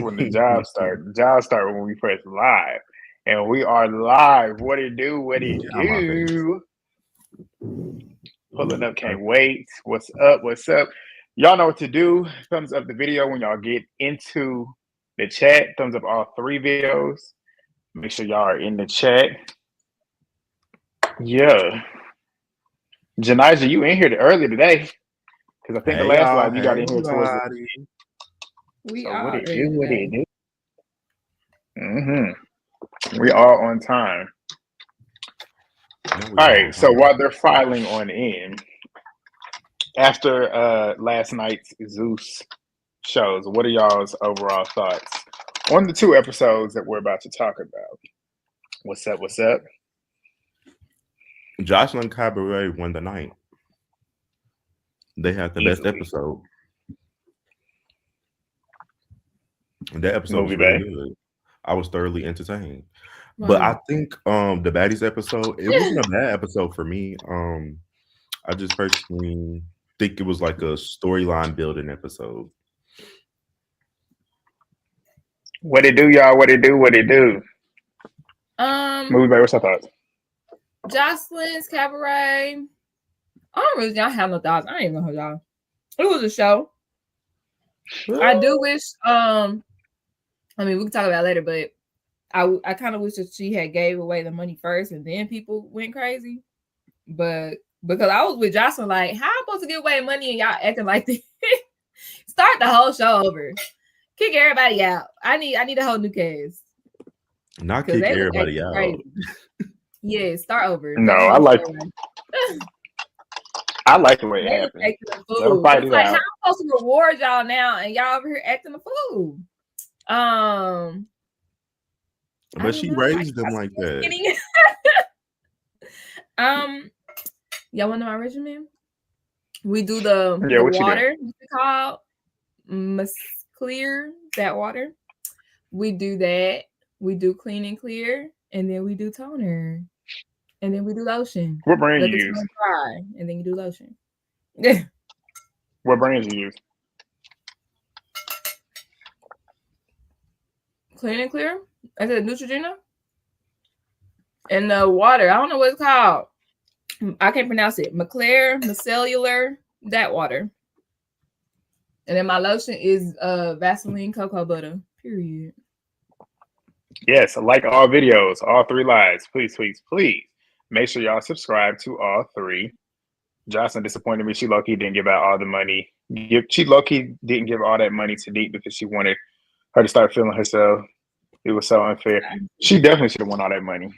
when the job started. The job started when we press live. And we are live. What it do? What it Get out my face. do? Pulling up, can't wait. What's up? What's up? Y'all know what to do. Thumbs up the video when y'all get into the chat. Thumbs up all 3 videos. Make sure y'all are in the chat. Yeah. Janijah, you in here early today. Because I think the Hey last y'all, live you got hey in here towards the... everybody. We So are what it ready do? What it today. do? Mm-hmm. We are on time. No, we All are on right. So time. while they're filing on in, after last night's Zeus shows, what are y'all's overall thoughts on the 2 episodes that we're about to talk about? What's up? What's up? Joseline Cabaret won the night. They had the best Easily. episode. And that episode Movie was really Bay. good. I was thoroughly entertained. Wow. But I think the Baddies episode, it wasn't a bad episode for me. I just personally think it was like a storyline building episode. What it do, y'all? What it do? What it do? Movie Bay, what's your thoughts? Joseline's Cabaret. I don't really have no thoughts. I ain't even gonna y'all. It was a show. I do wish I mean we can talk about it later, but I kind of wish that she had gave away the money first and then people went crazy. But because I was with Joseline, like, how am I supposed to give away money and y'all acting like this? Start the whole show over. Kick everybody out. I need a whole new cast. Not kick everybody out. Crazy. Yeah, start over. No, I like the way it happened. Let them fight it like, out. how am I supposed to reward y'all now and y'all over here acting a fool? But she raised them like that. Y'all want to know my regimen? We do the water. It's called clear that water. We do that. We do clean and clear, and then we do toner, and then we do lotion. What brand you use? Dry, and then you do lotion. What brands you use? Clean and clear. I said Neutrogena. And the water, I don't know what it's called. I can't pronounce it. Micellar, that water. And then my lotion is Vaseline cocoa butter. Period. Yes, like all videos, all 3 lives. Please, please, please. Make sure y'all subscribe to all 3. Joseline disappointed me. She low-key didn't give out all the money. She low-key didn't give all that money to Deep because she wanted her to start feeling herself. It was so unfair. She definitely should have won all that money.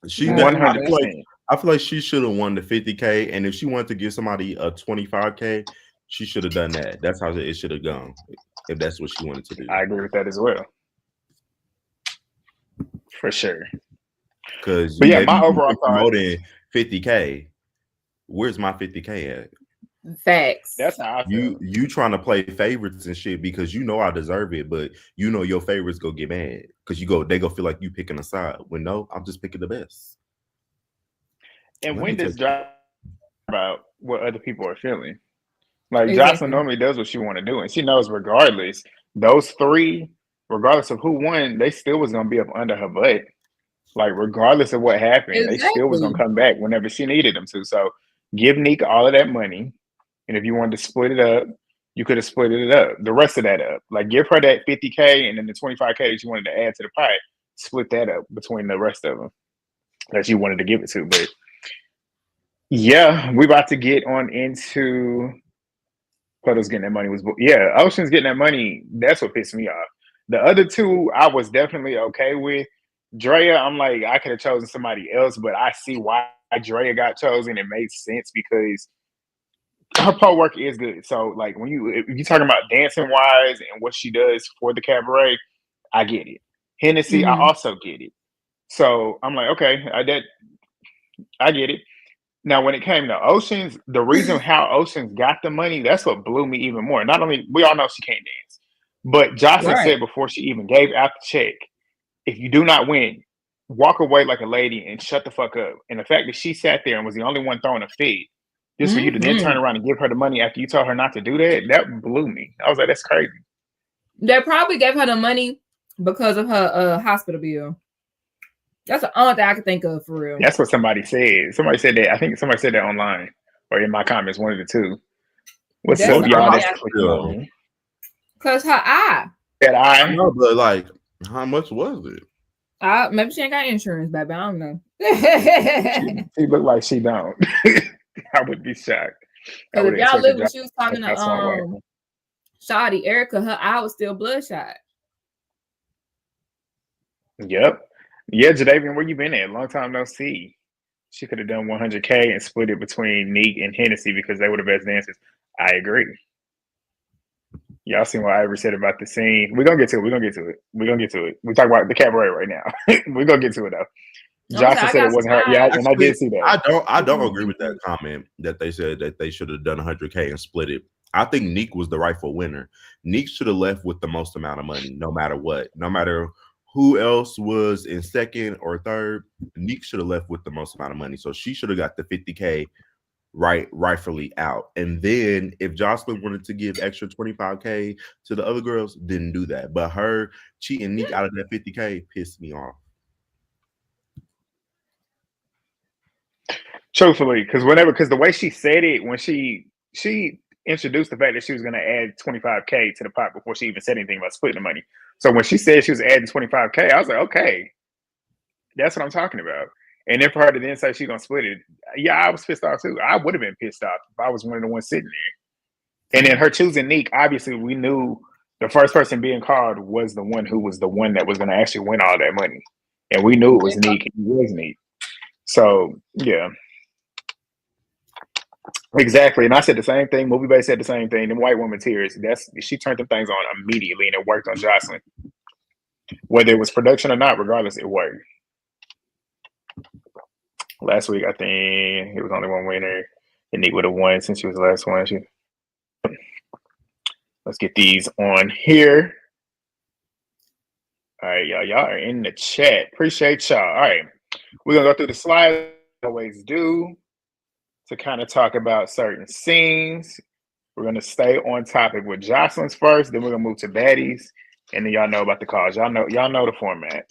She 100%. I feel like she should have won the 50K, and if she wanted to give somebody a 25K, she should have done that. That's how it should have gone. If that's what she wanted to do. I agree with that as well. For sure. Because yeah, my overall thought more than 50K. Where's my 50K at? Facts. That's how I feel. You trying to play favorites and shit because you know I deserve it, but you know your favorites go get mad because they go feel like you picking a side. When no, I'm just picking the best. And when does Joseline about what other people are feeling? Like Joseline normally does what she want to do, and she knows regardless, those 3, regardless of who won, they still was gonna be up under her butt. Like regardless of what happened, they still was gonna come back whenever she needed them to. So give Nika all of that money, and if you wanted to split it up, you could have split it up, the rest of that up. Like give her that 50K and then the 25K that you wanted to add to the pie, split that up between the rest of them that you wanted to give it to. But yeah, we about to get on into Puddle's getting that money Ocean's getting that money. That's what pissed me off. The other 2, I was definitely okay with. Drea, I'm like, I could have chosen somebody else, but I see why Drea got chosen. It made sense because her pole work is good. So, like, if you're talking about dancing wise and what she does for the cabaret, I get it. Hennessy, I also get it. So I'm like, okay, I get it. Now, when it came to Oceans, the reason how Oceans got the money, that's what blew me even more. Not only, we all know she can't dance, but Joseline said before she even gave out the check, if you do not win, walk away like a lady and shut the fuck up. And the fact that she sat there and was the only one throwing a fit, just for you to then turn around and give her the money after you told her not to do that, that blew me. I was like, that's crazy. They probably gave her the money because of her hospital bill. That's the only thing I can think of for real. That's what somebody said. Somebody said that. I think somebody said that online or in my comments, one of the two. What's That's up, the y'all? only That's clicking on me. Because her eye. That I know, but like, how much was it? Maybe she ain't got insurance, baby. I don't know. She looked like she don't. I would be shocked. Because if y'all live when she was talking to Shawty Erica, her eye was still bloodshot. Yep. Yeah, Jadavian, where you been at? Long time no see. She could have done 100K and split it between Neek and Hennessy because they were the best dancers. I agree. Y'all seen what Ivory said about the scene. We're gonna get to it. We talk about the cabaret right now. We're gonna get to it though. Jocelyn said it wasn't her. Yeah, and I did see that. I don't agree with that comment that they said that they should have done 100K and split it. I think Neek was the rightful winner. Neek should have left with the most amount of money, no matter what. No matter who else was in second or third, Neek should have left with the most amount of money. So she should have got the 50K rightfully out. And then if Joseline wanted to give extra 25K to the other girls, didn't do that. But her cheating Neek out of that 50K pissed me off. Truthfully, because the way she said it, when she introduced the fact that she was going to add 25K to the pot before she even said anything about splitting the money. So when she said she was adding 25K, I was like, okay, that's what I'm talking about. And then for her to then say she's going to split it, yeah, I was pissed off too. I would have been pissed off if I was one of the ones sitting there. And then her choosing Neek, obviously we knew the first person being called was the one who was the one that was going to actually win all that money. And we knew it was Neek. It was Neek. So, yeah. Exactly. And I said the same thing. Movie Bay said the same thing. Them white woman tears. She turned them things on immediately and it worked on Joseline. Whether it was production or not, regardless, it worked. Last week, I think it was only one winner. And Nick would have won since she was the last one. Let's get these on here. All right, y'all. Y'all are in the chat. Appreciate y'all. All right. We're going to go through the slides. Always do. To kind of talk about certain scenes. We're going to stay on topic with Joseline's first, then we're going to move to Baddies, and then y'all know about the calls. Y'all know the format.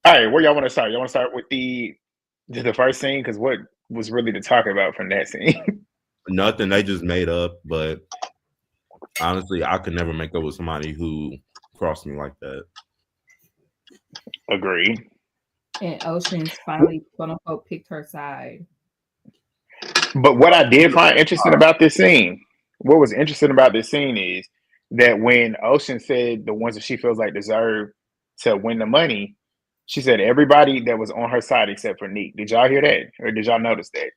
All right, where y'all want to start? Y'all want to start with the first scene? Because what was really to talk about from that scene? Nothing. They just made up, but honestly, I could never make up with somebody who crossed me like that. Agreed. And Ocean's finally, quote unquote, picked her side. But what I did find interesting about this scene, is that when Ocean said the ones that she feels like deserve to win the money, she said everybody that was on her side except for Neek. Did y'all hear that? Or did y'all notice that?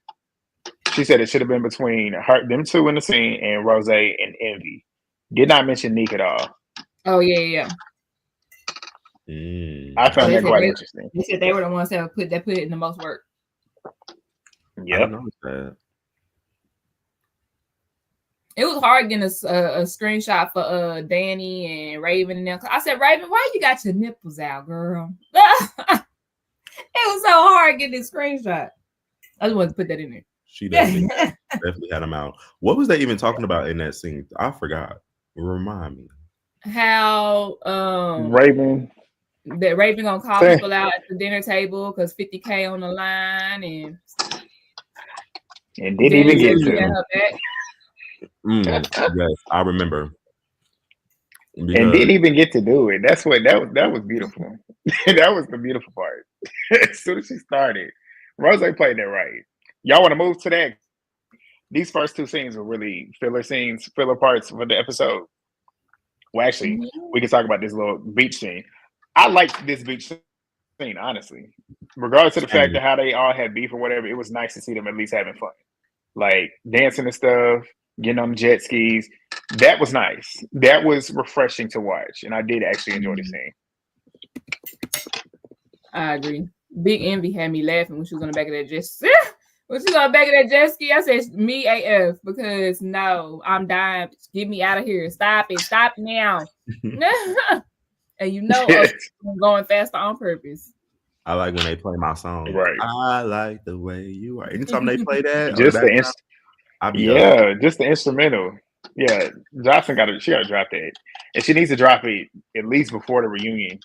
She said it should have been between them two in the scene and Rose and Envy. Did not mention Neek at all. Oh, yeah. I found that quite interesting. They said they were the ones that put it in the most work. Yep. It was hard getting a screenshot for Danny and Raven and them. I said, Raven, why you got your nipples out, girl? It was so hard getting this screenshot. I just wanted to put that in there. She definitely had them out. What was they even talking about in that scene? I forgot. Remind me. How Raven gonna call people out at the dinner table because 50K on the line and didn't even get to yes, I remember. And didn't even get to do it. That was beautiful. That was the beautiful part. As soon as she started, Rose played that right. Y'all want to move to that? These first two scenes were really filler parts for the episode. Well, actually, we can talk about this little beach scene. I liked this beach scene, honestly. Regardless of the fact that how they all had beef or whatever, it was nice to see them at least having fun. Like dancing and stuff, getting on jet skis. That was nice. That was refreshing to watch. And I did actually enjoy the scene. I agree. Big Envy had me laughing when she was on the back of that jet ski. When she was on the back of that jet ski, I said, me AF, because no, I'm dying. Get me out of here. Stop it. Stop now. And you know I'm going faster on purpose. I like when they play my song. Right. I like the way you are. Anytime they play that, just the instrumental. Yeah, Joseline got to drop that, and she needs to drop it at least before the reunion,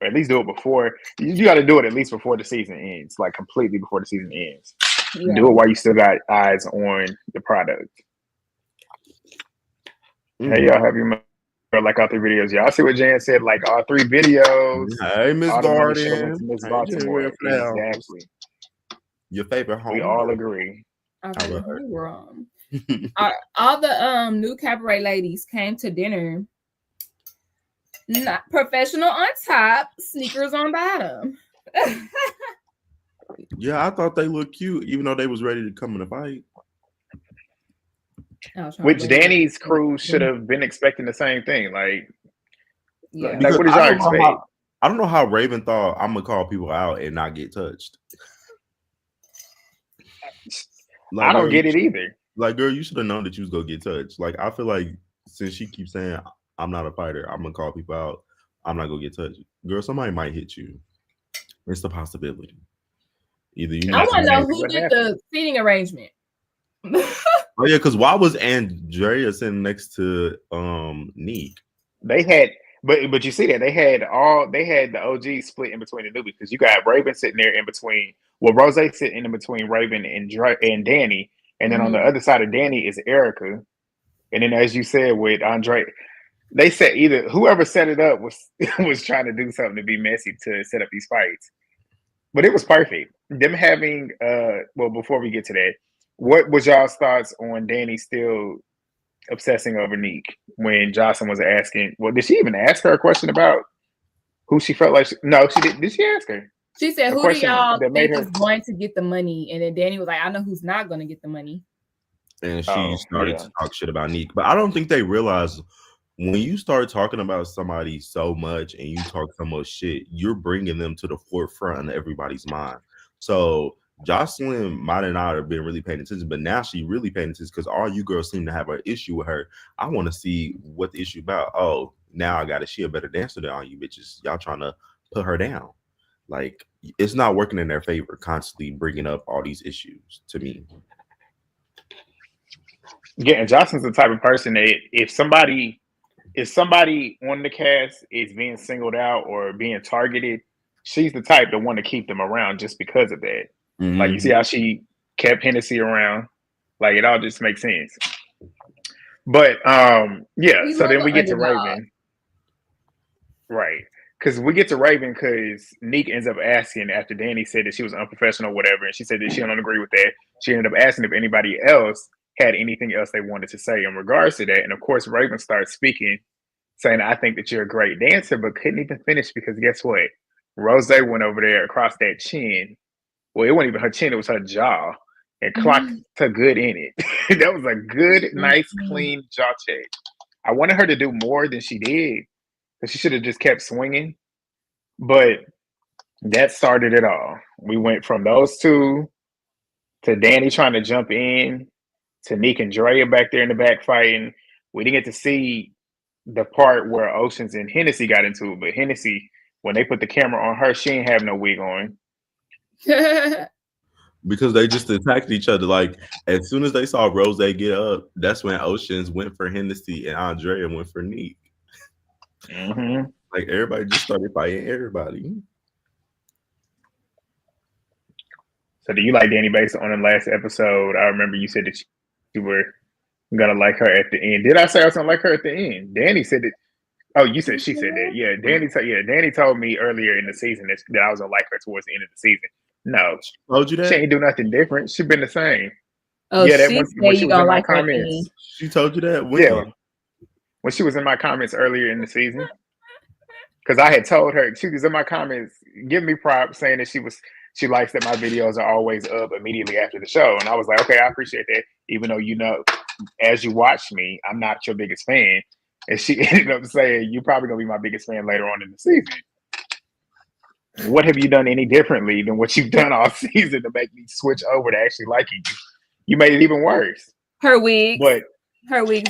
or at least do it before. You got to do it at least before the season ends, like completely before the season ends. Yeah. Do it while you still got eyes on the product. Hey, y'all, have you like all 3 videos? Y'all see what Jan said? Like all 3 videos. Hey, Miss Garden. Miss Baltimore. Exactly. Your favorite home. We all agree. Wrong. All the new Cabaret ladies came to dinner. Not professional on top, sneakers on bottom. Yeah, I thought they looked cute, even though they was ready to come in a fight. Which Danny's crew should have been expecting the same thing. Like what did y'all expect? I don't know how Raven thought I'm gonna call people out and not get touched. Like, I don't get it either. Like, girl, you should have known that you was gonna get touched. Like, I feel like since she keeps saying I'm not a fighter, I'm gonna call people out, I'm not gonna get touched. Girl, somebody might hit you. It's the possibility. Either you. I want to know who did the seating arrangement. Oh yeah, because why was Andrea sitting next to Neek? They had, but you see that they had the OG split in between the newbies because you got Raven sitting there in between. Well, Rose sitting in between Raven and Danny, and then on the other side of Danny is Erica, and then as you said with Andre, they said either whoever set it up was trying to do something to be messy to set up these fights, but it was perfect. Them having well, before we get to that, what was y'all's thoughts on Danny still obsessing over Neek when Joseline was asking? Well, did she even ask her a question about who she felt like? No, she didn't. Did she ask her? She said, "Who do y'all think is going to get the money?" And then Danny was like, "I know who's not going to get the money." And she started to talk shit about Neek, but I don't think they realize when you start talking about somebody so much and you talk so much shit, you're bringing them to the forefront of everybody's mind. So Joseline might not have been really paying attention, but now she really paying attention because all you girls seem to have an issue with her. I want to see what the issue about. Oh, now I got she a better dancer than all you bitches. Y'all trying to put her down. Like, it's not working in their favor, constantly bringing up all these issues to me. Yeah, and Joseline's the type of person that if somebody on the cast is being singled out or being targeted, she's the type to want to keep them around just because of that. Mm-hmm. Like, you see how she kept Hennessy around? Like, it all just makes sense. But yeah, so then we get to Raven. Right. Because we get to Raven because Neek ends up asking after Danny said that she was unprofessional or whatever, and she said that she don't agree with that. She ended up asking if anybody else had anything else they wanted to say in regards to that. And of course, Raven starts speaking, saying, "I think that you're a great dancer," but couldn't even finish because guess what? Rose went over there across that chin. Well, it wasn't even her chin, it was her jaw, and clocked her good in it. That was a good, nice, clean jaw check. I wanted her to do more than she did, because she should have just kept swinging. But that started it all. We went from those two to Danny trying to jump in, to Neek and Drea back there in the back fighting. We didn't get to see the part where Oceans and Hennessy got into it, but Hennessy, when they put the camera on her, she didn't have no wig on. Because they just attacked each other. Like, as soon as they saw Rose get up, that's when Oceans went for Hennessy and Andrea went for Neek. Mm-hmm. Like, everybody just started fighting everybody. So do you like Danny based on the last episode? I remember you said that you were gonna like her at the end. Did I say I was gonna like her at the end? Danny said it. Oh, you said she said that. Yeah, Danny told me earlier in the season that I was gonna like her towards the end of the season. No, she told you that? She ain't do nothing different. She been the same. Oh, yeah, that when she was in my comments. She told you that? When? Yeah, when she was in my comments earlier in the season. Because I had told her, she was in my comments, giving me props, saying that she likes that my videos are always up immediately after the show. And I was like, okay, I appreciate that. Even though, you know, as you watch me, I'm not your biggest fan. And she ended up saying, you're probably going to be my biggest fan later on in the season. What have you done any differently than what you've done all season to make me switch over to actually liking you? You made it even worse. Her wigs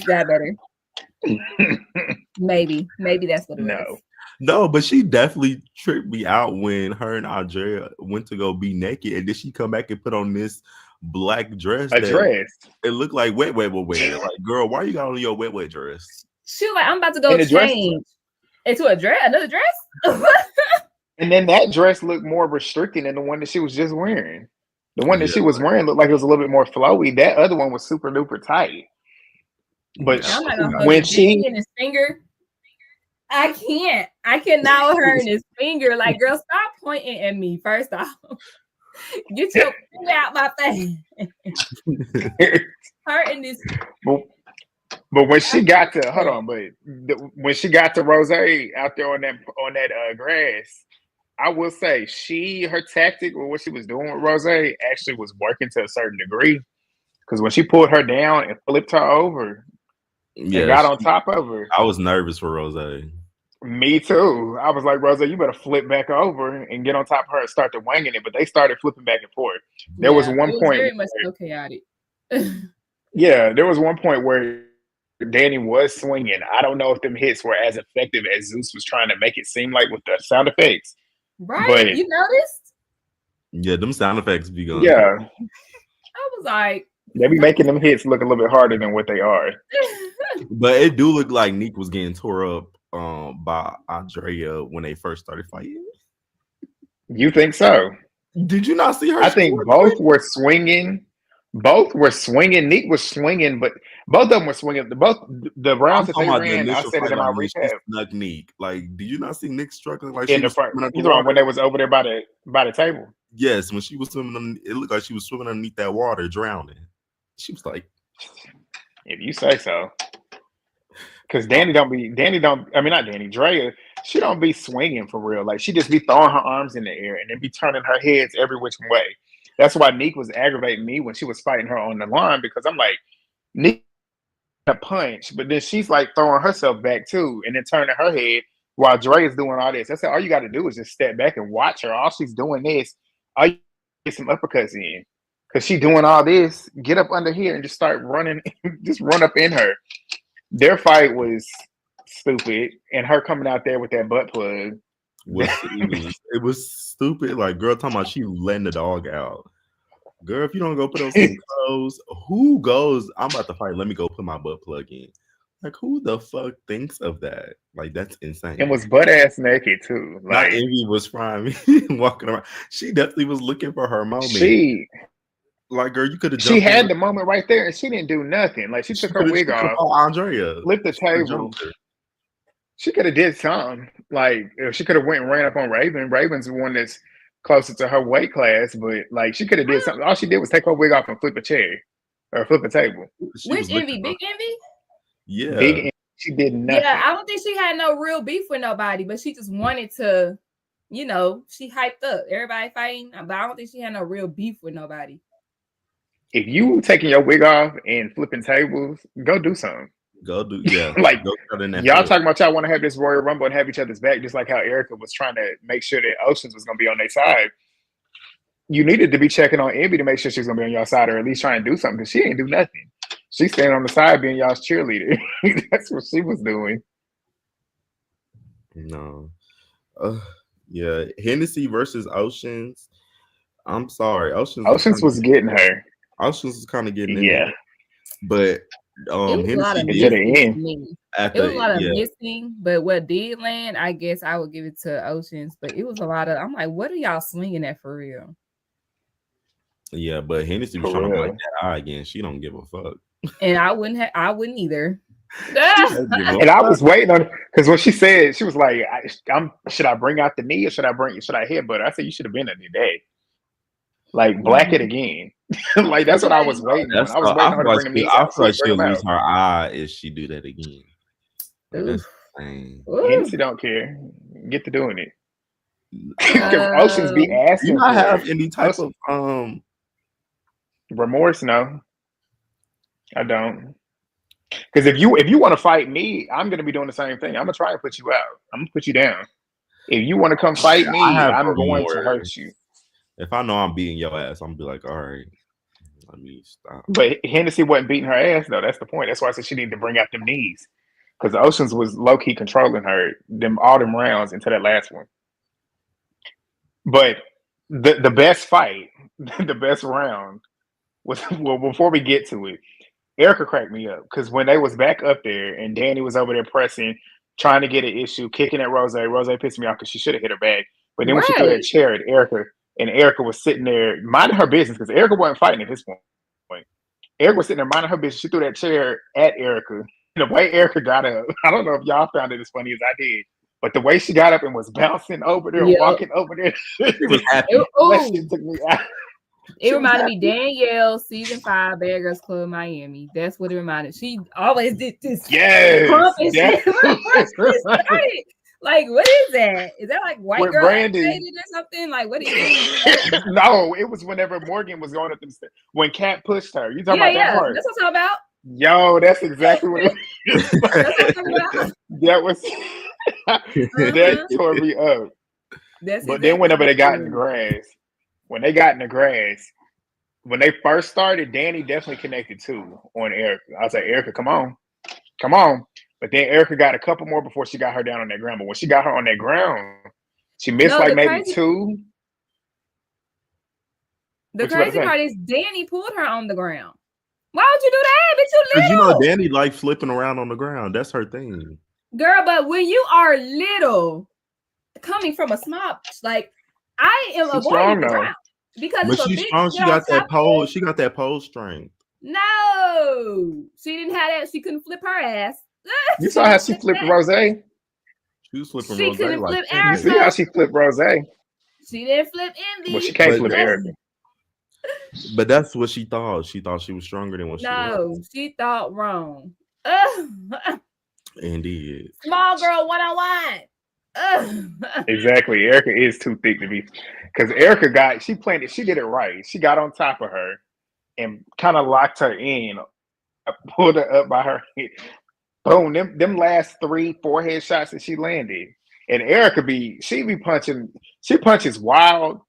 got better. Maybe that's what it was. No, but she definitely tripped me out when her and Andrea went to go be naked, and then she come back and put on this black dress. A dress. It looked like wet wear. Like, girl, why you got on your wet dress? She was like, I'm about to go change into another dress. And then that dress looked more restricting than the one that she was just wearing. The one that she was wearing looked like it was a little bit more flowy. That other one was super duper tight. But when she in his finger, I cannot with her in his finger. Like, girl, stop pointing at me. First off, get your finger out my face. Her in this. But when she got to when she got to Rose out there on that grass, I will say her tactic or what she was doing with Rose actually was working to a certain degree. Because when she pulled her down and flipped her over, and got on top of her, I was nervous for Rose. Me too. I was like, Rose, you better flip back over and get on top of her and start to wanging it. But they started flipping back and forth. There was one point very much so chaotic. Yeah, there was one point where Danny was swinging. I don't know if them hits were as effective as Zeus was trying to make it seem like with the sound effects. Right? But, you noticed? Yeah, them sound effects be going. Yeah. I was like, they be making them hits look a little bit harder than what they are. But it do look like Nick was getting tore up by Andrea when they first started fighting. You think so? Did you not see her? I think both were swinging. Both were swinging. Nick was swinging, but both of them were swinging. Both the rounds that they ran, I said it in my recap. Snuck Nick. Like, did you not see Nick struggling? Like, in the front. You know when they was over there by the table. Yes, when she was swimming, it looked like she was swimming underneath that water, drowning. She was like, "If you say so." Because Drea, she don't be swinging for real. Like, she just be throwing her arms in the air and then be turning her heads every which way. That's why Nick was aggravating me when she was fighting her on the line, because I'm like, Nick a punch, but then she's like throwing herself back too and then turning her head while Dre is doing all this. I said, all you got to do is just step back and watch her. All she's doing this, all you get some uppercuts in. Because she doing all this, get up under here and just start running, just run up in her. Their fight was stupid, and her coming out there with that butt plug. It was stupid. Like, girl, talking about she letting the dog out. Girl, if you don't go put on some clothes, who goes, I'm about to fight, let me go put my butt plug in? Like, who the fuck thinks of that? Like, that's insane. And was butt ass naked too. Like, Envy was frying me walking around. She definitely was looking for her moment. Like, girl, you could have. She had the moment right there, and she didn't do nothing. Like, she took her wig off. Andrea flipped the table. She could have did something. Like, if she could have went and ran up on Raven. Raven's the one that's closer to her weight class, but like, she could have did something. All she did was take her wig off and flip a chair or flip a table. Which Envy? Big Envy? Yeah. Big Envy. She did nothing. Yeah, I don't think she had no real beef with nobody, but she just wanted to, she hyped up everybody fighting, but I don't think she had no real beef with nobody. If you taking your wig off and flipping tables, go do something. Like, y'all talking about y'all want to have this Royal Rumble and have each other's back, just like how Erica was trying to make sure that Oceans was going to be on their side. You needed to be checking on Envy to make sure she's going to be on your side, or at least try and do something, because she ain't do nothing. She's standing on the side being y'all's cheerleader. That's what she was doing. No. Yeah. Hennessy versus Oceans. I'm sorry. Oceans was getting her. Oceans was kind of getting it. But it was a lot of missing. It was a lot of missing, but what did land, I guess I would give it to Oceans. But it was a lot of, I'm like, what are y'all swinging at for real? Yeah, but Hennessy was trying to break that eye again. She don't give a fuck. And I wouldn't either. And I was waiting on, because when she said, she was like, should I bring out the knee or should I headbutt? I said, you should have been in the day. Like, black it again. Like, that's what I was waiting on. I was waiting on her to bring the knee out. I feel like she'll lose her eye if she do that again. Like, Hennessy don't care. Get to doing it. Because Oceans be asking. You not have any type of remorse? No, I don't. Because if you want to fight me, I'm gonna be doing the same thing. I'm gonna try and put you out. I'm gonna put you down. If you want to come fight me, I'm going to hurt you. If I know I'm beating your ass, I'm gonna be like, all right, let me stop. But Hennessy wasn't beating her ass though. That's the point. That's why I said she needed to bring out them knees. Because Oceans was low key controlling her all them rounds into that last one. But the best fight, the best round well, before we get to it, Erica cracked me up because when they was back up there and Danny was over there pressing, trying to get an issue, kicking at Rose. Rose pissed me off because she should have hit her back. But then when she threw that chair at Erica, and Erica was sitting there minding her business because Erica wasn't fighting at this point. Erica was sitting there minding her business. She threw that chair at Erica. And the way Erica got up, I don't know if y'all found it as funny as I did, but the way she got up and was bouncing over there, walking over there, she was happy. That shit took me out. It reminded me Danielle, season 5, Bad Girls Club Miami. That's what it reminded. She always did this. Yes. Like, what is that? Is that like white girl Brandy or something? Like, what is it? No, it was whenever Morgan was going up them stairs. When Kat pushed her. You talking about that part? That's what I'm talking about. Yo, that's exactly what it was. That was that tore me up. But then whenever they got in the grass, when they first started, Danny definitely connected too on Erica. I was like, Erica, come on. But then Erica got a couple more before she got her down on that ground. But when she got her on that ground, she missed maybe 2. The crazy part is Danny pulled her on the ground. Why would you do that? Bitch, you little. You know, Danny like flipping around on the ground. That's her thing. Girl, but when you are little, coming from a small, like, I am avoiding the ground. Because she's strong. She got that pole. She got that pole strength. No, she didn't have that. She couldn't flip her ass. You saw how she flipped Rose? She was flipping Rose. Couldn't flip Erica. You see how she flipped Rose? She didn't flip Envy. Well, she can't flip Erica. But that's what she thought. She thought she was stronger than what she was. No, she thought wrong. Indeed. Small girl 101. Exactly. Erica is too thick to be, because Erica she did it right. She got on top of her and kind of locked her in, pulled her up by her head. Boom, them last 3-4 headshots that she landed. And Erica she punches wild,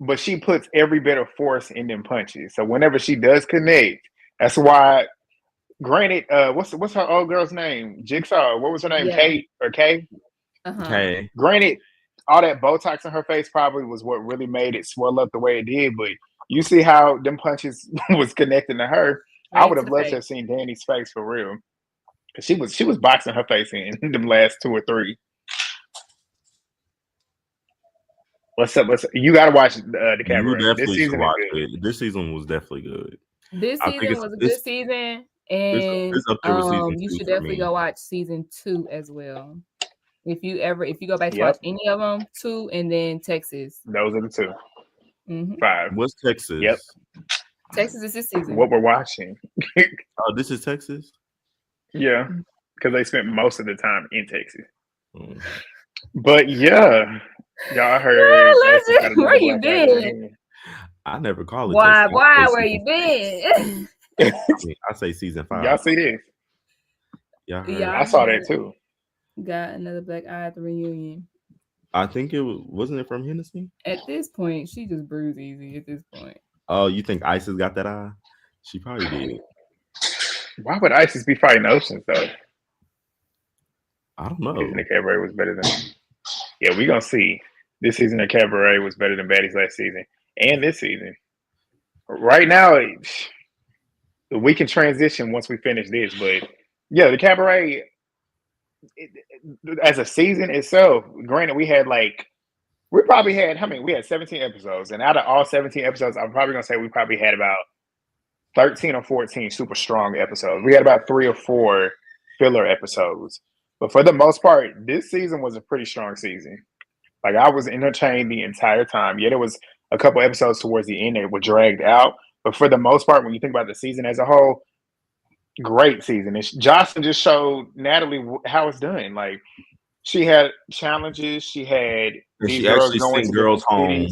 but she puts every bit of force in them punches. So whenever she does connect, that's why. Granted, what's her old girl's name? Jigsaw. What was her name? Kate or Kay? Hey. Granted, all that Botox in her face probably was what really made it swell up the way it did. But you see how them punches was connecting to her. I would have loved to have seen Danny's face for real, because she was boxing her face in them last 2 or 3. What's up? You got to watch the Cabaret. This season was definitely good. This season was a good season. And it's up there with season 2 you should definitely go watch season 2 as well. If you go back to watch any of them, 2 and then Texas. Those are the 2. 5. What's Texas? Yep. Texas is this season. What we're watching. Oh, this is Texas? Yeah, because they spent most of the time in Texas. But yeah, y'all heard. Where you been? I never call it. Why? Where you been? I say season 5. Y'all see this? Yeah, I saw that too. Got another black eye at the reunion. I think wasn't it from Hennessy? At this point, she just bruised easy. At this point. Oh, you think Isis got that eye? She probably did. Why would Isis be fighting Oceans though? I don't know. The Cabaret was better than. Yeah, we gonna see. This season the Cabaret was better than Baddies last season and this season. Right now, we can transition once we finish this, but yeah, the Cabaret as a season itself, granted, we probably had we had 17 episodes, and out of all 17 episodes, I'm probably gonna say we probably had about 13 or 14 super strong episodes. We had about 3 or 4 filler episodes, but for the most part, this season was a pretty strong season. Like, I was entertained the entire time. Yeah, there was a couple episodes towards the end that were dragged out, but for the most part, when you think about the season as a whole, great season. And Joseline just showed Natalie how it's done. Like, she had challenges. She had these girls going to girls home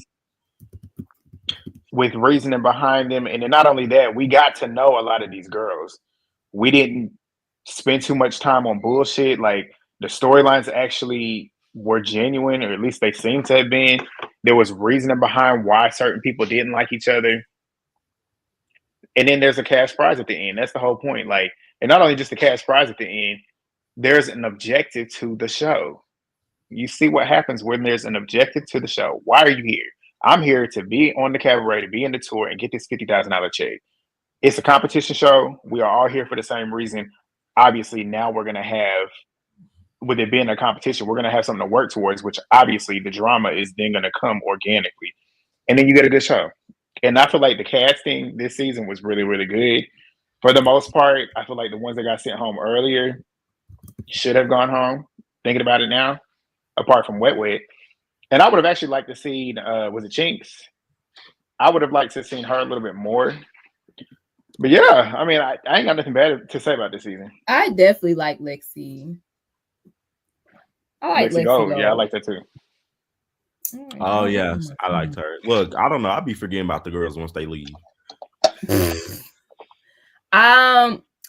with reasoning behind them. And then not only that, we got to know a lot of these girls. We didn't spend too much time on bullshit. Like, the storylines actually were genuine, or at least they seemed to have been. There was reasoning behind why certain people didn't like each other. And then there's a cash prize at the end. That's the whole point. Like, and not only just the cash prize at the end, there's an objective to the show. You see what happens when there's an objective to the show. Why are you here? I'm here to be on the cabaret, to be in the tour, and get this $50,000 check. It's a competition show. We are all here for the same reason. Obviously, now we're gonna have, with it being a competition, we're gonna have something to work towards. Which obviously the drama is then gonna come organically, and then you get a good show. And I feel like the casting this season was really, really good. For the most part, I feel like the ones that got sent home earlier should have gone home. Thinking about it now, apart from Wet Wet. And I would have actually liked to see, was it Chinks? I would have liked to have seen her a little bit more. But yeah, I mean, I ain't got nothing bad to say about this season. I definitely like Lexi. I like Lexi Gold. Yeah, I like that too. Oh yes, I liked her. Look, I don't know. I'll be forgetting about the girls once they leave.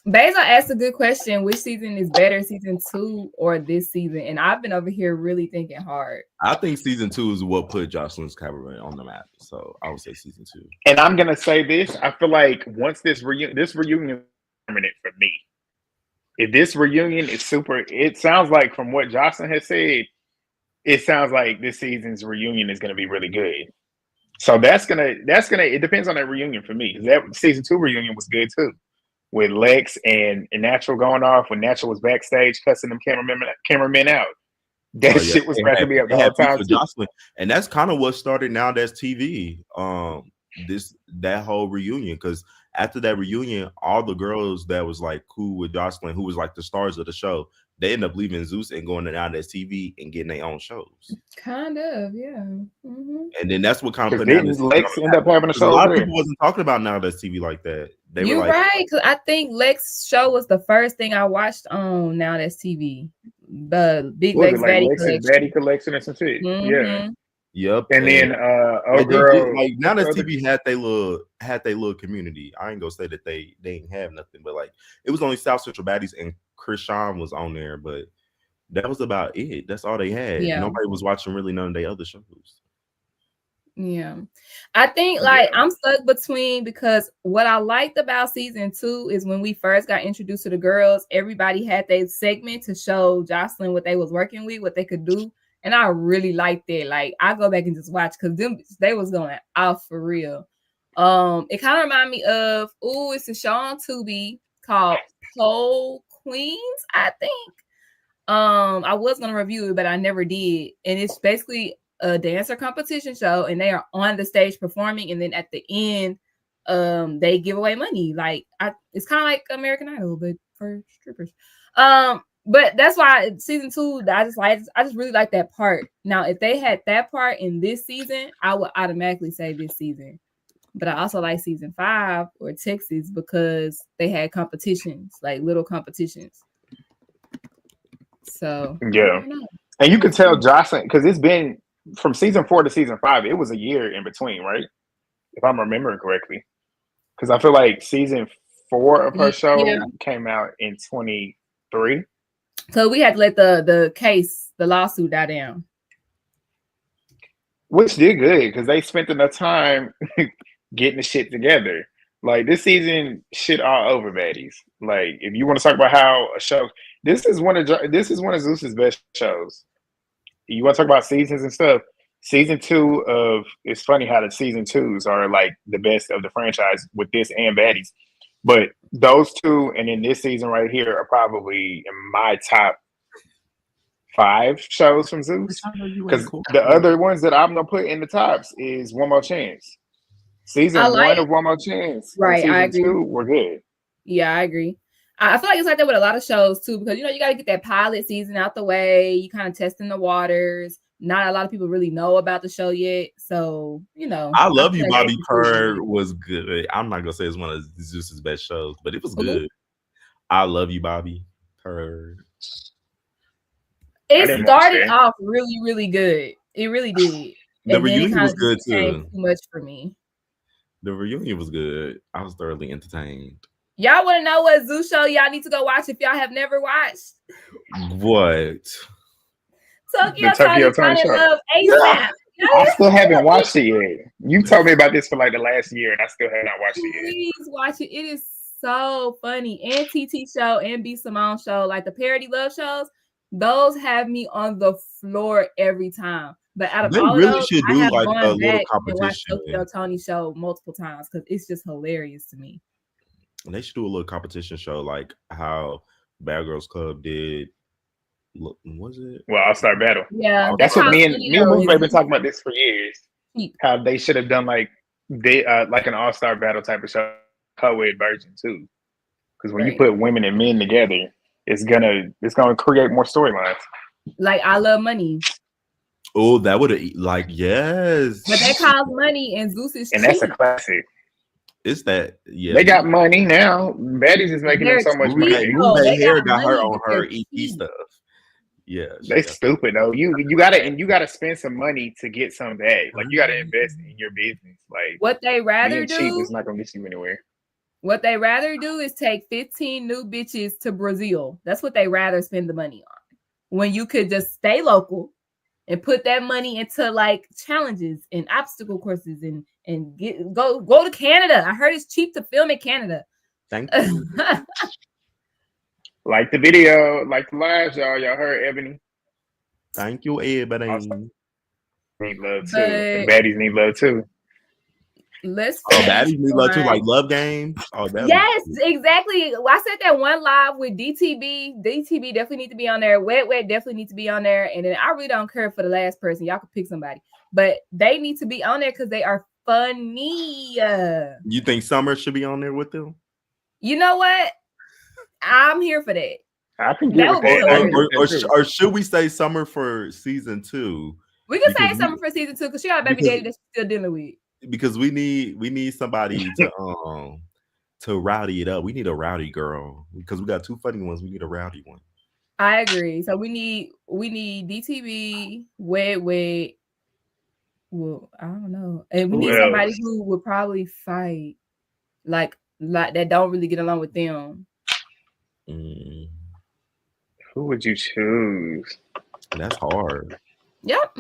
Basil asked a good question. Which season is better, season 2 or this season? And I've been over here really thinking hard. I think season 2 is what put Joseline's Cabaret on the map. So I would say season 2. And I'm gonna say this: I feel like once this reunion is permanent for me. If this reunion is super, it sounds like from what Joseline has said, it sounds like this season's reunion is gonna be really good. So that's gonna. It depends on that reunion for me, because that season 2 reunion was good too, with Lex and Natural going off when Natural was backstage cussing them cameramen out. That shit was cracking me up the whole time. Joseline. And that's kind of what started Now That's TV. That whole reunion, because after that reunion, all the girls that was like cool with Joseline, who was like the stars of the show, they end up leaving Zeus and going to Now That's TV and getting their own shows. Kind of, yeah. Mm-hmm. And then that's what kind of Lex end up having a show. A lot of people wasn't talking about Now That's TV like that. You're like, right, because I think Lex's show was the first thing I watched on Now That's TV. The Big Lex Baddie collection or some shit. Mm-hmm. Yeah. Yep. And then like Now That's TV had their little community. I ain't gonna say that they didn't have nothing, but like it was only South Central Baddies and Chris Sean was on there, but that was about it. That's all they had. Yeah. Nobody was watching really none of their other shows. Yeah. I think like I'm stuck between, because what I liked about season 2 is when we first got introduced to the girls, everybody had their segment to show Joseline what they was working with, what they could do. And I really liked it. Like I go back and just watch, because they was going off for real. It kind of reminded me of it's a show on Tubi called Pole Queens, I think. I was gonna review it, but I never did. And it's basically a dancer competition show, and they are on the stage performing, and then at the end, they give away money. Like it's kind of like American Idol, but for strippers. But that's why season 2, I just really like that part. Now, if they had that part in this season, I would automatically say this season. But I also like season 5 or Texas, because they had competitions, like little competitions. So yeah, and you can tell Joseline, because it's been from season 4 to season 5. It was a year in between, right? If I'm remembering correctly, because I feel like season 4 of her show came out in 23. So we had to let the lawsuit die down. Which did good, because they spent enough time getting the shit together. Like this season, shit all over Baddies. Like if you want to talk about how a show, this is one of Zeus's best shows. You want to talk about seasons and stuff. Season 2 of, it's funny how the season 2s are like the best of the franchise with this and Baddies. But those two, and then this season right here, are probably in my top 5 shows from Zeus. Because the other ones that I'm gonna put in the tops is One More Chance. Season 1 of One More Chance, right? Season I agree. 2 were good. Yeah, I agree. I feel like it's like that with a lot of shows too, because you got to get that pilot season out the way. You kind of testing the waters. Not a lot of people really know about the show yet, so I Love You, Bobby Purr was good. I'm not gonna say it's one of Zeus's best shows, but it was good. I Love You, Bobby Purr. It started off really, really good. It really did. The reunion was good too. Too much for me. The reunion was good. I was thoroughly entertained. Y'all want to know what Zeus show y'all need to go watch if y'all have never watched? What? Tokyo Tony Love ASAP. I still haven't watched it yet. You told me about this for like the last year, and I still have not watched it yet. Please watch it. It is so funny. And TT show and B Simone show, like the parody love shows, those have me on the floor every time. But out of They all really of those, should I do have like a gone little back and watched competition. Tokyo Tony show multiple times because it's just hilarious to me. And they should do a little competition show like how Bad Girls Club did. Look, was it? Well, All-Star Battle. Yeah, That's what me and Movement have been talking about this for years. cheap. How they should have done like an All-Star Battle type of show, co-ed version too. Because when you put women and men together, it's gonna create more storylines. Like I Love Money. Oh, that would have like yes. But they call Money and Zeus is and cheap. that's a classic. It's that They got money now. Baddies is making them so much money. Roommate Hair got her on her EP stuff. Yeah, they stupid though. You gotta spend some money to get some back. Like you gotta invest in your business. Like what they rather do cheap is not gonna get you anywhere. What they rather do is take 15 new bitches to Brazil. That's what they rather spend the money on. When you could just stay local and put that money into like challenges and obstacle courses and go to Canada. I heard it's cheap to film in Canada. Thank you. Like the video, like the lives, y'all heard Ebony. Thank you, everybody. Need love too. And Baddies need love too. Baddies need love too, like Love Game. Yes, exactly. Well, I said that one live with DTB. DTB definitely need to be on there. Wet definitely need to be on there. And then I really don't care for the last person. Y'all can pick somebody, but they need to be on there because they are funny. You think Summer should be on there with them? You know what? I'm here for that. I think or should we say Summer for season 2? We can say Summer for season 2 because she got a baby daddy that she's still dealing with. Because we need somebody to rowdy it up. We need a rowdy girl because we got 2 funny ones. We need a rowdy one. I agree. So we need DTB, Wet. Well, I don't know, and we need somebody who would probably fight, like that don't really get along with them. Who would you choose? That's hard. Yep.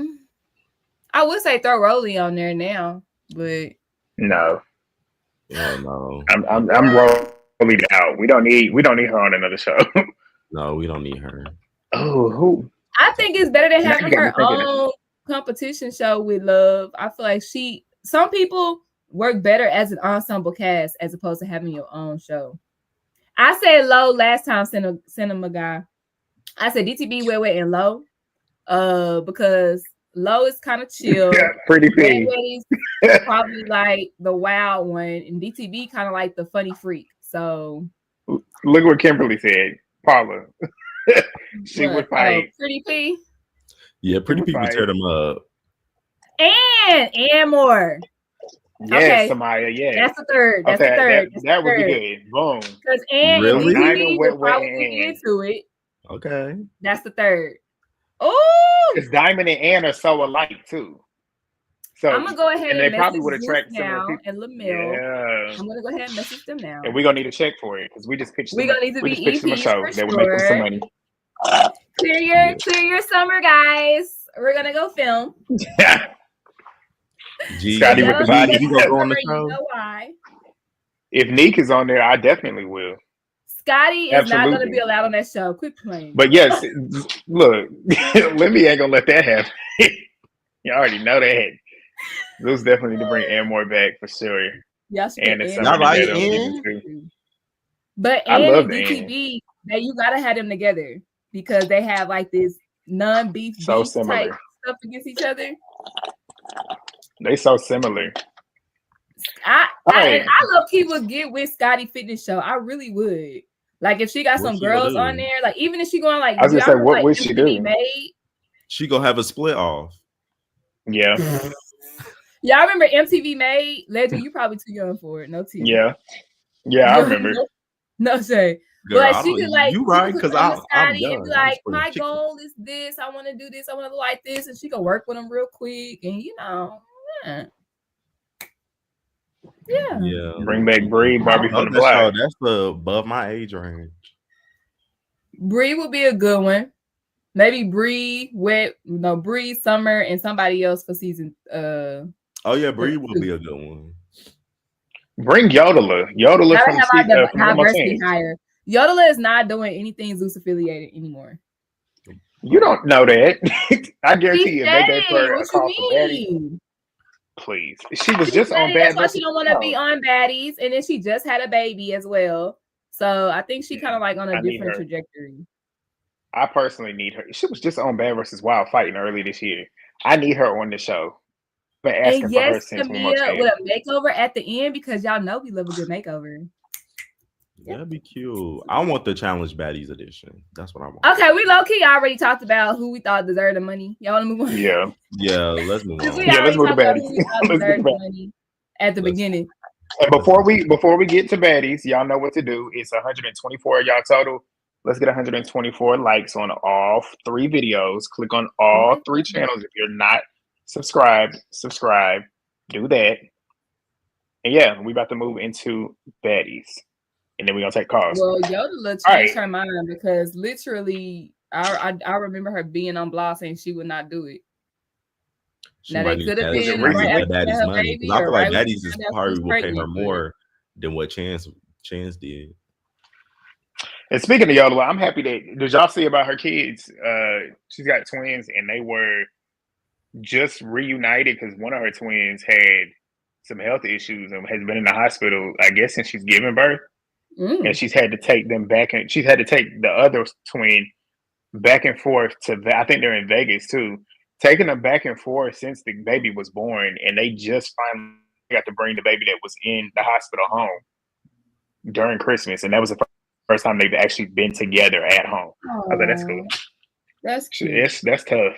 I would say throw Rolly on there now, but no. No. I'm Rolly out. We don't need her on another show. No, we don't need her. Oh, who? I think it's better than having her own competition show with Love. I feel like some people work better as an ensemble cast as opposed to having your own show. I said Low last time, Cinema Guy. I said DTB, Wet, and Low. Because Low is kind of chill. Yeah, pretty big. Probably like the wild one, and DTB kind of like the funny freak. So look what Kimberly said. Paula. She would fight. Pretty P. Yeah, Pretty P would tear them up. And more. Yes, Samaya. Yeah, that's the third. That's the third. That would be good. Boom. Because really? DTB would probably get into it. Okay. That's the third. Oh, because Diamond and Ann are so alike too. So I'm gonna go ahead and they probably would attract now and Lamille. Yeah. I'm gonna go ahead and message them now. And we're gonna need a check for it because we just pitched. We're gonna need to be EPs them a show for that would make them some money. Clear your summer, guys. We're gonna go film. Scotty with the body. You gonna go on the show? You know why? If Neek is on there, I definitely will. Scotty is not going to be allowed on that show. Quit playing. But yes, look, Lemmy ain't gonna let that happen. You already know that. Zeus definitely need to bring Ann back for sure. Yes, and it's not right, Ann. But Ann and DTB, you gotta have them together because they have like this non-beef type stuff against each other. They so similar. I low-key would get with Scotty Fitness Show. I really would. Like if she got some girls on there, like even if she going like, I was gonna say, what would she do? She gonna have a split off. Yeah. Y'all remember MTV Made? Legend, you probably too young for it. No tea. Yeah. Yeah, I remember. No shade. Girl, but she could like, you right? Because I'm young. And be like, my goal is this. I want to do this. I want to look like this, and she can work with them real quick. And you know, yeah. Bring back Bree, Barbie from the block. That's above my age range. Bree would be a good one. Maybe Bree, Bree, Summer, and somebody else for season. Oh yeah, Bree would be a good one. Bring Yodeler from diversity higher. Yodeler is not doing anything Zeus affiliated anymore. You don't know that. I guarantee She you, if they said gave it. her What a you call for Baddies, mean? please. She was She just said on it. That's Bad why she versus don't want to be Wild. on Baddies, and then she just had a baby as well. So I think she kind of like on a I need different her. trajectory. I personally need her. She was just on Bad versus Wild fighting early this year. I need her on the show. Been asking And for her yes, since one more Tamia chance. with a makeover at the end because y'all know we love a good makeover. That'd be cute. I want the Challenge Baddies edition. That's what I want. Okay, we low key already talked about who we thought deserved the money. Y'all want to move on? Yeah, let's move on. We Yeah, let's already move to talked about Baddies. who we thought Let's get deserved to the Baddies. money at the beginning. And before we get to Baddies, y'all know what to do. It's 124 y'all total. Let's get 124 likes on all 3 videos. Click on all 3 channels. If you're not subscribed, subscribe. Do that. And yeah, we about to move into Baddies. And then we're gonna take calls. Well, Yoda changed her mind because literally I remember her being on blog saying she would not do it. Now they could have been right after Baddies her money. baby, I feel like right Baddies is probably will pay her more than what Chance did. And speaking of Yoda, I'm happy that did y'all see about her kids? She's got twins, and they were just reunited because one of her twins had some health issues and has been in the hospital, I guess, since she's given birth. And she's had to take them back, and she's had to take the other twin back and forth to. I think they're in Vegas too, taking them back and forth since the baby was born, and they just finally got to bring the baby that was in the hospital home during Christmas, and that was the first time they've actually been together at home. I was like, that's cool. That's cute. That's tough.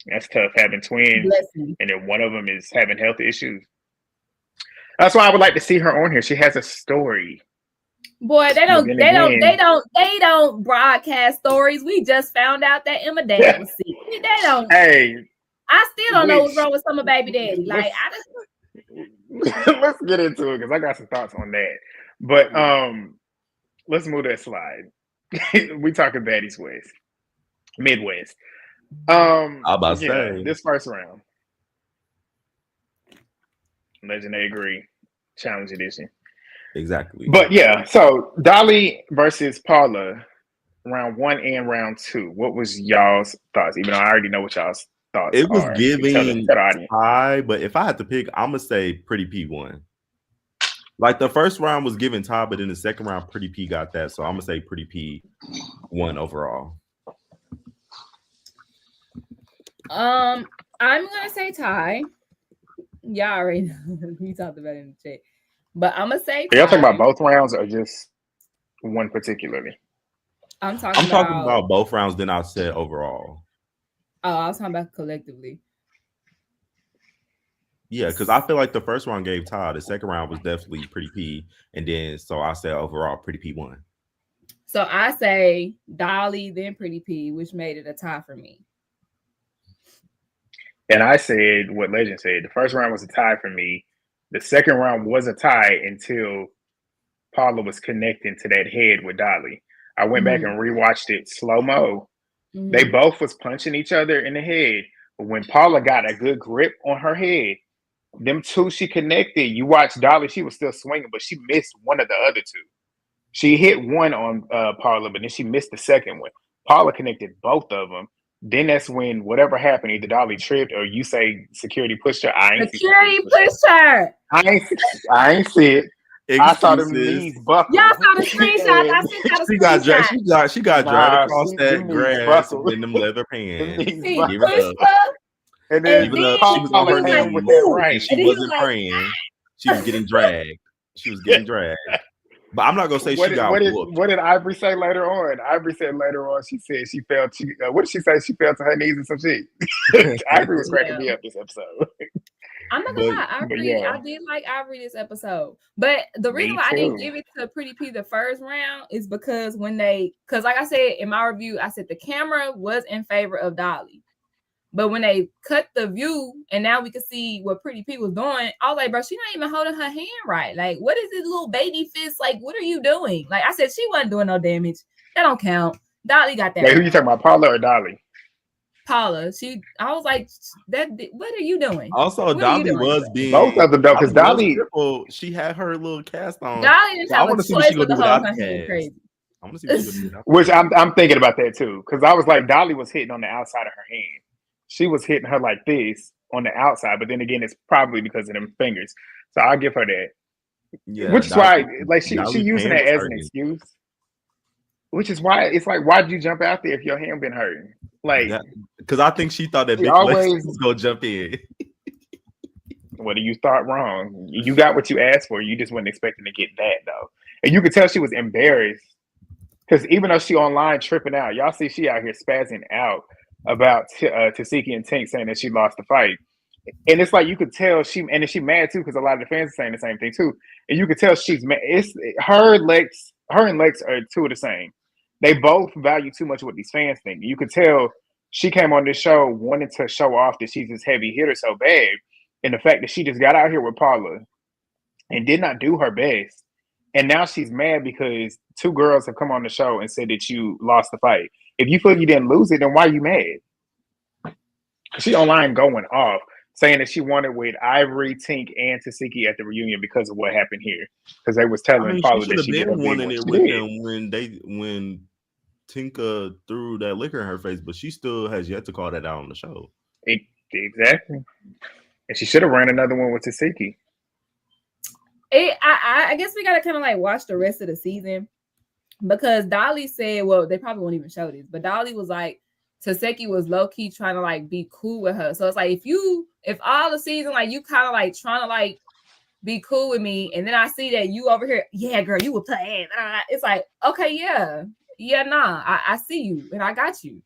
That's tough having twins, Blessing. and then one of them is having health issues. That's why I would like to see her on here. She has a story. Boy, they don't broadcast stories. We just found out that Emma Dad was sick. They don't. Hey, I still don't know what's wrong with Summer Baby Daddy. Like let's get into it because I got some thoughts on that. But let's move that slide. We talking Baddies West, Midwest. I'm about to say this first round, Legendary Agree Challenge Edition. Exactly. But yeah, so Dolly versus Paula, round 1 and round 2. What was y'all's thoughts? Even though I already know what y'all's thoughts are. It was giving tell the audience. tie, but if I had to pick, I'm gonna say Pretty P won. Like the first round was giving tie, but in the second round, Pretty P got that. So I'm gonna say Pretty P won overall. I'm gonna say tie. Y'all already know. We talked about it in the chat. But I'm gonna say Are y'all talking about both rounds or just one particularly? I'm talking about both rounds, then I said overall. Oh, I was talking about collectively. Yeah, because I feel like the first round gave tie. The second round was definitely Pretty P. And then so I said overall Pretty P won. So I say Dolly, then Pretty P, which made it a tie for me. And I said what Legend said. The first round was a tie for me. The second round was a tie until Paula was connecting to that head with Dolly. I went back and rewatched it slow-mo. They both was punching each other in the head. But when Paula got a good grip on her head, them two, she connected. You watch Dolly, she was still swinging, but she missed one of the other two. She hit one on Paula, but then she missed the second one. Paula connected both of them. Then that's when whatever happened, either Dolly tripped or you say security pushed her. Security pushed her. I ain't see it. Excuses. I saw them knees buckle. Y'all saw the screenshot. I sent y'all the screenshot. She got dragged across that grass in them leather pants. He pushed her. And then she was on her knees with that right. She wasn't praying. She was getting dragged. But I'm not gonna say she got whooped. What did Ivory say later on? Ivory said later on, she said she fell. What did she say? She fell to her knees and some shit. Ivory was cracking me up this episode. I'm not gonna lie, I did like Ivory this episode. But the reason why I didn't give it to Pretty P the first round is because because like I said in my review, I said the camera was in favor of Dolly. But when they cut the view and now we can see what Pretty P was doing, I was like, bro, she not even holding her hand right. Like, what is this little baby fist? Like, what are you doing? Like I said, she wasn't doing no damage. That don't count. Dolly got that. Wait, who you talking about, Paula or Dolly? Paula. I was like, what are you doing? Also, Dolly was being both of them though, because Dolly, she had her little cast on. Dolly didn't have a choice but to hold her hand crazy. I want to see what she'll do. Which I'm thinking about that too, because I was like, Dolly was hitting on the outside of her hand. She was hitting her like this on the outside, but then again, it's probably because of them fingers. So I'll give her that. Yeah, Which is why, like, she Dolly's using hand that was as an hurting. excuse. Which is why it's like, why did you jump out there if your hand been hurting? Like, because I think she thought that Big Lex was gonna jump in. What do you thought wrong? You got what you asked for. You just wasn't expecting to get that though, and you could tell she was embarrassed because even though she online tripping out, y'all see she out here spazzing out about Tasiki and Tink saying that she lost the fight. And it's like you could tell she mad too because a lot of the fans are saying the same thing too. And you could tell she's mad. It's her and Lex are two of the same. They both value too much what these fans think. You could tell she came on this show wanting to show off that she's this heavy hitter so bad. And the fact that she just got out here with Paula and did not do her best. And now she's mad because two girls have come on the show and said that you lost the fight. If you feel you didn't lose it, then why are you mad? She online going off, saying that she wanted with Ivory, Tink, and Tasiki at the reunion because of what happened here. Because they was telling Paula that she did wanting it with them when Tinka threw that liquor in her face, but she still has yet to call that out on the show. Exactly. And she should have ran another one with Tasiki. I guess we gotta kind of like watch the rest of the season because Dolly said, well, they probably won't even show this, but Dolly was like, Taseki was low key trying to like be cool with her. So it's like if all the season like you kind of like trying to like be cool with me, and then I see that you over here, yeah, girl, you would play. It's like, okay, nah, I see you and I got you.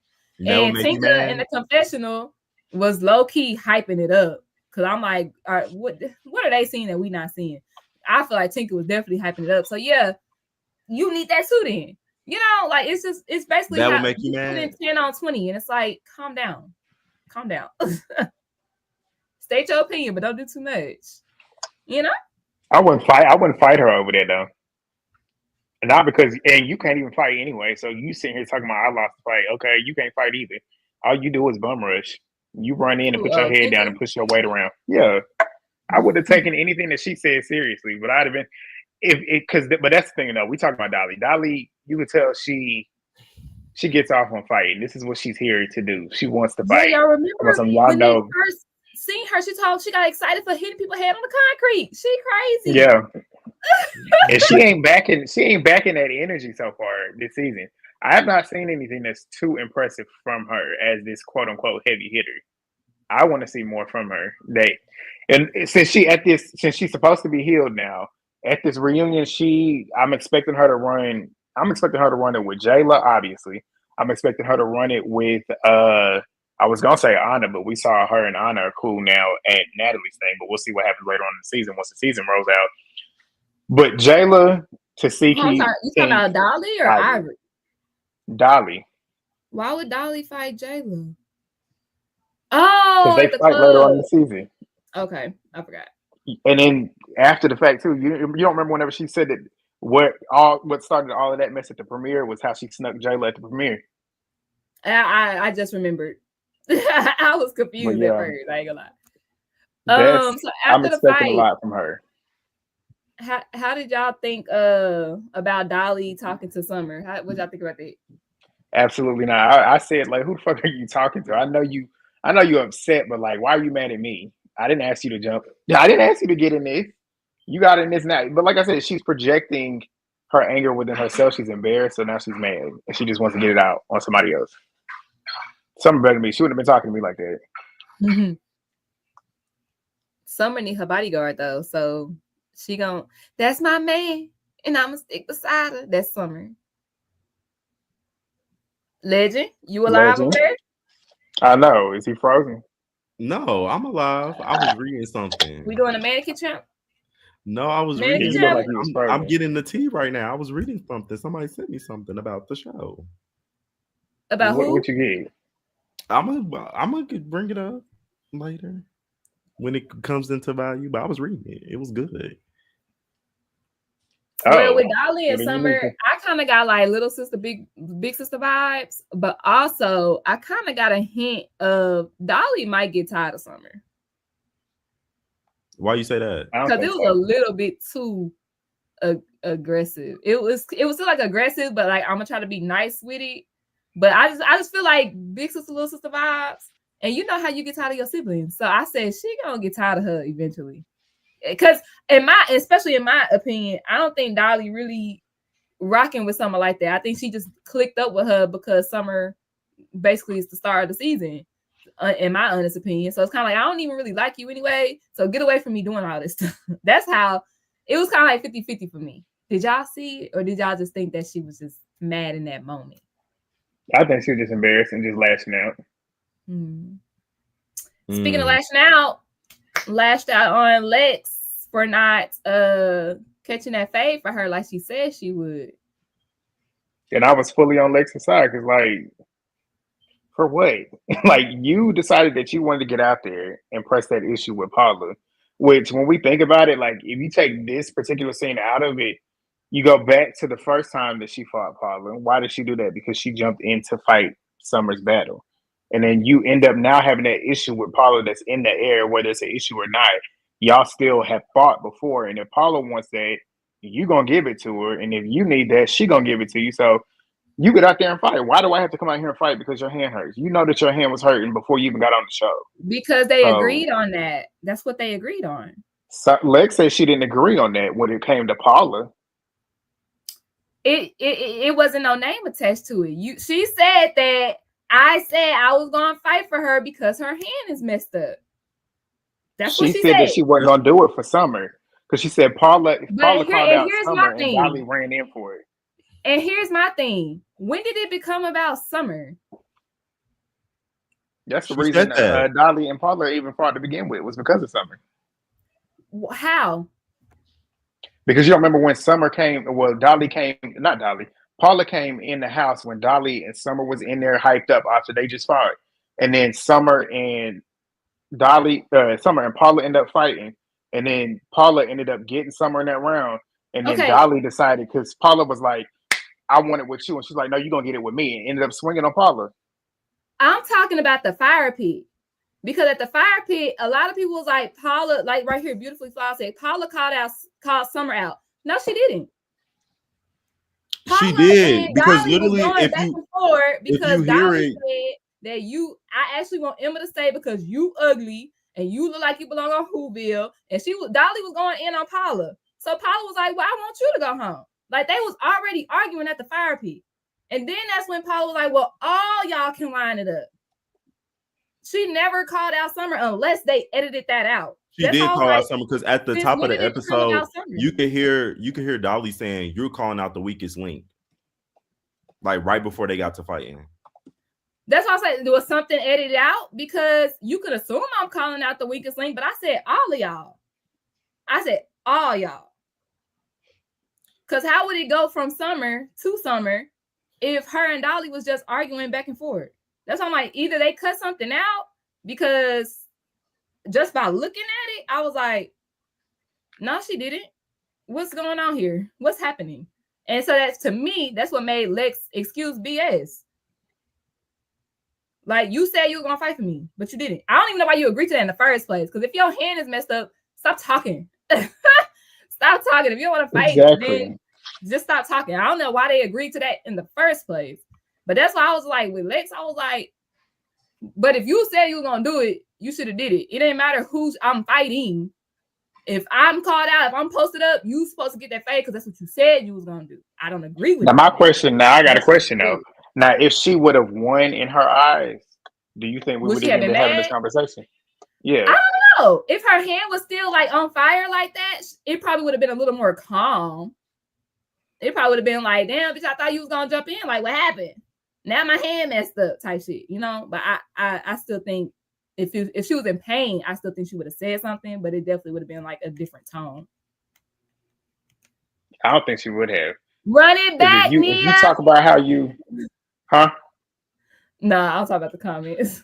And Tinka in the confessional was low key hyping it up because I'm like, all right, what are they seeing that we not seeing? I feel like Tinka was definitely hyping it up. So yeah, you need that too then. You know, like it's basically that would make you mad. 10 on 20, and it's like, calm down. State your opinion, but don't do too much. You know, I wouldn't fight her over that though. Not because, and you can't even fight anyway. So you sitting here talking about I lost the fight. Okay, you can't fight either. All you do is bum rush. You run in and put your head down and push your weight around. Yeah, I would have taken anything that she said seriously, but I'd have been but that's the thing though. We talk about Dolly. Dolly, you can tell she gets off on fighting. This is what she's here to do. She wants to fight. Yeah, y'all remember when they first seen her? She got excited for hitting people's head on the concrete. She crazy. Yeah, and she ain't backing that energy so far this season. I have not seen anything that's too impressive from her as this quote unquote heavy hitter. I want to see more from her. And since she's supposed to be healed now, at this reunion, I'm expecting her to run it with Jayla, obviously. I'm expecting her to run it with I was gonna say Anna, but we saw her and Anna are cool now at Natalie's thing, but we'll see what happens later on in the season once the season rolls out. But Jayla, Tasiki, you talking about Dolly or Ivory? Dolly. Why would Dolly fight Jayla? Oh, because they fight later on in the season. Okay, I forgot. And then after the fact too, you don't remember whenever she said that what started all of that mess at the premiere was how she snuck Jayla at the premiere. I just remembered. I was confused at first. I ain't gonna lie. So after I'm expecting a lot from her. How did y'all think about Dolly talking to Summer? What y'all think about that? Absolutely not. I said, like, who the fuck are you talking to? I know you're upset, but like, why are you mad at me? I didn't ask you to jump. I didn't ask you to get in this. You got in this now. But like I said, she's projecting her anger within herself. She's embarrassed, so now she's mad. And she just wants to get it out on somebody else. Summer better than me. She wouldn't have been talking to me like that. Mm-hmm. Summer need her bodyguard, though. So she that's my man. And I'm going to stick beside her. That's Summer. Legend, you alive over there? I know. Is he frozen? No, I'm alive. I was reading something. We doing a mannequin champ? No, I was reading. I'm getting the tea right now. I was reading something. Somebody sent me something about the show. About who? What you get? I'm gonna bring it up later when it comes into value. But I was reading it. It was good. Well, with Dolly and Summer, I kind of got like little sister, big sister vibes, but also I kind of got a hint of Dolly might get tired of Summer. Why you say that? Because it was a little bit too aggressive. It was still like aggressive, but like I'm gonna try to be nice with it. But I just feel like big sister, little sister vibes. And you know how you get tired of your siblings. So I said she gonna get tired of her eventually. Because especially in my opinion, I don't think Dolly really rocking with Summer like that. I think she just clicked up with her because Summer basically is the star of the season, in my honest opinion. So it's kind of like, I don't even really like you anyway. So get away from me doing all this stuff. That's how it was kind of like 50-50 for me. Did y'all see it, or did y'all just think that she was just mad in that moment? I think she was just embarrassed and just lashing out. Speaking of lashing out, lashed out on Lex for not catching that fade for her like she said she would. And I was fully on Lex's side because, like, for what? Like, you decided that you wanted to get out there and press that issue with Paula, which when we think about it, like, if you take this particular scene out of it, you go back to the first time that she fought Paula. Why did she do that? Because she jumped in to fight Summer's battle. And then you end up now having that issue with Paula that's in the air, whether it's an issue or not. Y'all still have fought before. And if Paula wants that, you going to give it to her. And if you need that, she going to give it to you. So you get out there and fight. Why do I have to come out here and fight because your hand hurts? You know that your hand was hurting before you even got on the show. Because they agreed on that. That's what they agreed on. So Lex said she didn't agree on that when it came to Paula. It wasn't no name attached to it. She said that I said I was gonna fight for her because her hand is messed up. That's what she said. That she wasn't gonna do it for Summer because she said Paula called out Summer and Dolly ran in for it. And here's my thing: when did it become about Summer? That's the reason Dolly and Paula even fought to begin with, was because of Summer. How? Because you don't remember when Summer came. Well, Paula came in the house when Dolly and Summer was in there hyped up after they just fought. And then Summer and Paula ended up fighting. And then Paula ended up getting Summer in that round. And then Dolly decided, because Paula was like, I want it with you. And she's like, no, you're going to get it with me. And ended up swinging on Paula. I'm talking about the fire pit. Because at the fire pit, a lot of people was like, Paula, like right here, beautifully flawed, said Paula called Summer out. No, she didn't. She did, because literally, if you hear it, said that I actually want Emma to stay because you ugly and you look like you belong on Whoville, and Dolly was going in on Paula. So Paula was like, well, I want you to go home. Like, they was already arguing at the fire pit. And then that's when Paula was like, well, all y'all can line it up. She never called out Summer unless they edited that out. She did call out Summer, because at the top of the episode, you could hear Dolly saying, "You're calling out the weakest link," like right before they got to fighting. That's why I said there was something edited out, because you could assume I'm calling out the weakest link, but I said all of y'all. I said all y'all. Because how would it go from Summer to Summer if her and Dolly was just arguing back and forth? That's why I'm like, either they cut something out, because just by looking at it, I was like, no, she didn't. What's going on here? What's happening? And so that's, to me, that's what made Lex excuse BS. Like, you said you were going to fight for me, but you didn't. I don't even know why you agreed to that in the first place. Because if your hand is messed up, stop talking. Stop talking. If you don't want to fight, then just stop talking. I don't know why they agreed to that in the first place. But that's why I was like, with Lex, I was like, but if you said you were going to do it, you should have did it. It didn't matter who's I'm fighting. If I'm called out, if I'm posted up, you supposed to get that fade because that's what you said you was going to do. I don't agree with that. Now, I got a question, though. Now, if she would have won in her eyes, do you think we would have been having this conversation? Yeah. I don't know. If her hand was still like on fire like that, it probably would have been a little more calm. It probably would have been like, damn, bitch, I thought you was going to jump in. Like, what happened? Now my hand messed up type shit, you know? But I still think if she was in pain, I still think she would have said something, but it definitely would have been like a different tone. I don't think she would have. Run it back, Nia. If you talk about how you, huh? Nah, I'll talk about the comments.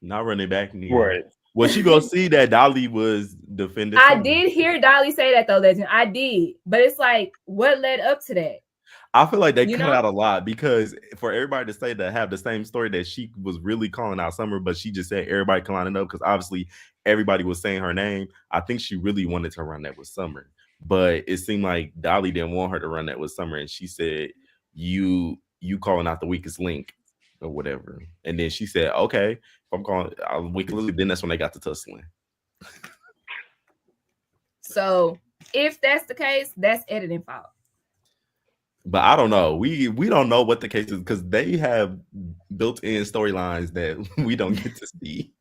Not running back, Nia. Right. Well, she gonna see that Dolly was defending. I did hear Dolly say that though, Legend. I did, but it's like, what led up to that? I feel like they cut out a lot, because for everybody to say that have the same story that she was really calling out Summer, but she just said everybody can line it up because obviously everybody was saying her name. I think she really wanted to run that with Summer. But it seemed like Dolly didn't want her to run that with Summer, and she said, "You calling out the weakest link or whatever." And then she said, "Okay, if I'm calling weakest link," then that's when they got to tussling. So if that's the case, that's editing fault. But I don't know. We don't know what the case is because they have built-in storylines that we don't get to see.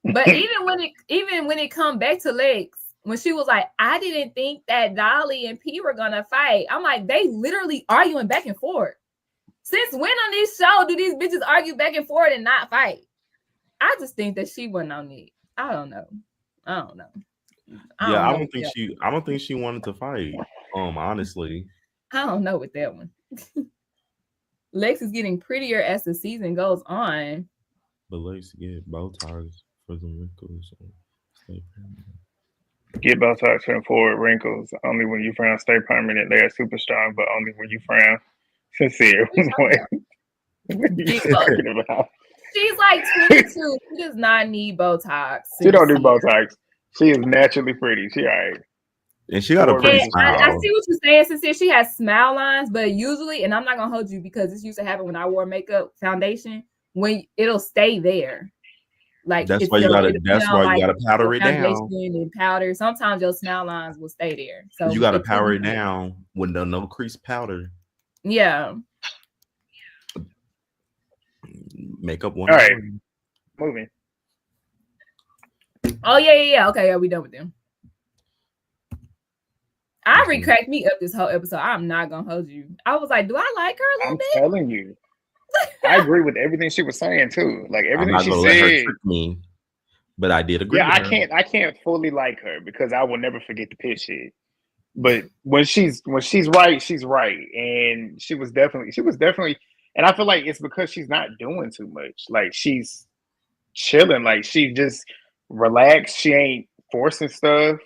But even when it come back to Lex, when she was like, I didn't think that Dolly and P were gonna fight. I'm like, they literally arguing back and forth. Since when on this show do these bitches argue back and forth and not fight? I just think that she wasn't on it. I don't know. I don't think she wanted to fight. Honestly. I don't know with that one. Lex is getting prettier as the season goes on. But Lex get Botox for the wrinkles. Get Botox for wrinkles. Only when you frown stay permanent. They are super strong, but only when you frown sincere. What are you talking about? She's like 22. She does not need Botox. She don't do Botox. She is naturally pretty. She all right. And she got a pretty smile. I see what you're saying, Sincere. She has smile lines, but usually, and I'm not gonna hold you because this used to happen when I wore makeup foundation, when it'll stay there. Like that's why you gotta powder it down. And powder. Sometimes your smile lines will stay there. So you gotta powder it down with no crease powder. Yeah. Makeup one. All right. Moving. Oh yeah. Okay, yeah, we done with them. Ivory cracked me up this whole episode. I'm not gonna hold you. I was like, do I like her a little bit? I'm telling you. I agree with everything she was saying too. Like everything she said. Let her trick me, but I did agree. Yeah, I can't fully like her because I will never forget the pitch shit. But when she's right, she's right, and she was definitely. And I feel like it's because she's not doing too much. Like she's chilling. Like she just relaxed. She ain't forcing stuff.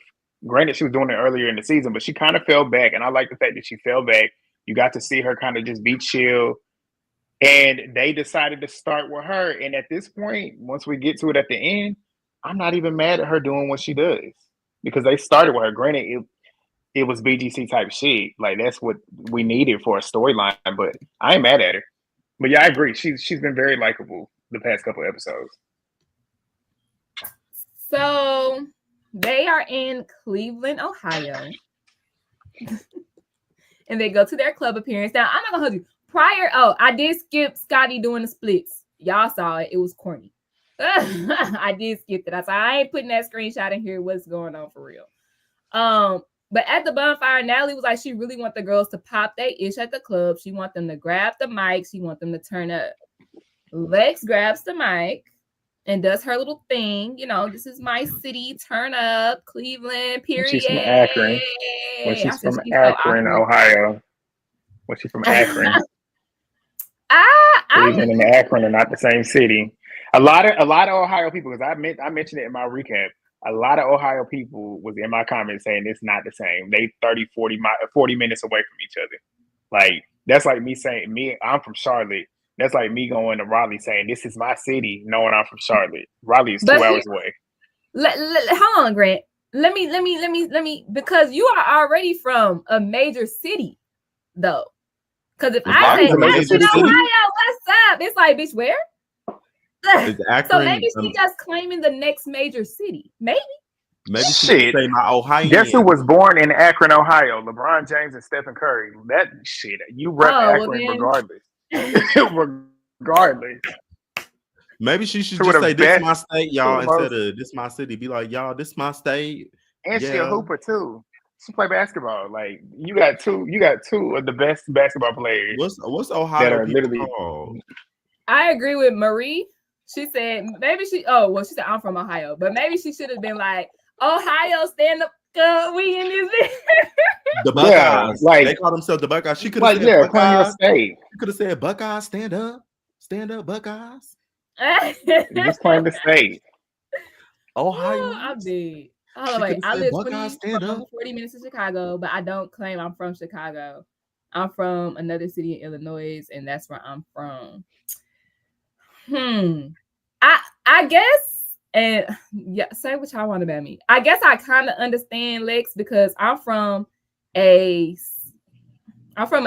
Granted, she was doing it earlier in the season, but she kind of fell back. And I like the fact that she fell back. You got to see her kind of just be chill. And they decided to start with her. And at this point, once we get to it at the end, I'm not even mad at her doing what she does. Because they started with her. Granted, it was BGC type shit. Like that's what we needed for a storyline. But I ain't mad at her. But yeah, I agree. She's been very likable the past couple of episodes. So they are in Cleveland, Ohio. And they go to their club appearance. Now, I'm not gonna hold you. I did skip Scotty doing the splits. Y'all saw it. It was corny. I did skip it. I said, I ain't putting that screenshot in here. What's going on for real? But at the bonfire, Natalie was like, she really want the girls to pop their ish at the club. She want them to grab the mic. She want them to turn up. Lex grabs the mic and does her little thing. You know, this is my city. Turn up, Cleveland, period. She's from Akron. When she's from Akron, Ohio. When she's from Akron. Cleveland and Akron are not the same city. A lot of Ohio people, because I mentioned it in my recap. A lot of Ohio people was in my comments saying it's not the same. They 40 minutes away from each other. Like that's like me saying I'm from Charlotte. That's like me going to Raleigh saying this is my city, knowing I'm from Charlotte. Raleigh is 2 hours away. Hold on, Grant. Let me, because you are already from a major city, though. Because if I say Ohio, what's up? It's like, bitch, where? So maybe she's just claiming the next major city. Maybe she should say my Ohio. Guess who was born in Akron, Ohio? LeBron James and Stephen Curry. That shit. You rep Akron regardless. Regardless. Maybe she should just say this is my state, y'all, instead of this my city. Be like, y'all, this my state. And she a hooper too. She play basketball. Like you got two of the best basketball players. What's Ohio that are literally called? I agree with Marie. She said maybe she said I'm from Ohio, but maybe she should have been like, Ohio, stand up, we in this. The Buckeyes. Yeah, like they call themselves the Buckeyes. She could have said Buckeyes. She could have said Buckeyes, stand up, Buckeyes. Just claim the state. Ohio. I'm big. Oh wait, I live 40 minutes in Chicago, but I don't claim I'm from Chicago. I'm from another city in Illinois, and that's where I'm from. I guess And yeah, say what y'all want about me. I guess I kind of understand Lex because I'm from a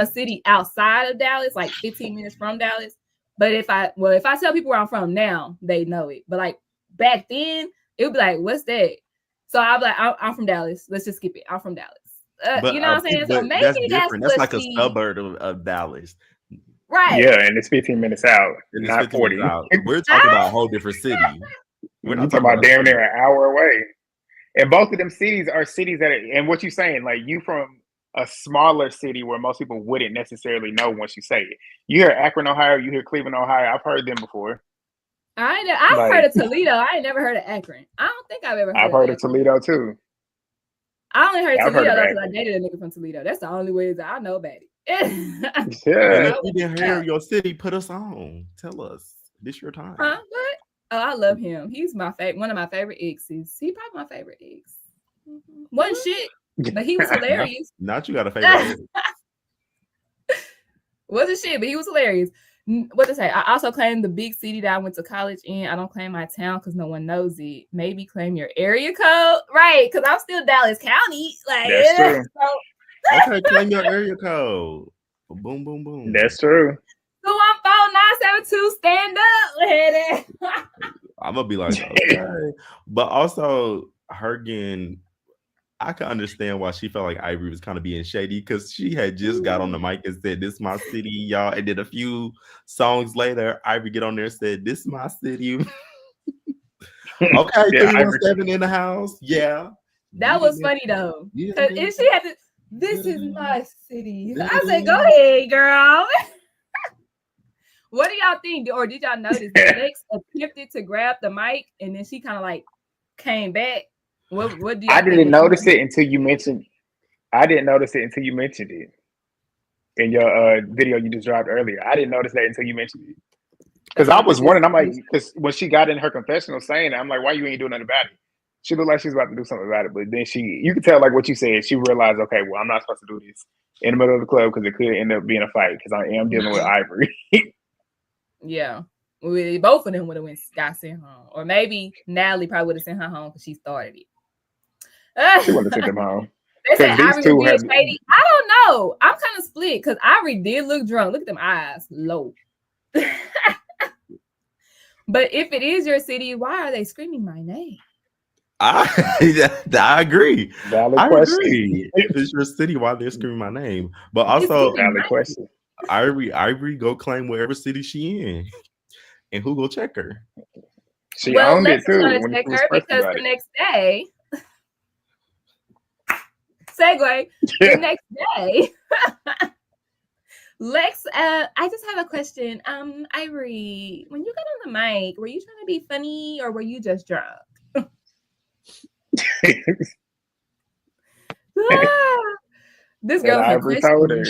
city outside of Dallas, like 15 minutes from Dallas. But if I tell people where I'm from now, they know it. But like back then, it would be like, what's that? So I'll be like, I'm from Dallas. Let's just skip it. I'm from Dallas. But You know what I'm saying? So maybe that's different. That's like a she, suburb of Dallas. right? Yeah, and it's 15 minutes out, And it's not 15 40. minutes out. We're talking about a whole different city. We're You not talking talking about damn about near an hour away. And both of them cities are cities that are, and what you saying, like you from a smaller city where most people wouldn't necessarily know once you say it. You hear Akron, Ohio, you hear Cleveland, Ohio. I've heard them before. I've heard of Toledo. I ain't never heard of Akron. I don't think I've ever heard I've of heard Akron. of Toledo too. I only heard I've heard Toledo of though because I Akron. dated a nigga from Toledo. That's the only way that I know about it. And Yeah. if we didn't hear your city, put us on. Tell us. This your time. Huh? What? Oh, I love him. He's my favorite. One of my favorite exes. He probably my favorite ex. One shit, but he was hilarious. Not you got a favorite. Wasn't shit, but he was hilarious. What to say? I also claim the big city that I went to college in. I don't claim my town because no one knows it. Maybe claim your area code, right? Because I'm still Dallas County. Like That's true. Okay, claim your area code. Boom, boom, boom. That's true. 214-972. Stand up. I'm gonna be like, okay. But also her again, I can understand why she felt like Ivory was kind of being shady because she had just got on the mic and said, "This is my city, y'all." And then a few songs later, Ivory get on there and said, "This is my city." Okay, 317 in the house. Yeah. That was funny though. Yeah. And she had to, this is my city. I said, go ahead, girl. What do y'all think? Or did y'all notice that Lex attempted to grab the mic and then she kind of like came back? What do y'all I think didn't notice it until you mentioned. I didn't notice it until you mentioned it in your video you just dropped earlier. I didn't notice that until you mentioned it. Because I was wondering, I'm like, because when she got in her confessional saying it, I'm like, why you ain't doing nothing about it? She looked like she's about to do something about it, but then you could tell, like what you said, she realized, okay, well, I'm not supposed to do this in the middle of the club because it could end up being a fight because I am dealing with Ivory. Yeah. Both of them would have got sent home. Or maybe Natalie probably would have sent her home because she started it. She wouldn't have sent them home. They said Ivory was being shady. I don't know. I'm kind of split because Ivory did look drunk. Look at them eyes. Low. But if it is your city, why are they screaming my name? I agree. Valid I question. agree. If it's your city, why they're screaming my name? But also, valid question. Ivory go claim whatever city she in, and who go check her? She owned it too. Gonna check her because the next day, segue. The next day, Lex, I just have a question. Ivory, when you got on the mic, were you trying to be funny or were you just drunk? This girl Ivory told her.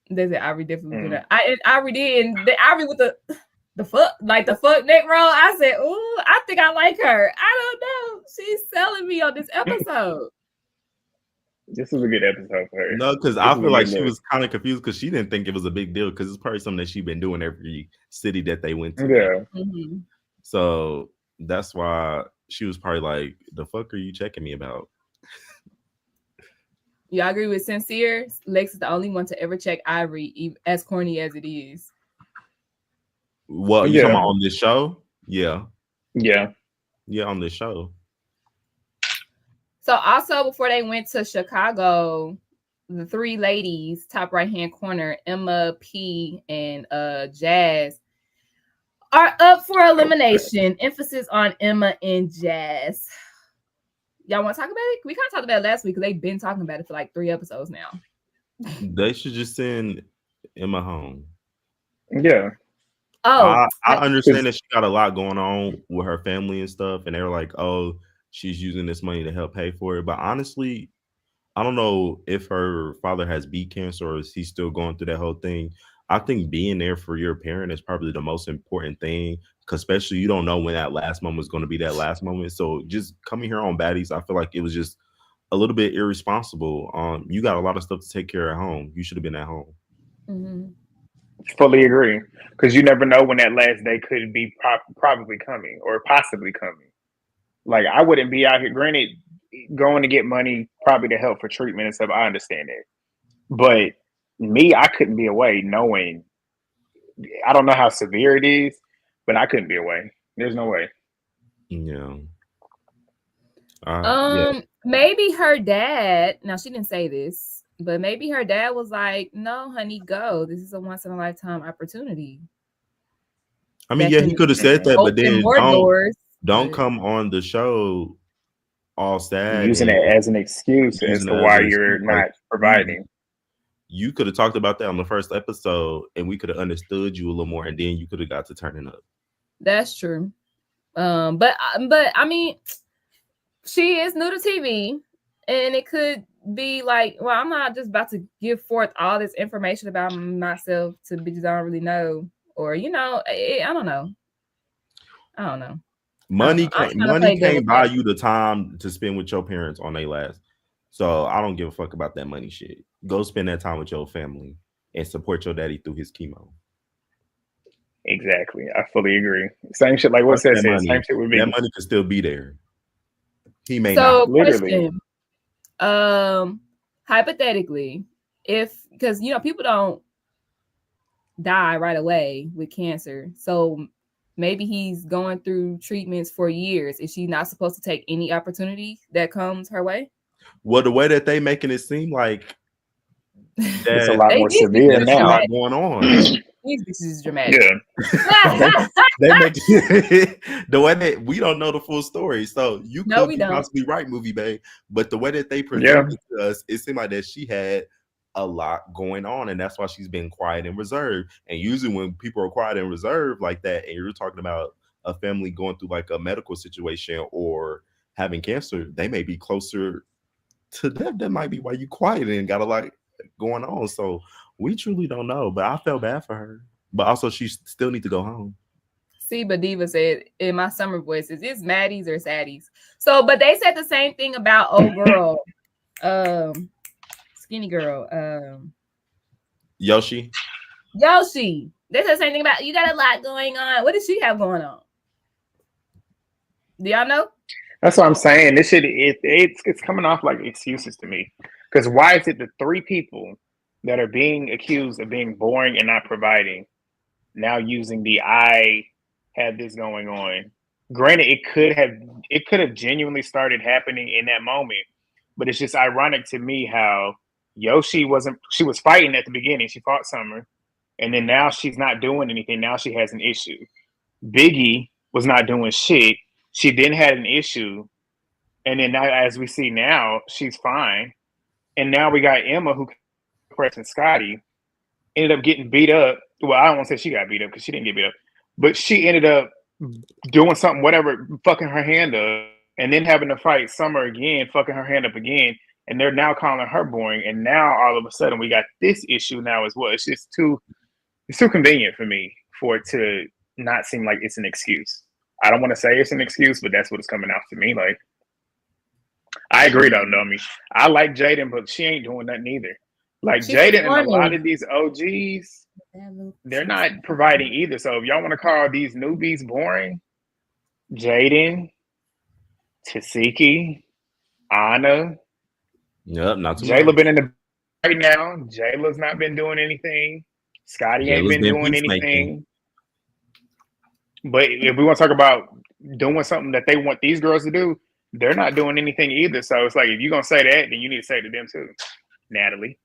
They said Ivory definitely did that. Ivory did, and Ivory with the fuck, like the fuck neck roll. I said, "Ooh, I think I like her." I don't know. She's selling me on this episode. This is a good episode for her. No, because I feel like she was kind of confused because she didn't think it was a big deal because it's probably something that she's been doing every city that they went to. Yeah. Mm-hmm. So that's why she was probably like, "The fuck are you checking me about?" Yeah, I agree with Sincere. Lex is the only one to ever check Ivory, as corny as it is. Well, you talking about on this show? Yeah. Yeah. Yeah, on this show. So also before they went to Chicago, the three ladies, top right-hand corner, Emma, P, and Jazz, are up for elimination. Emphasis on Emma and Jazz. Y'all want to talk about it? We kind of talked about it last week because they've been talking about it for like 3 episodes now. They should just send Emma home. Yeah. Oh, I understand that she got a lot going on with her family and stuff, and they were like, "Oh, she's using this money to help pay for it." But honestly, I don't know if her father has beat cancer or is he still going through that whole thing. I think being there for your parent is probably the most important thing, because especially you don't know when that last moment is going to be that last moment. So just coming here on Baddies, I feel like it was just a little bit irresponsible. You got a lot of stuff to take care of at home. You should have been at home. Mm-hmm. Fully agree. Because you never know when that last day could be probably coming or possibly coming. Like, I wouldn't be out here. Granted, going to get money probably to help for treatment and stuff. I understand that. But me, I couldn't be away knowing. I don't know how severe it is, but I couldn't be away. There's no way. Yeah. Maybe her dad. Now she didn't say this, but maybe her dad was like, "No, honey, go. This is a once in a lifetime opportunity." I mean, yeah, he could have said that, but then don't come on the show all sad using it as an excuse as to why you're not providing. You could have talked about that on the first episode, and we could have understood you a little more, and then you could have got to turning up. That's true. But I mean, she is new to TV, and it could be like, well, I'm not just about to give forth all this information about myself to bitches I don't really know, or I don't know. Money can't buy you the time to spend with your parents on their last. So I don't give a fuck about that money shit. Go spend that time with your family and support your daddy through his chemo. Exactly. I fully agree. Same shit like what says said. Same shit with me. That money could still be there. He may not. Literally. Hypothetically, because people don't die right away with cancer. So maybe he's going through treatments for years. Is she not supposed to take any opportunity that comes her way? Well, the way that they making it seem like it's a lot more severe now. A lot going on. This is dramatic. Yeah. they make the way that we don't know the full story. So you could be possibly right, movie babe. But the way that they presented it to us, it seemed like that she had a lot going on, and that's why she's been quiet and reserved. And usually when people are quiet and reserved like that, and you're talking about a family going through like a medical situation or having cancer, they may be closer to death. That might be why you quiet and got a lot going on. So we truly don't know, but I felt bad for her. But also she still need to go home. See, but Diva said in my summer voice, is this Maddies or Saddies? So, but they said the same thing about old girl, skinny girl, Yoshi. They said the same thing about you got a lot going on. What does she have going on? Do y'all know? That's what I'm saying. This shit, it's coming off like excuses to me. Because why is it the three people that are being accused of being boring and not providing now using the I had this going on? Granted, it could have genuinely started happening in that moment, but it's just ironic to me how Yoshi she was fighting at the beginning. She fought Summer, and then now she's not doing anything. Now she has an issue. Biggie was not doing shit. She then had an issue, and then now, as we see now, she's fine. And now we got Emma, who pressing Scotty, ended up getting beat up. Well, I don't want to say she got beat up because she didn't get beat up, but she ended up doing something, whatever, fucking her hand up, and then having to fight Summer again, fucking her hand up again. And they're now calling her boring. And now all of a sudden we got this issue now as well. It's just too convenient for me for it to not seem like it's an excuse. I don't want to say it's an excuse, but that's what it's coming out to me like. I agree though, Nomi. I like Jaden, but she ain't doing nothing either. Like Jaden and a lot of these OGs, they're not providing either. So if y'all want to call these newbies boring, Jaden, Tasiki, Anna, not too Jayla much. been in the right now. Jayla's not been doing anything. Scotty ain't been doing anything. But if we want to talk about doing something that they want these girls to do, they're not doing anything either. So it's like, if you're going to say that, then you need to say it to them too. Natalie.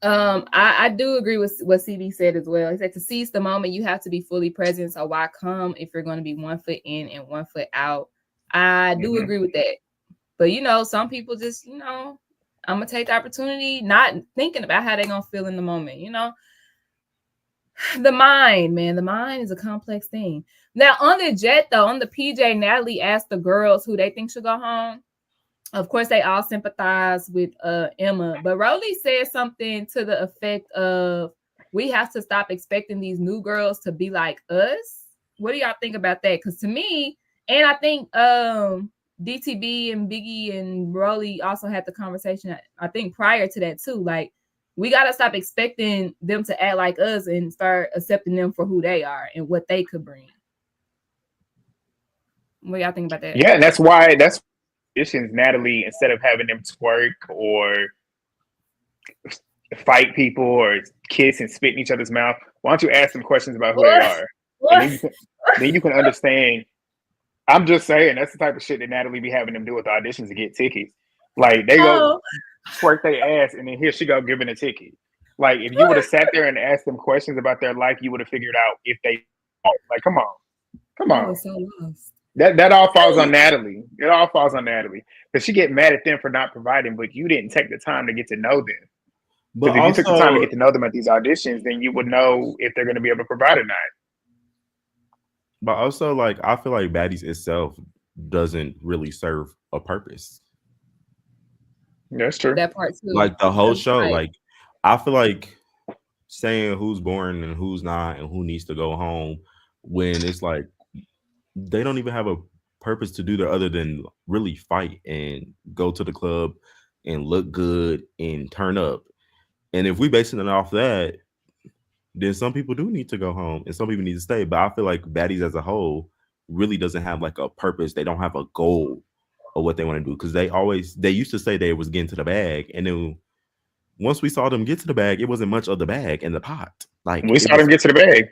I do agree with what CB said as well. He said to seize the moment, you have to be fully present. So why come if you're going to be 1 foot in and 1 foot out? I do agree with that. But, some people just, I'm going to take the opportunity, not thinking about how they're going to feel in the moment, The mind, man, the mind is a complex thing. Now, on the jet, though, on the PJ, Natalie asked the girls who they think should go home. Of course, they all sympathize with Emma. But Rolly said something to the effect of, we have to stop expecting these new girls to be like us. What do y'all think about that? Because to me, and I think DTB and Biggie and Rolly also had the conversation, I think, prior to that, too. Like, We gotta stop expecting them to act like us and start accepting them for who they are and what they could bring. What y'all think about that? Yeah, and that's why Natalie, instead of having them twerk or fight people or kiss and spit in each other's mouth, why don't you ask them questions about who they are? And then you can understand. I'm just saying that's the type of shit that Natalie be having them do with the auditions to get tickets. Like they go twerk their ass and then here she go giving a ticket. Like if you would have sat there and asked them questions about their life, you would have figured out if they like come on. So lost. That all falls on Natalie. It all falls on Natalie because she get mad at them for not providing, but you didn't take the time to get to know them. But if you took the time to get to know them at these auditions, then you would know if they're going to be able to provide or not. But also, like, I feel like Baddies itself doesn't really serve a purpose. That's true. That part too. Like the whole show, like I feel like saying who's born and who's not and who needs to go home when it's like they don't even have a purpose to do that other than really fight and go to the club and look good and turn up. And if we basing it off that, then some people do need to go home and some people need to stay. But I feel like Baddies as a whole really doesn't have like a purpose. They don't have a goal of what they want to do because they used to say they was getting to the bag, and then once we saw them get to the bag, it wasn't much of the bag in the pot. Like we saw them get to the bag.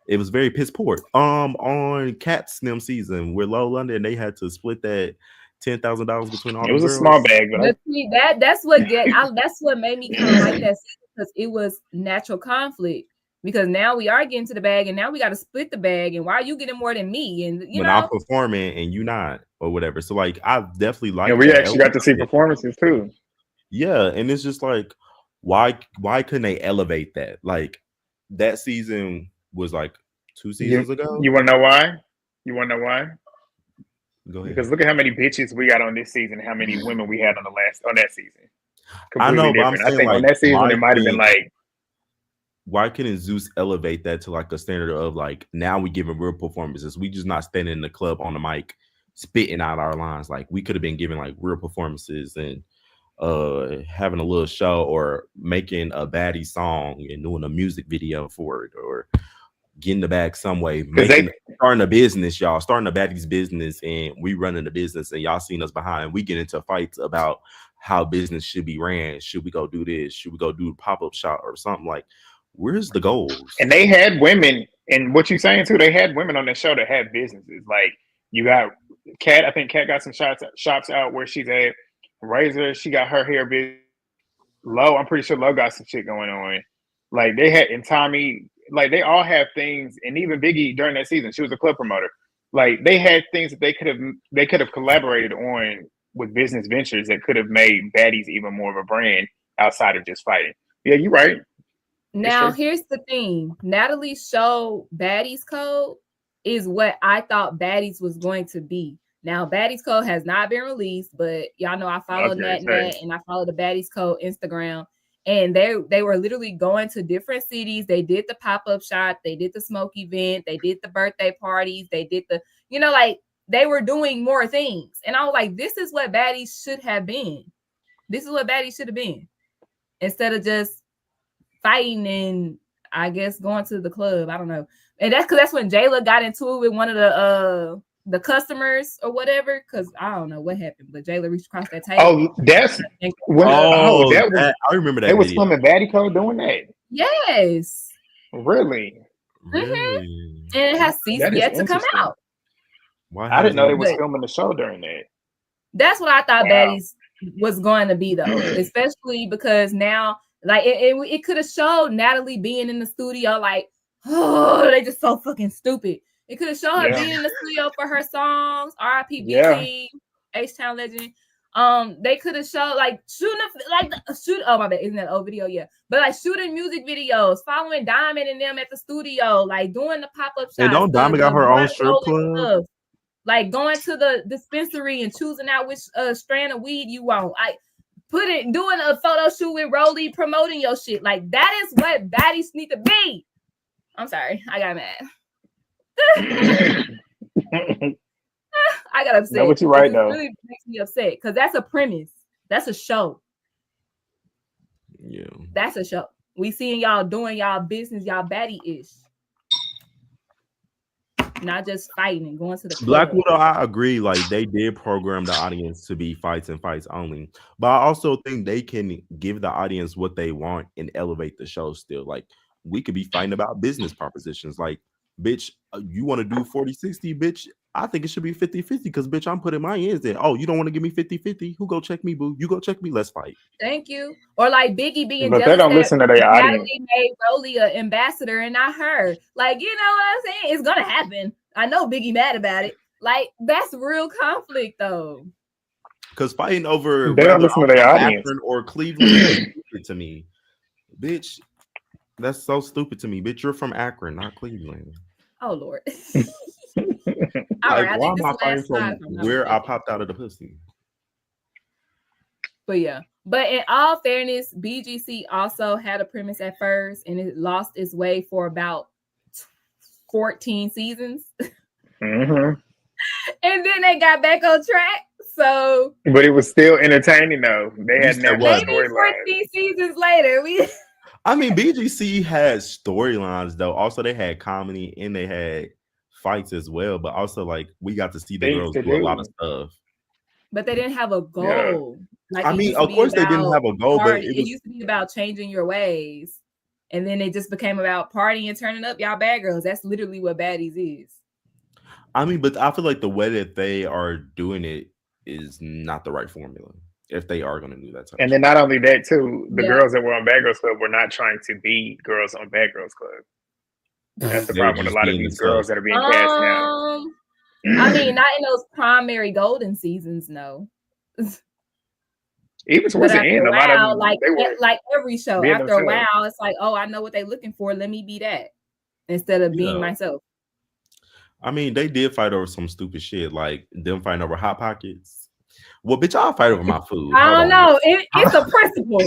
It was very piss poor. On Cat's Snim season with Low London, they had to split that $10,000 between all. It was a small bag, but see, that's what made me kind of like that because it was natural conflict. Because now we are getting to the bag, and now we got to split the bag. And why are you getting more than me? And you know, I'm performing and you not, or whatever. So like, I definitely like. Yeah, we actually got to see performances too. Yeah, and it's just like, why couldn't they elevate that? Like, that season was like 2 seasons ago. You want to know why? Go ahead. Because look at how many bitches we got on this season. How many women we had on that season. I know, but I'm saying, I think on that season it might have been like. Why couldn't Zeus elevate that to like a standard of like now we giving real performances? We just not standing in the club on the mic spitting out our lines. Like we could have been giving like real performances and having a little show or making a baddie song and doing a music video for it or getting the bag some way. Starting a business, y'all. Starting a Baddies business and we running the business and y'all seen us behind. We get into fights about how business should be ran. Should we go do this? Should we go do a pop-up shop or something like? Where's the goals? And they had women, and what you saying too, they had women on the show that had businesses. Like you got Kat, I think Kat got some shops out where she's at. Razor, she got her hair business. Low, I'm pretty sure Low got some shit going on. Like they had, and Tommy, like they all have things, and even Biggie during that season, she was a club promoter. Like they had things that they could have collaborated on with business ventures that could have made Baddies even more of a brand outside of just fighting. Yeah, you're right. Now, here's the thing. Natalie's show, Baddies Code, is what I thought Baddies was going to be. Now, Baddies Code has not been released, but y'all know I follow Nat and I follow the Baddies Code Instagram. And they were literally going to different cities. They did the pop-up shop. They did the smoke event. They did the birthday parties. They did the, like they were doing more things. And I was like, this is what Baddies should have been. This is what Baddies should have been. Instead of just fighting and I guess going to the club. I don't know. And that's because that's when Jayla got into it with one of the customers or whatever. Because I don't know what happened, but Jayla reached across that table. Oh, that's when, I remember that. It was from a Baddie Code doing that. Yes. Really? Mm-hmm. And it has ceased yet to come out. I didn't know they was filming the show during that. That's what I thought Baddies was going to be though, especially because now. Like it could have showed Natalie being in the studio, like, oh, they just so fucking stupid. It could have showed her being in the studio for her songs, R.I.P. BT, H-Town legend. They could have showed like oh my bad, isn't that old video? Yeah, but like shooting music videos, following Diamond and them at the studio, like doing the pop-up shots. And don't Diamond got her own strip club? Stuff. Like going to the dispensary and choosing out which strand of weed you want. Doing a photo shoot with Rolly, promoting your shit. Like that is what Baddies need to be. I'm sorry, I got mad. I got upset. No, but you're right though. It really makes me upset because that's a premise. That's a show. Yeah. That's a show. We seeing y'all doing y'all business, y'all baddie-ish. Not just fighting and going to the club. Black Widow, I agree. Like they did program the audience to be fights and fights only, but I also think they can give the audience what they want and elevate the show. Still, like we could be fighting about business propositions. Like, bitch, you want to do 40-60, bitch? I think it should be 50-50 because, bitch, I'm putting my ends in. Oh, you don't want to give me 50-50? Who go check me, boo? You go check me. Let's fight. Thank you. Or like Biggie being but jealous they don't listen to their audience. Natalie made Rolly an ambassador and not her. Like, you know what I'm saying? It's gonna happen. I know Biggie mad about it. Like, that's real conflict though. Because fighting over they don't listen to their audience Akron or Cleveland is stupid to me, bitch. That's so stupid to me, bitch. You're from Akron, not Cleveland. Oh Lord. All right, why am I fighting from where I popped out of the pussy? But yeah, but in all fairness, BGC also had a premise at first, and it lost its way for about 14 seasons. Mm-hmm. And then they got back on track. So, but it was still entertaining though. They had maybe 14 seasons later. I mean, BGC had storylines though. Also, they had comedy and they had fights as well. But also, like, we got to see the girls do a lot of stuff. But they didn't have a goal. Yeah. Like, I mean, of course they didn't have a goal, but it used to be about changing your ways. And then it just became about partying and turning up y'all bad girls. That's literally what Baddies is. I mean, but I feel like the way that they are doing it is not the right formula. If they are going to do that type. And then not only that too, the girls that were on Bad Girls Club were not trying to be girls on Bad Girls Club. That's the problem with a lot of these girls that are being cast now. I mean, not in those primary golden seasons, no. Even towards the end, a lot of them, like every show. After a while, it's like, oh, I know what they're looking for. Let me be that instead of being myself. I mean, they did fight over some stupid shit, like them fighting over Hot Pockets. Well, bitch, I'll fight over my food. I don't know. It's a principle.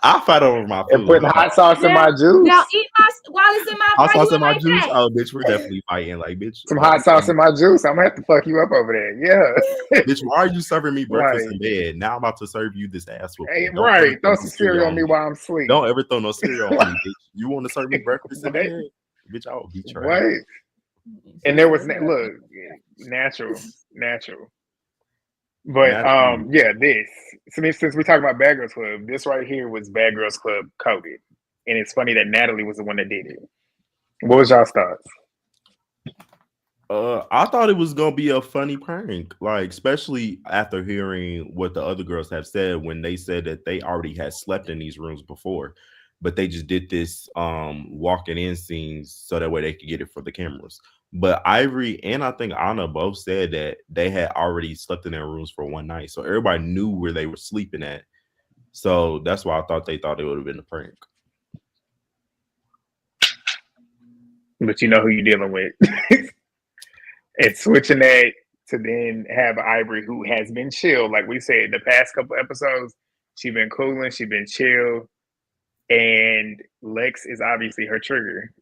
I'll fight over my food. And putting hot sauce in my juice. Now eat while it's in my hot sauce in my juice. Oh, bitch, we're definitely fighting. Like, bitch, some hot sauce in my juice. I'm gonna have to fuck you up over there. Yeah. Bitch, why are you serving me breakfast in bed? Now I'm about to serve you this ass whooping. Hey, right. Throw some cereal on me while I'm asleep. Don't ever throw no cereal on me, bitch. You want to serve me breakfast in bed? Bitch, I will beat your ass. Right. And there was natural. But yeah, since we talk about Bad Girls Club, this right here was Bad Girls Club coded, and it's funny that Natalie was the one that did it. What was y'all's thoughts? I thought it was gonna be a funny prank, like especially after hearing what the other girls have said when they said that they already had slept in these rooms before, but they just did this walking in scenes so that way they could get it for the cameras. But Ivory and I think Anna both said that they had already slept in their rooms for one night. So everybody knew where they were sleeping at. So that's why I thought they thought it would have been a prank. But you know who you're dealing with. And switching that to then have Ivory, who has been chill. Like we said, the past couple episodes, she's been cooling, she's been chill. And Lex is obviously her trigger.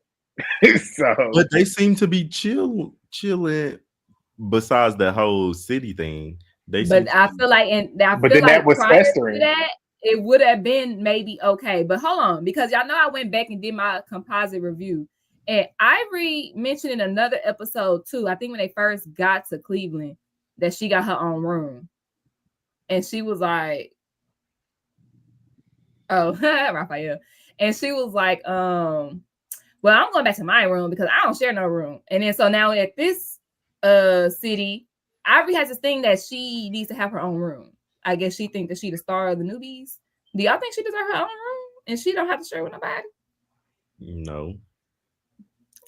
But they seem to be chilling besides the whole city thing. I feel like that was festering. It would have been maybe okay. But hold on, because y'all know I went back and did my composite review. And Ivory mentioned in another episode too, I think when they first got to Cleveland, that she got her own room. And she was like, oh, Raphael. And she was like, well, I'm going back to my room because I don't share no room. And then so now at this city, Ivory has this thing that she needs to have her own room. I guess she thinks that she the star of the newbies. Do y'all think she deserves her own room and she don't have to share with nobody? No.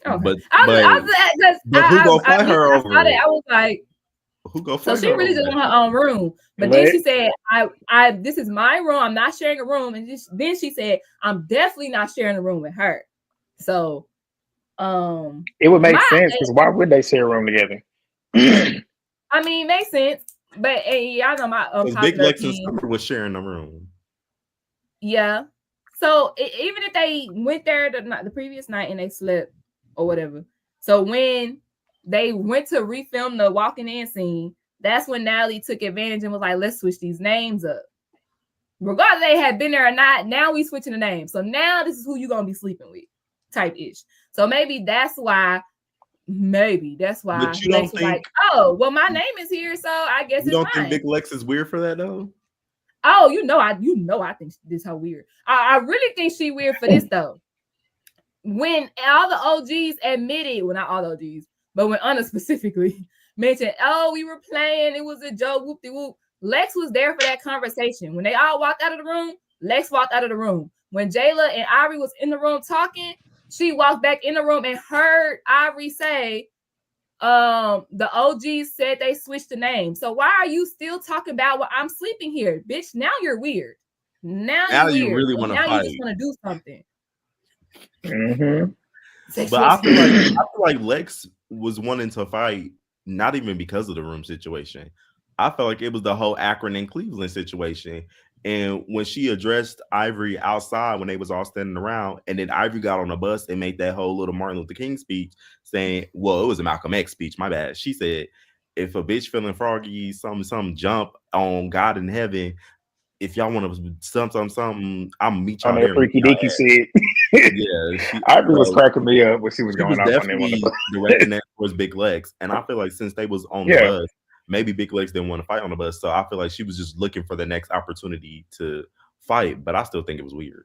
Okay. But who go fight her over? I was like, who go fight her? So she really just want her own room. But then she said, I this is my room. I'm not sharing a room. And then she said, I'm definitely not sharing a room with her. So it would make sense because why would they share a room together? I mean, it makes sense, but y'all know my Big Lex and Summer was sharing the room. Yeah, so even if they went there the previous night and they slept or whatever, so when they went to refilm the walking in scene, that's when Natalie took advantage and was like, "Let's switch these names up." regardless they had been there or not, now we switching the name. So now this is who you're gonna be sleeping with, type ish. So maybe that's why. But you don't think like, oh, well, my name is here, so I guess you it's don't think Big Lex is weird for that though? Oh, I think this how weird. I really think she weird for this though. When all the OGs admitted, well, not all the OGs, but when Anna specifically mentioned, oh, we were playing, it was a joke, whoop-de-whoop. Lex was there for that conversation. When they all walked out of the room, Lex walked out of the room. When Jayla and Ivory was in the room talking, she walked back in the room and heard Ivory say, the OGs said they switched the name. So why are you still talking about, well, I'm sleeping here, bitch? Now you're weird. Now you really want to fight. Now you just want to do something. But I feel like Lex was wanting to fight, not even because of the room situation. I felt like it was the whole Akron and Cleveland situation. And when she addressed Ivory outside when they was all standing around, and then Ivory got on the bus and made that whole little Martin Luther King speech saying, well, it was a Malcolm X speech, my bad. She said, if a bitch feeling froggy, some jump on God in heaven, if y'all want to something, I'll meet y'all on there. That freaky deaky shit. Yeah, Ivory was cracking me up when she was going off definitely on that directing that towards Big Lex. And I feel like since they was on the bus, maybe Big Legs didn't want to fight on the bus. So I feel like she was just looking for the next opportunity to fight. But I still think it was weird.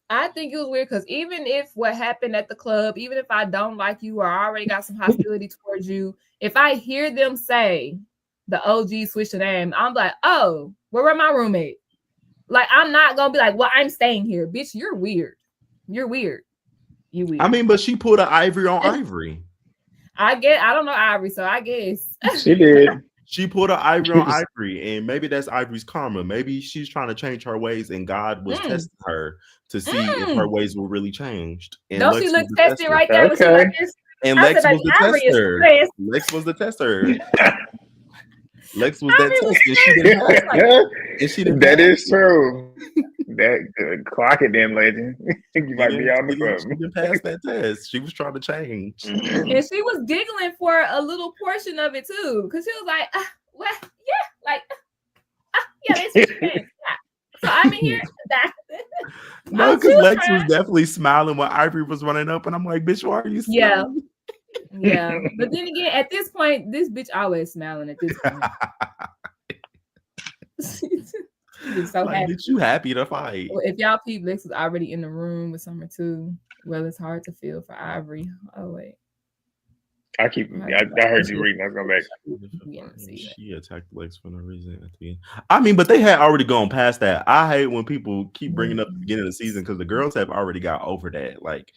I think it was weird because even if what happened at the club, even if I don't like you or I already got some hostility towards you, if I hear them say the OG switched the name, I'm like, oh, where my roommate? Like, I'm not going to be like, well, I'm staying here. Bitch, you're weird. You're weird. You weird. I mean, but she put an Ivory on Ivory. I don't know Ivory, so I guess she did. She put an Ivory on Ivory, and maybe that's Ivory's karma. Maybe she's trying to change her ways, and God was testing her to see if her ways were really changed. And don't she look tested right there? Okay. Like this? And Lex was the tester. Lex was the tester. Lex was that test, and she didn't pass. And she didn't that is true. That clock it then, legend. You might be on the phone. She didn't pass that test. She was trying to change, and she was giggling for a little portion of it too, because she was like, "What? Yeah, like, yeah, yeah." So I'm in here. No, because Lex was definitely smiling when Ivory was running up, and I'm like, "Bitch, why are you smiling?" Yeah. But then again, at this point, this bitch always smiling. At this point. So like, happy. You happy to fight? Well, if y'all peep, Lex was already in the room with Summer too. Well, it's hard to feel for Ivory. Oh wait, I heard you reading. I was going back. She attacked Lex for no reason at the end. I mean, but they had already gone past that. I hate when people keep bringing up the beginning of the season because the girls have already got over that. Like,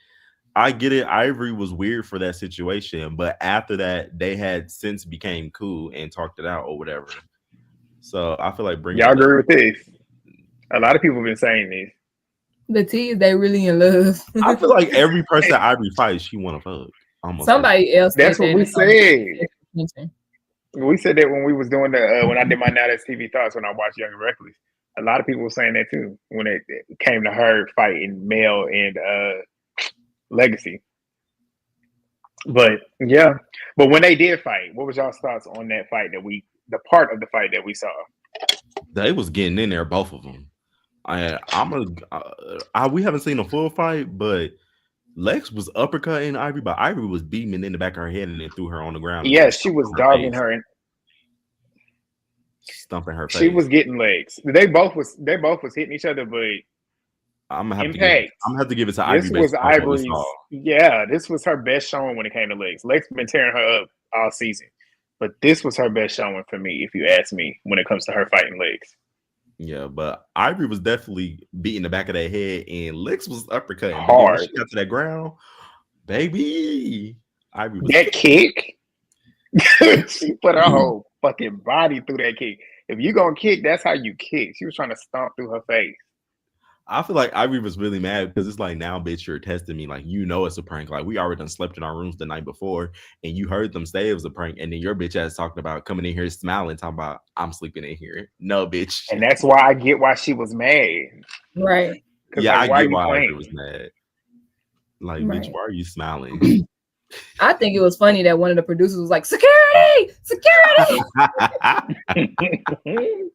I get it. Ivory was weird for that situation, but after that, they had since became cool and talked it out or whatever. So I feel like y'all agree with this. A lot of people have been saying this. The T is they really in love. I feel like every person that Ivory fights, she want to fuck. Almost somebody else. That's what we said. We said that when we was doing the when I did my Now That's TV thoughts when I watched Young and Reckless. A lot of people were saying that too when it came to her fighting Mel and Legacy. But yeah, but when they did fight, what was y'all's thoughts on that fight the part of the fight that we saw? They was getting in there, both of them. We haven't seen a full fight, but Lex was uppercutting Ivory, but Ivory was beating in the back of her head and then threw her on the ground. Yeah, she was dogging her and stumping her face. She was getting legs. They both was hitting each other, but I'm gonna have to give it to Ivory. This was Ivory's. Yeah, this was her best showing when it came to legs. Lex been tearing her up all season, but this was her best showing for me, if you ask me, when it comes to her fighting legs. Yeah, but Ivory was definitely beating the back of that head, and Lex was uppercutting hard. When she got to that ground, baby. Ivory was that kick. She put her whole fucking body through that kick. If you gonna kick, that's how you kick. She was trying to stomp through her face. I feel like Ivory was really mad because it's like, now, bitch, you're testing me. Like, you know it's a prank. Like, we already done slept in our rooms the night before, and you heard them say it was a prank, and then your bitch ass talking about coming in here smiling, talking about I'm sleeping in here. No, bitch. And that's why I get why she was mad. Right. Yeah, like, I get why Ivory was mad. Like, right. Bitch, why are you smiling? I think it was funny that one of the producers was like, "Security, security."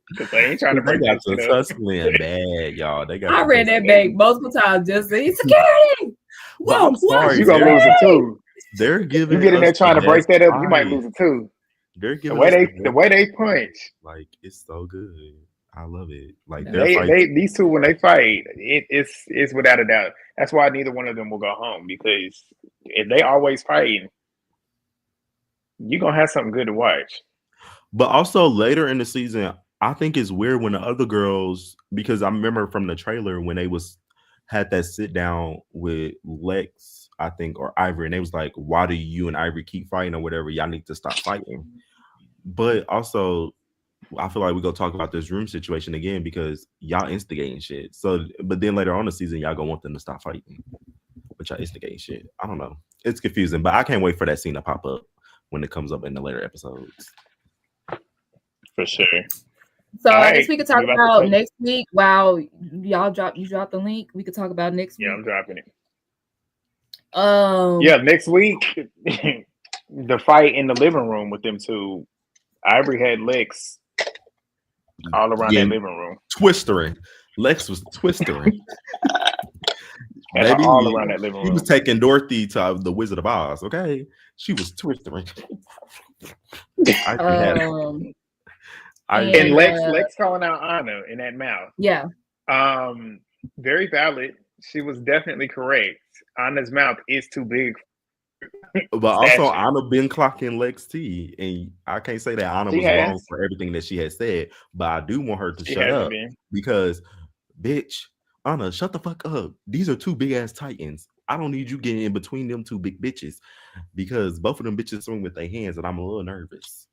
Because they ain't trying to break got that to shit up. tussling bad, y'all. They got. I read that back multiple times just saying security. But Whoa, I'm sorry, You're gonna lose it too. they're giving You get in there us trying the to break best that up, you might fight. lose it too. They're The giving way us the way they punch, like it's so good. I love it. Like they these two when they fight, it's without a doubt. That's why neither one of them will go home, because if they always fighting, you're gonna have something good to watch. But also later in the season, I think it's weird when the other girls, because I remember from the trailer when they had that sit down with Lex, I think, or Ivory, and they was like, "Why do you and Ivory keep fighting or whatever? Y'all need to stop fighting." But also, I feel like we're gonna talk about this room situation again because y'all instigating shit. So, but then later on in the season, y'all gonna want them to stop fighting, but y'all instigating shit. I don't know. It's confusing, but I can't wait for that scene to pop up when it comes up in the later episodes. For sure. So I guess we could talk about next week. Wow, you dropped the link. We could talk about next week. Yeah, I'm dropping it. Yeah, next week, the fight in the living room with them two. Ivory had Lex all around that living room. Twistering. Lex was twistering. Baby, all around that living room. He was taking Dorothy to the Wizard of Oz, okay? She was twistering. And Lex calling out Anna in that mouth. Yeah. Very valid. She was definitely correct. Anna's mouth is too big. But also, Anna been clocking Lex T, and I can't say that Anna was wrong for everything that she had said, but I do want her to shut up because, bitch, Anna, shut the fuck up. These are two big ass titans. I don't need you getting in between them two big bitches because both of them bitches swing with their hands, and I'm a little nervous.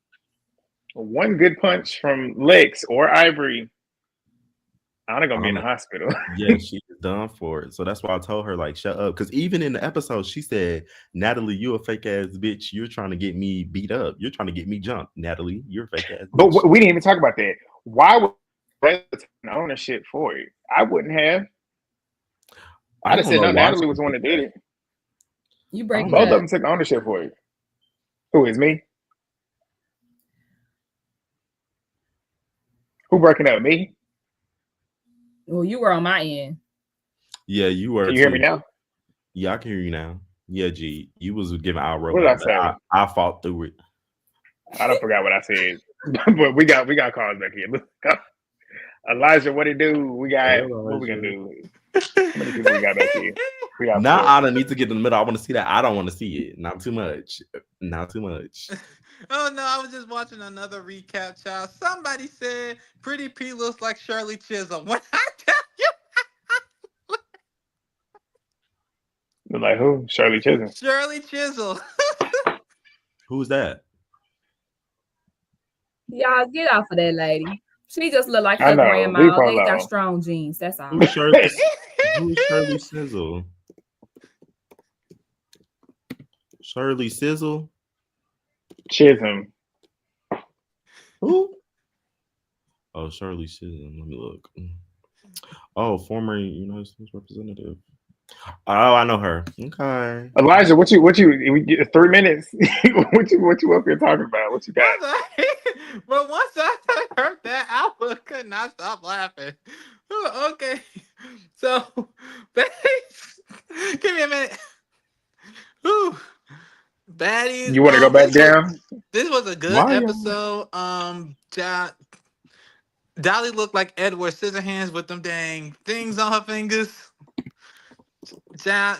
One good punch from Lex or Ivory, Anna gonna be in the hospital. Yeah, she's done for it. So that's why I told her, like, shut up. Because even in the episode, she said, Natalie, you a fake ass bitch. You're trying to get me beat up. You're trying to get me jumped. Natalie, you're a fake ass bitch. But we didn't even talk about that. Why would they take ownership for it? I wouldn't have. I'd have said, no, Natalie was the one that did it. You break both of them took ownership for it. Who is me? Who breaking up? Me? Well, you were on my end. Yeah, you were. Can you hear me now? Yeah, I can hear you now. Yeah, G, you was giving our robot. What did I say? I fought through it. I don't forgot what I said, but we got calls back here. Elijah, what it do? We got what we gonna do? How many people we got back here? We got now I don't need to get in the middle. I want to see that. I don't want to see it. Not too much. Not too much. Oh no, I was just watching another recap, child. Somebody said Pretty P looks like Shirley Chisholm. When I tell you, like who? Shirley Chisholm. Shirley Chisholm. Who's that? Y'all get off of that lady. She just look like her grandma. They got strong genes. That's all. Who's Shirley Sizzle? Shirley Sizzle? Chisholm. Who? Oh, Shirley Chisholm. Let me look. Oh, former United States representative. Oh, I know her. Okay. Elijah, what you 3 minutes? what you up here talking about? What you got? But once I heard that, I could not stop laughing. Okay. So give me a minute. Whew. Baddies. You want to go back down? This was a good episode. Dolly looked like Edward Scissorhands with them dang things on her fingers.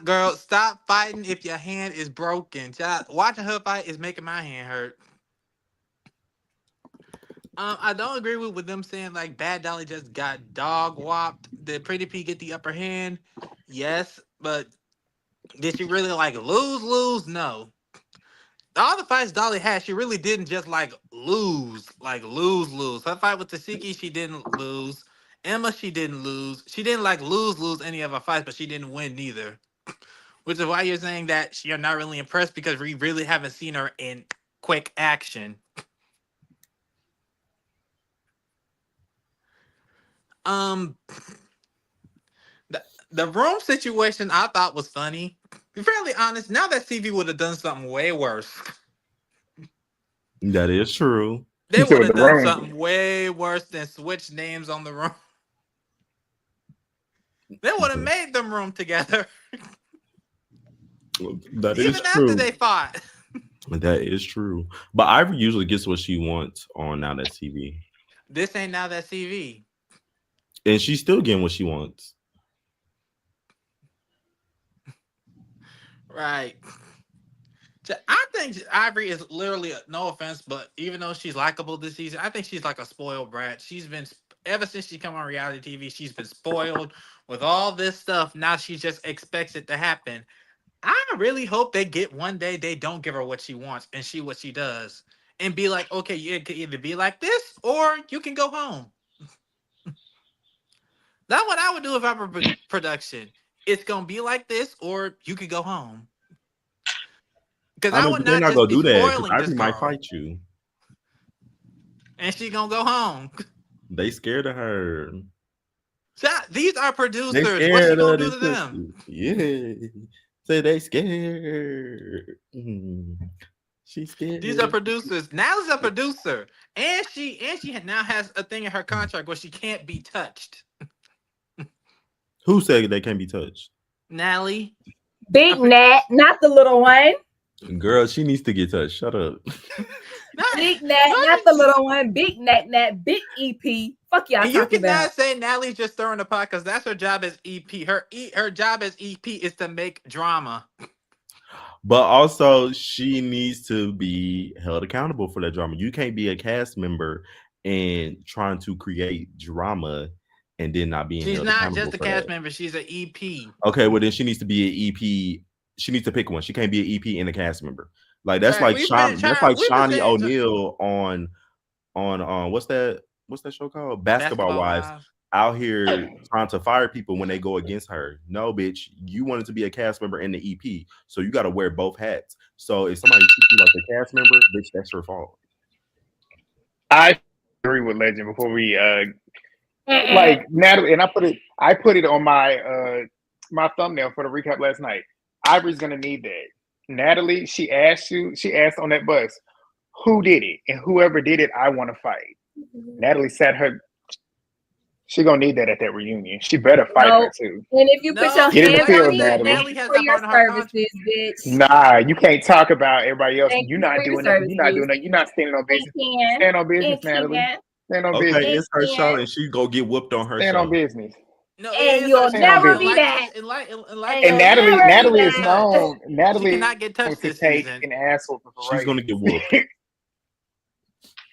Girl, stop fighting if your hand is broken. Watching her fight is making my hand hurt. I don't agree with them saying like Bad Dolly just got dog whopped. Did Pretty P get the upper hand? Yes, but did she really like lose? No. All the fights Dolly had, she really didn't just like lose. Her fight with Tasiki, she didn't lose. Emma, she didn't lose. She didn't like lose any of her fights, but she didn't win neither. Which is why you're saying that you're not really impressed because we really haven't seen her in quick action. The room situation I thought was funny. be fairly honest, now that TV would have done something way worse. That is true. They You said would with have the done room. something way worse than switch names on the room. They would have made them room together. That is Even after true. they fought. That is true. But Ivory usually gets what she wants on Now That's TV. This ain't Now That's TV. And she's still getting what she wants. Right. So I think Ivory is literally, no offense, but even though she's likable this season, I think she's like a spoiled brat. She's been, ever since she come on reality TV, she's been spoiled with all this stuff. Now she just expects it to happen. I really hope they get one day they don't give her what she wants and she what she does. And be like, okay, you could either be like this or you can go home. That's what I would do if I were production. It's gonna be like this, or you could go home. Because I would they're not not just gonna be do that. spoiling this Ivory girl. might fight you. And she gonna go home. They scared of her. So, these are They producers. scared What's she gonna of do this to them? pussy. Yeah. Say they scared. She's scared. These are producers. Natalie's a producer, and she now has a thing in her contract where she can't be touched. Who said they can't be touched? Natalie, Big Nat, not the little one. Girl, she needs to get touched. Shut up. Big Nat, not the little one. Big Nat, big EP. Fuck y'all and you talking cannot about. say Natalie's just throwing the pot because that's her job as EP. Her job as EP is to make drama. But also, she needs to be held accountable for that drama. You can't be a cast member and trying to create drama and then not being She's held not accountable just a for cast that. member, she's an EP. Okay, well then she needs to be an EP. She needs to pick one. She can't be an EP and a cast member. Like that's Right, like Shawnee saying- O'Neal on what's that show called? Basketball Wives. Out here trying to fire people when they go against her. No, bitch, you wanted to be a cast member in the EP, so you got to wear both hats. So if somebody treats you like a cast member, bitch, that's your fault. I agree with Legend before we like Natalie, and I put it on my my thumbnail for the recap last night. Ivory's gonna need that. Natalie, she asked on that bus, who did it? And whoever did it, I want to fight. Natalie sat her. She gonna need that at that reunion. She better fight her too. And if you put your hands on me, Natalie has for your that part in her services, bitch. Nah, you can't talk about everybody else. Thank You're you not for your doing that. You're not services. doing that. You're not standing on business. Can. Stand on business, And Natalie. can. Stand on Okay, business. it's her show, and she go get whooped on her Stand show. on business. No, And you'll never be that. And Natalie is known. Natalie she cannot get touched to this take season. an ass whooping for She's gonna get whooped.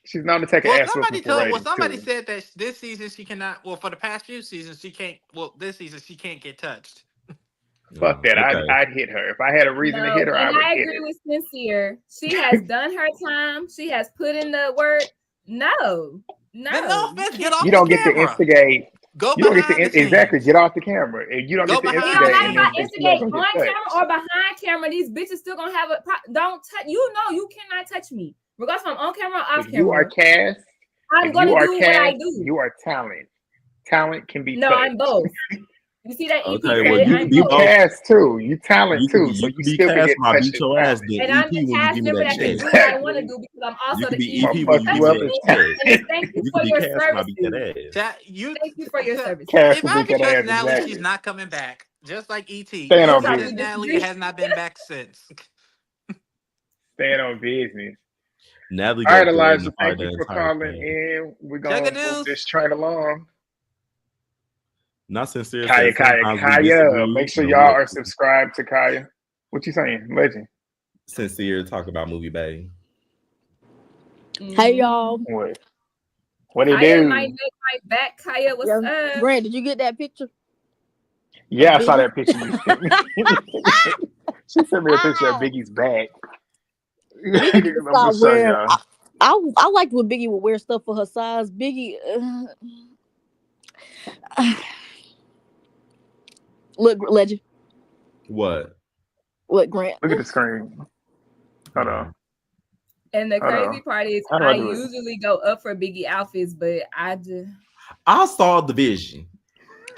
She's known to take an ass whooping for ratings, somebody too. said that this season she cannot. Well, for the past few seasons she can't. Well, this season she can't get touched. Fuck that! Okay. I'd hit her if I had a reason to hit her. And I hit agree her. with Sincere. She has done her time. She has put in the work. No. No offense, get off You don't the get to camera. instigate. Go You don't get behind to the exactly scenes. get off the camera. And you don't Go get to behind It instigate. don't and matter then if I bitch, you instigate don't on get touched. camera or behind camera. These bitches still gonna have a don't touch. You know you cannot touch me. Regardless if I'm on camera or off If camera. you are cast, I'm gonna do what I do. You are talent. Talent can be No, touched. I'm both. You see that EP Okay, well, credit? you I'm be both. cast too. You talent You too. can So be, you be still can cast get when I touched beat as your ass. talent. Then And EP I'm the when you cast give me member that that can check. do what I want to do because I'm You also can the be EP. EP Fuck when you you give up me as that talent. check. And thank you You for can be your cast when I beat that services. ass. Thank you for your services. Cast If will I beat can that trust ass Natalie, exactly. she's not coming back. Just like ET. Stand on Yes, I business. would Natalie disagree. has not been back since. Stand on business. Natalie All right, got threatened Elijah. to fight Thank you the for entire calling cast. in. We're Check gonna it move out. this train along. Not sincere. Kaya, said sometimes we Kaya. disagree, Make sure and y'all we are subscribed to Kaya. What you saying, Legend? sincere talk about movie Bay. Hey y'all. What it Kaya do? might make my back. Kaya, what's up? Brand, did you get that picture? Yeah, I Biggie? saw that picture you sent me. She sent me a picture of Biggie's back. Biggie need to I'm gonna stop show wearing. y'all. I liked when Biggie would wear stuff for her size. Biggie, look, Legend. What? What, Grant? Look at the screen. Hold on. And the Hold crazy on. part is How do I I do it? usually go up for Biggie outfits, but I just I saw the vision.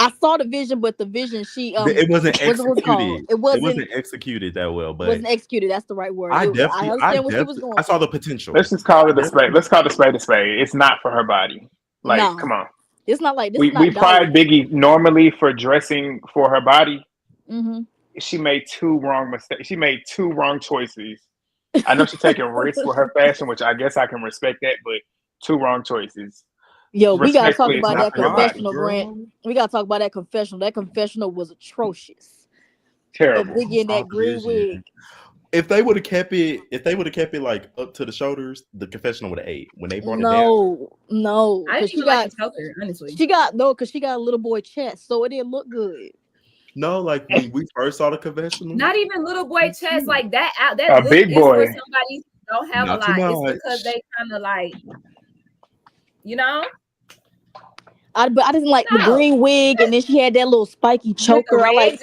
I saw the vision, but the vision it wasn't what's it called? executed. It wasn't executed that well, but wasn't executed. That's the right word. I I understand what she was going. I saw the potential. Let's just call it a spade. Let's call it a spade a spade. It's not for her body. Like, No. come on. It's not like this. We pride Biggie normally for dressing for her body. Mm-hmm. She made two wrong mistakes. She made two wrong choices. I know she's taking risks with her fashion, which I guess I can respect that, but two wrong choices. Yo, we gotta talk Respectfully, it's about not that for your body. confessional, Grant. We gotta talk about that confessional. That confessional was atrocious. Terrible. Biggie in that green wig. If they would have kept it like up to the shoulders, the confessional would have ate. When they brought it down, no, I because didn't even like the color, honestly. She got because she got a little boy chest, so it didn't look good. no, like when we first saw the confessional, Not even little boy chest like that. That A look big is boy. for somebody who don't have Not a too lot. It's much. because they kind of like, you know. But I didn't like the No. green wig, and then she had that little spiky choker. I like.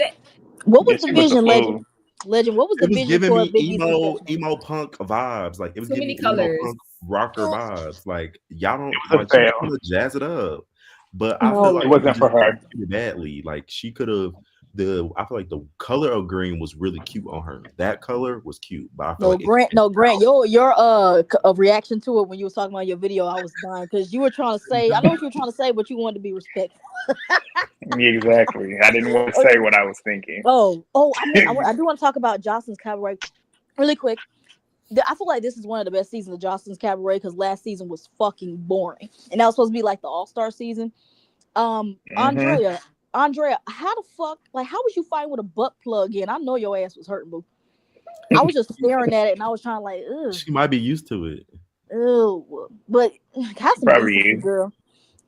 What was the she looked a vision, fool. Legend? What was the it was vision giving for me Biggie's confessional? emo punk vibes. Like it was Too giving many me emo colors. punk rocker vibes. Like y'all don't It was a like she fail. could have jazz it up, but I No. feel like It wasn't just for her. executed badly. Like she could have. I feel like the color of green was really cute on her. That color was cute, but I feel Grant, your reaction to it when you was talking about your video, I was dying because you were trying to say, I know what you were trying to say, but you wanted to be respectful. Exactly. I didn't want to say what I was thinking. I do want to talk about Joseline's Cabaret really quick. I feel like this is one of the best seasons of Joseline's Cabaret because last season was fucking boring, and that was supposed to be like the all-star season. Andrea, how the fuck, like, how was you fighting with a butt plug in? I know your ass was hurting, boo. I was just staring at it and I was trying to like, ugh. She might be used to it. Ew. But have some Probably decency, is. girl.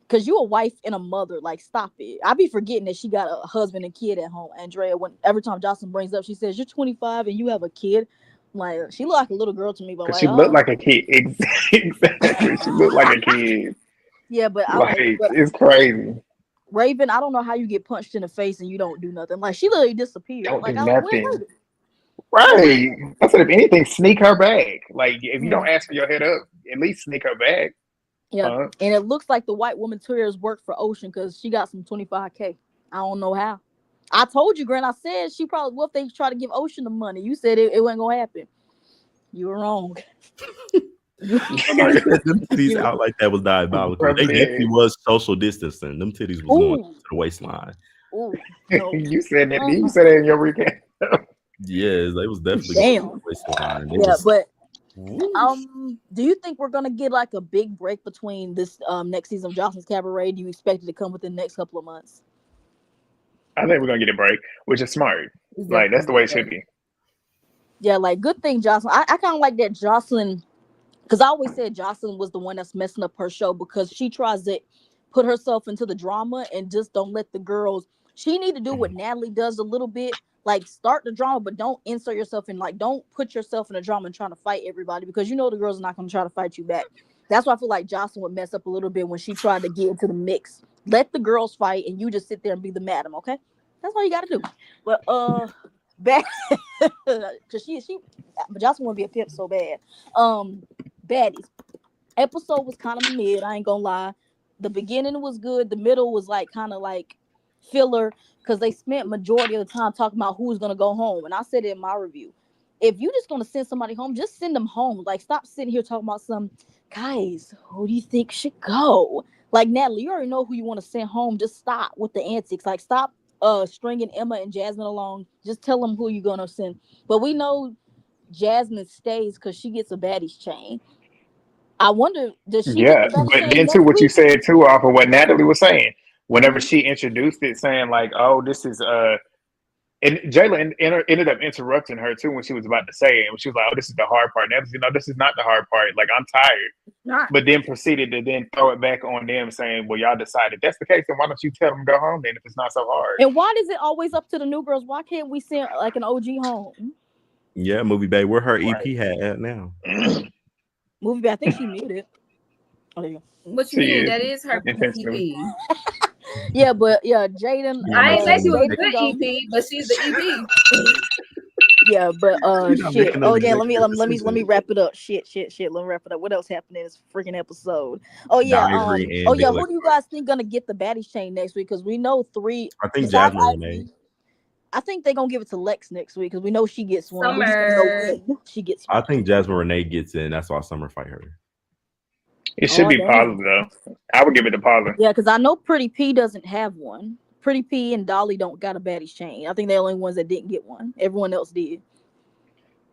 Because you a wife and a mother. Like, stop it. I be forgetting that she got a husband and kid at home. Andrea, every time Jocelyn brings up, she says, you're 25 and you have a kid. Like, she look like a little girl to me, but like, she looked like a kid. Exactly. She looked like a kid. Yeah, but it's crazy. Raven, I don't know how you get punched in the face and you don't do nothing. Like, she literally disappeared. Don't like, do I nothing. was like, Right. I said, if anything, sneak her bag. Like, if you don't ask for your head up, at least sneak her bag. Yeah, and it looks like the white woman tears worked for Ocean because she got some 25K. I don't know how. I told you, Grant. I said she probably. What if they try to give Ocean the money? You said it wasn't gonna happen. You were wrong. Somebody said them titties out like that was diabolical. They definitely was social distancing. Them titties was going to the waistline. Ooh, no. You said that. You said that in your recap. Yes, they was definitely going to the waistline. But do you think we're gonna get like a big break between this next season of Joseline's Cabaret? Do you expect it to come within the next couple of months? I think we're gonna get a break, which is smart. Like, that's the way it should be. Yeah, like, good thing Joseline. I kind of like that Joseline, because I always said Joseline was the one that's messing up her show because she tries to put herself into the drama and just don't let the girls. She need to do what Natalie does a little bit, like start the drama, but don't insert yourself in. Like, don't put yourself in a drama and trying to fight everybody because you know the girls are not going to try to fight you back. That's why I feel like Joseline would mess up a little bit when she tried to get into the mix. Let the girls fight and you just sit there and be the madam, okay? That's all you got to do. But back because Joseline want to be a pimp so bad. Baddies episode was kind of mid. I ain't gonna lie. The beginning was good. The middle was like kind of like filler because they spent majority of the time talking about who's gonna go home. And I said it in my review. If you're just gonna send somebody home, just send them home. Like, stop sitting here talking about some guys. Who do you think should go? Like, Natalie, you already know who you want to send home. Just stop with the antics. Like, stop stringing Emma and Jasmine along. Just tell them who you're gonna send. But we know Jasmine stays because she gets a baddies chain. I wonder, does she get the baddies chain? But then too, what you said too, off of what Natalie was saying, whenever she introduced it, saying like, "Oh, this is and Jayla ended up interrupting her too when she was about to say it, and she was like, "Oh, this is the hard part." And this is not the hard part. Like, I'm tired. But then proceeded to then throw it back on them, saying, "Well, y'all decided that's the case, then why don't you tell them to go home then if it's not so hard?" And why is it always up to the new girls? Why can't we send like an OG home? Yeah, Movie Babe, where her EP at now? Movie Babe, I think she muted. Oh, there you go. What you mean? That is her EP. Yeah, but yeah, Jaden. I ain't say she was a good EP, but she's the EP. Yeah, but You're not shit. making no Oh yeah, let me executive let me decisions. wrap it up. Shit. Let me wrap it up. What else happened in this freaking episode? Oh yeah, Diary oh and yeah, Bill. who do you guys think gonna get the Baddies chain next week? Because we know three I think besides Jasmine Renee. Ivory. I think they're gonna give it to Lex next week because we know she gets one. We just don't Summer. know when she gets I one. think Jasmine Renee gets in. That's why Summer fight her. It should Oh be damn. Paula though. I would give it to Paula. Yeah, because I know Pretty P doesn't have one. Pretty P and Dolly don't got a Baddies chain. I think they're the only ones that didn't get one. Everyone else did.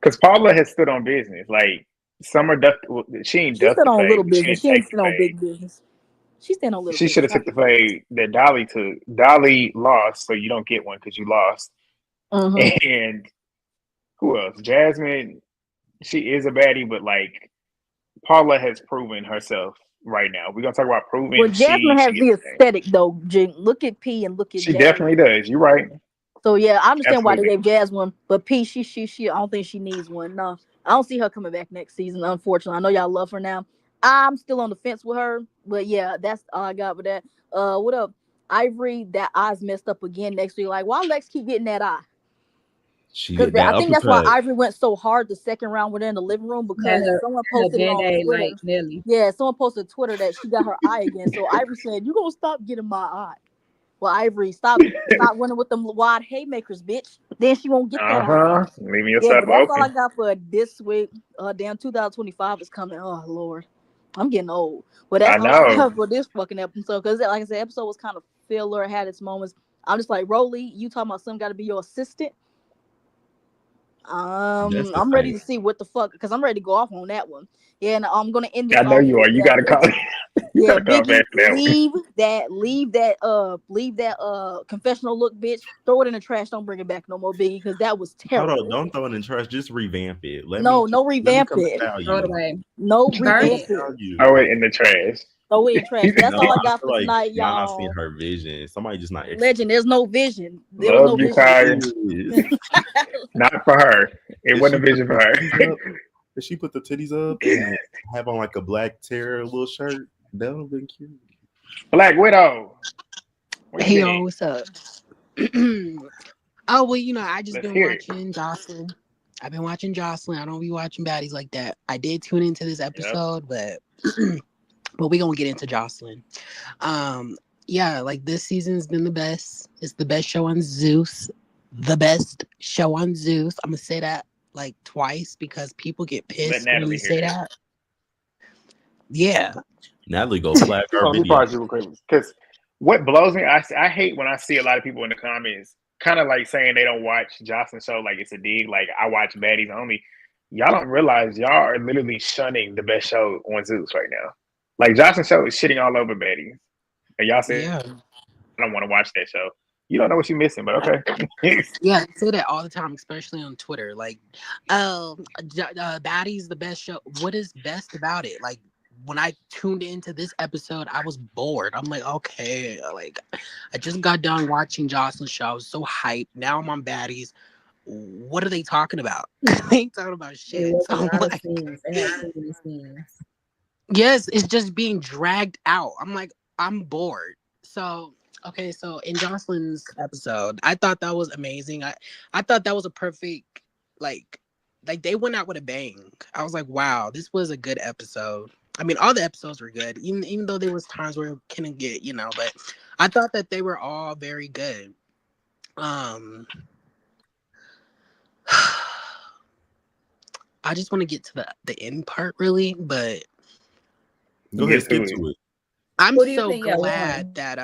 Because Paula has stood on business. Like Summer ducked, she ain't She ducked stood the on fade, little but she business. didn't She ain't take the stood on fade. big business. She stand on little She should business. have took the fade that Dolly took. Dolly lost, so you don't get one because you lost. Uh-huh. And who else? Jasmine, she is a baddie, but like Paula has proven herself right now. We're gonna talk about Well, proving Jasmine she has gets the the thing. aesthetic though. Look at P and look at She Jazz. definitely does. You're right. So yeah, I understand why they Absolutely. gave Jazz one, but P, she, I don't think she needs one. No, I don't see her coming back next season. Unfortunately, I know y'all love her now. I'm still on the fence with her, but yeah, that's all I got with that. What up, Ivory? That eye's messed up again next week. Like, why Lex keep getting that eye? She Because get that I think that's why uppercut. Ivory went so hard the second round with her in the living room Had because her, someone her posted it on band-aid Twitter. like Nelly. Yeah, someone posted Twitter that she got her eye again. So Ivory said, "You gonna stop getting my eye?" Well, Ivory, stop running with them wide haymakers, bitch. Then she won't get that eye. Leaving Yeah, yourself but that's all I open. got for this week. Damn, 2025 is coming. Oh Lord, I'm getting old. But that's I all I know. got for this fucking episode. Because like I said, episode was kind of filler, had its moments. I'm just like, Rolly, you talking about something got to be your assistant? That's the I'm ready thing. to see what the fuck, because I'm ready to go off on that one. Yeah, and I'm gonna end this I know off you with are. You gotta call. Biggie. You Yeah, gotta call Biggie, back for that one. leave that confessional look, bitch. Throw it in the trash. Don't bring it back no more, Biggie, because that was Hold on, terrible. don't throw it in trash. Just revamp it. No Let me revamp come it. style Throw it you. away. No Burn revamp it. it. You. Throw it in the trash. Throw it in trash. But that's No, all I I got feel for like tonight, y'all not seeing y'all. her vision. Somebody just not Legend, there's no vision. There was Love no you, vision. Kaya. executing. Not for her. It Did wasn't she a put vision the for her. titties up? Did she put the titties up and have on like a black terror little shirt? That would have been cute. Black Widow. Where you Hey y'all, been? what's up? Oh well, I just Let's been hear it. watching Jocelyn. I've been watching Jocelyn. I don't be watching baddies like that. I did tune into this Yep. episode, but we gonna get into Jocelyn. Yeah, like this season's been the best. It's the best show on Zeus. The best show on Zeus. I'm gonna say that like twice because people get Let pissed when you Natalie hear say that. that. Yeah. Natalie go flag our Let me video. pause you real quick. Because what blows me, I hate when I see a lot of people in the comments kind of like saying they don't watch Jocelyn show like it's a dig. Like I watch Baddies only. Y'all don't realize y'all are literally shunning the best show on Zeus right now. Like Jocelyn show is shitting all over Baddies. And y'all say, Yeah. I don't want to watch that show. You don't know what you're missing, but okay. Yeah, I say that all the time, especially on Twitter. Like, Baddies the best show. What is best about it? Like, when I tuned into this episode, I was bored. I'm like, okay, like, I just got done watching Jocelyn's show. I was so hyped. Now I'm on Baddies. What are they talking about? They ain't talking about It shit. was So a I'm lot of like, scenes. They had too many scenes. yes, it's just being dragged out. I'm like, I'm bored. So okay, so in Jocelyn's episode, I thought that was amazing. I thought that was a perfect like they went out with a bang. I was like, wow, this was a good episode. I mean, all the episodes were good, even though there was times where it couldn't get, but I thought that they were all very good. Um I just want to get to the end part really, but Go ahead, skip to it. I'm Who do you so think y'all glad won? that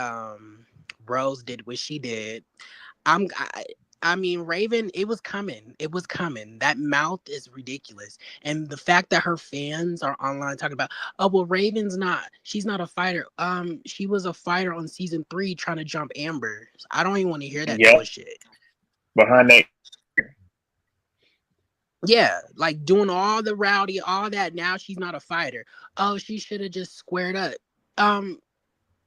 Rose did what she did. I'm I mean Raven, it was coming. It was coming. That mouth is ridiculous. And the fact that her fans are online talking about, oh well, she's not a fighter. She was a fighter on season 3 trying to jump Amber. I don't even want to hear that Yep. bullshit. Behind that. Yeah, like doing all the rowdy, all that. Now she's not a fighter. Oh, she should have just squared up.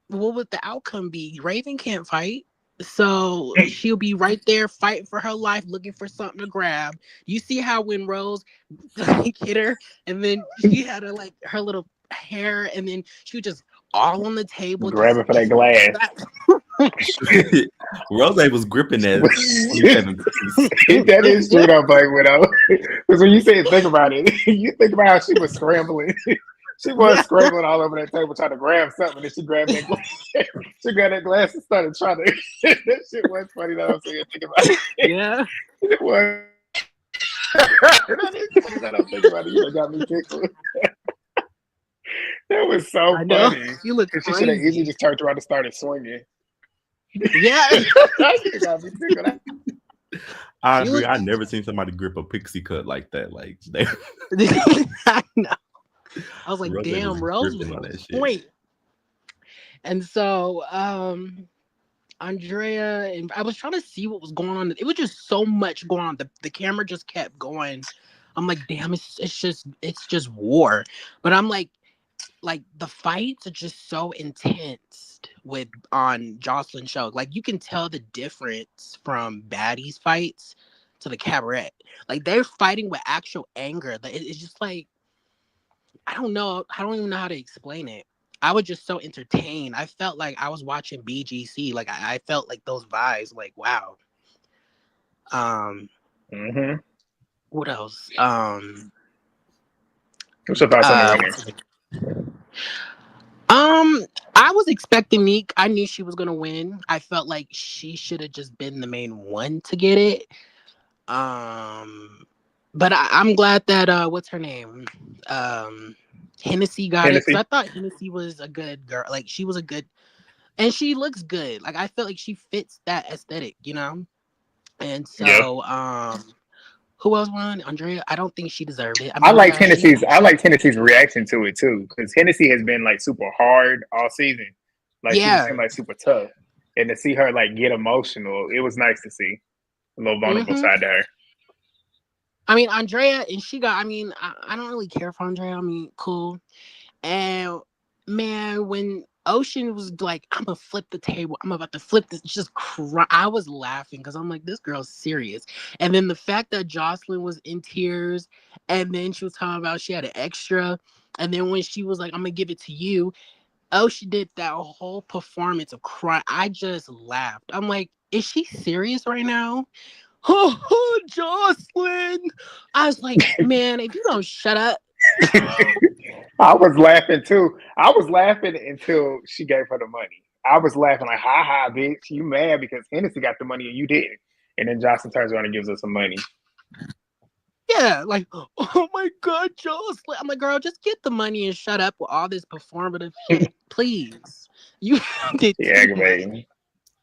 What would the outcome be? Raven can't fight. So she'll be right there fighting for her life, looking for something to grab. You see how when Rose hit her, and then she had her little hair, and then she would just all on the table. Grabbing for that glass. Rose was gripping that 27 piece. That is true though, but because when you say think about it, you think about how she was scrambling. She was scrambling all over that table trying to grab something, and she grabbed that glass. She grabbed that glass and started trying to. That shit was funny though. I'm saying, think about it. Yeah, It was. That is funny that I'm thinking about it. You got me tickled. That was so I know. funny. You look She should have crazy. easily just turned around and started swinging. Yeah. That shit got me tickled. I You agree. look- I never seen somebody grip a pixie cut like that. Like they, I know. I was like, Rose damn, was Rose gripping was on on that shit. point. And so, Andrea, and I was trying to see what was going on. It was just so much going on. The camera just kept going. I'm like, damn, it's just war. But I'm like the fights are just so intense on Joseline's show. Like you can tell the difference from Baddies fights to the Cabaret. Like they're fighting with actual anger. It's just like, I don't know. I don't even know how to explain it. I was just so entertained. I felt like I was watching BGC. Like I felt like those vibes. Like wow. What else? What's your thoughts on the winner? I was expecting Neek. I knew she was gonna win. I felt like she should have just been the main one to get it. But I'm glad that what's her name? Hennessy got it, because I thought Hennessy was a good girl. Like she was a good, and she looks good. Like I feel like she fits that aesthetic, you know. And so, who else won? Andrea. I don't think she deserved it. I like Tennessee's reaction to it too, because Hennessy has been like super hard all season. Like she just seemed like super tough, and to see her like get emotional, it was nice to see a little vulnerable side to her. I mean, Andrea, and she got. I mean, I don't really care for Andrea. I mean, cool. And man, when Ocean was like, I'm gonna flip the table, I'm about to flip this, just cry. I was laughing because I'm like, this girl's serious. And then the fact that Joseline was in tears, and then she was talking about she had an extra, and then when she was like, I'm gonna give it to you, she did that whole performance of crying. I just laughed. I'm like, is she serious right now? Oh, Joseline. I was like, man, if you don't shut up. I was laughing too. I was laughing until she gave her the money. I was laughing like, ha ha, bitch, you mad because Hennessy got the money and you didn't. And then Jocelyn turns around and gives her some money. Yeah, like, oh my God, Joseline. I'm like, girl, just get the money and shut up with all this performative shit, please. You did too much.